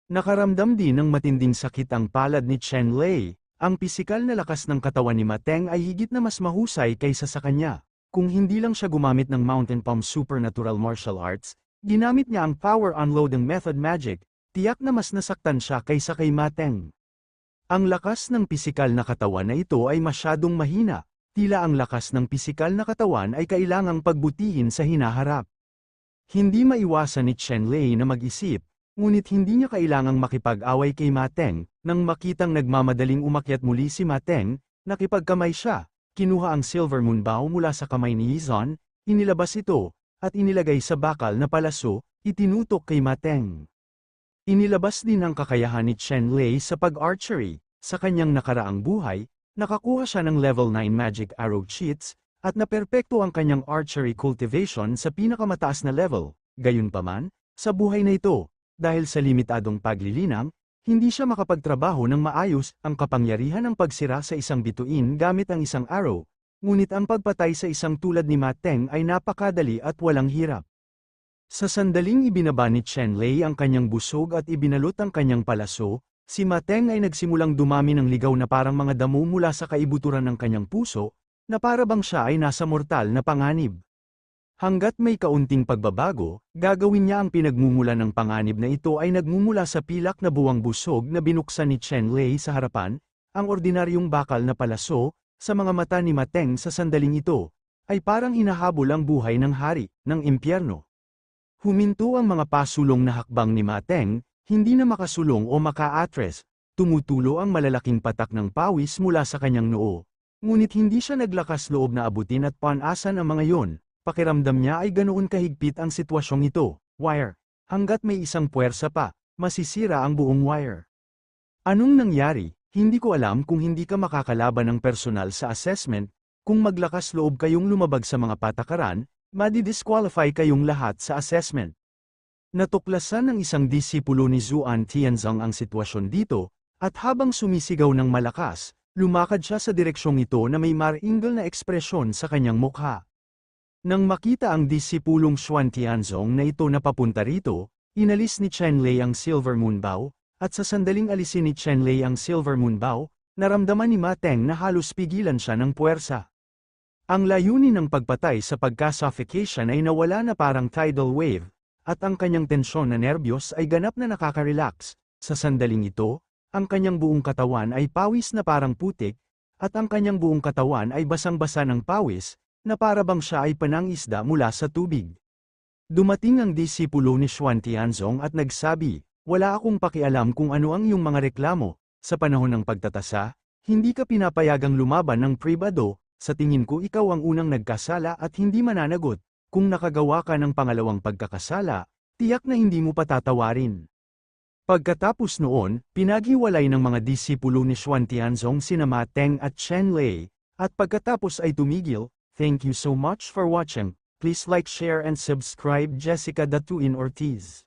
Nakaramdam din ng matinding sakit ang palad ni Chen Lei. Ang pisikal na lakas ng katawan ni Ma Teng ay higit na mas mahusay kaysa sa kanya. Kung hindi lang siya gumamit ng Mountain Palm Supernatural Martial Arts, ginamit niya ang Power Unloading Method Magic, tiyak na mas nasaktan siya kaysa kay Ma Teng. Ang lakas ng pisikal na katawan na ito ay masyadong mahina. Tila ang lakas ng pisikal na katawan ay kailangang pagbutihin sa hinaharap. Hindi maiwasan ni Chen Lei na mag-isip, ngunit hindi niya kailangang makipag-away kay Ma Teng. Nang makitang nagmamadaling umakyat muli si Ma Teng, nakipagkamay siya, kinuha ang Silver Moon Bow mula sa kamay ni Yizon, inilabas ito, at inilagay sa bakal na palaso, itinutok kay Ma Teng. Inilabas din ang kakayahan ni Chen Lei sa pag-archery. Sa kanyang nakaraang buhay, nakakuha siya ng level 9 magic arrow cheats, at naperpekto ang kanyang archery cultivation sa pinakamataas na level. Gayunpaman, sa buhay na ito, dahil sa limitadong paglilinang, hindi siya makapagtrabaho ng maayos. Ang kapangyarihan ng pagsira sa isang bituin gamit ang isang arrow, ngunit ang pagpatay sa isang tulad ni Ma Teng ay napakadali at walang hirap. Sa sandaling ibinaba ni Chen Lei ang kanyang busog at ibinalot ang kanyang palaso, si Ma Teng ay nagsimulang dumami ng ligaw na parang mga damo mula sa kaibuturan ng kanyang puso, na para bang siya ay nasa mortal na panganib. Hanggat may kaunting pagbabago, gagawin niya ang pinagmumula ng panganib na ito ay nagmumula sa pilak na buwang busog na binuksan ni Chen Lei sa harapan, ang ordinaryong bakal na palaso, sa mga mata ni Ma Teng sa sandaling ito, ay parang hinahabol ang buhay ng hari, ng impyerno. Huminto ang mga pasulong na hakbang ni Ma Teng, hindi na makasulong o maka-atres, tumutulo ang malalaking patak ng pawis mula sa kanyang noo. Ngunit hindi siya naglakas loob na abutin at panasan ang mga yon. Pakiramdam niya ay ganoon kahigpit ang sitwasyong ito, wire. Hanggat may isang puwersa pa, masisira ang buong wire. Anong nangyari? Hindi ko alam kung hindi ka makakalaban ng personal sa assessment, kung maglakas loob kayong lumabag sa mga patakaran, madi-disqualify kayong lahat sa assessment. Natuklasan ng isang disipulo ni Zuan Tianzong ang sitwasyon dito, at habang sumisigaw ng malakas, lumakad siya sa direksyong ito na may maringal na ekspresyon sa kanyang mukha. Nang makita ang disipulong Xuan Tianzong na ito na papunta rito, inalis ni Chen Lei ang Silver Moon Bow, at sa sandaling alisin ni Chen Lei ang Silver Moon Bow, naramdaman ni Ma Teng na halos pigilan siya ng puwersa. Ang layunin ng pagpatay sa pagka-suffocation ay nawala na parang tidal wave, at ang kanyang tensyon na nerbiyos ay ganap na nakaka-relax. Sa sandaling ito, ang kanyang buong katawan ay pawis na parang putik, at ang kanyang buong katawan ay basang-basa ng pawis, na para bang siya ay panangisda mula sa tubig. Dumating ang disipulo ni Xuan Tianzong at nagsabi, "Wala akong pakialam kung ano ang iyong mga reklamo, sa panahon ng pagtatasa, hindi ka pinapayagang lumaban ng pribado, sa tingin ko ikaw ang unang nagkasala at hindi mananagot, kung nakagawa ka ng pangalawang pagkakasala, tiyak na hindi mo patatawarin." Pagkatapos noon, pinaghiwalay ng mga disipulo ni Xuan Tianzong sina Ma Teng at Chen Lei, at pagkatapos ay tumigil. Thank you so much for watching. Please like, share and subscribe. Jessica Datuin Ortiz.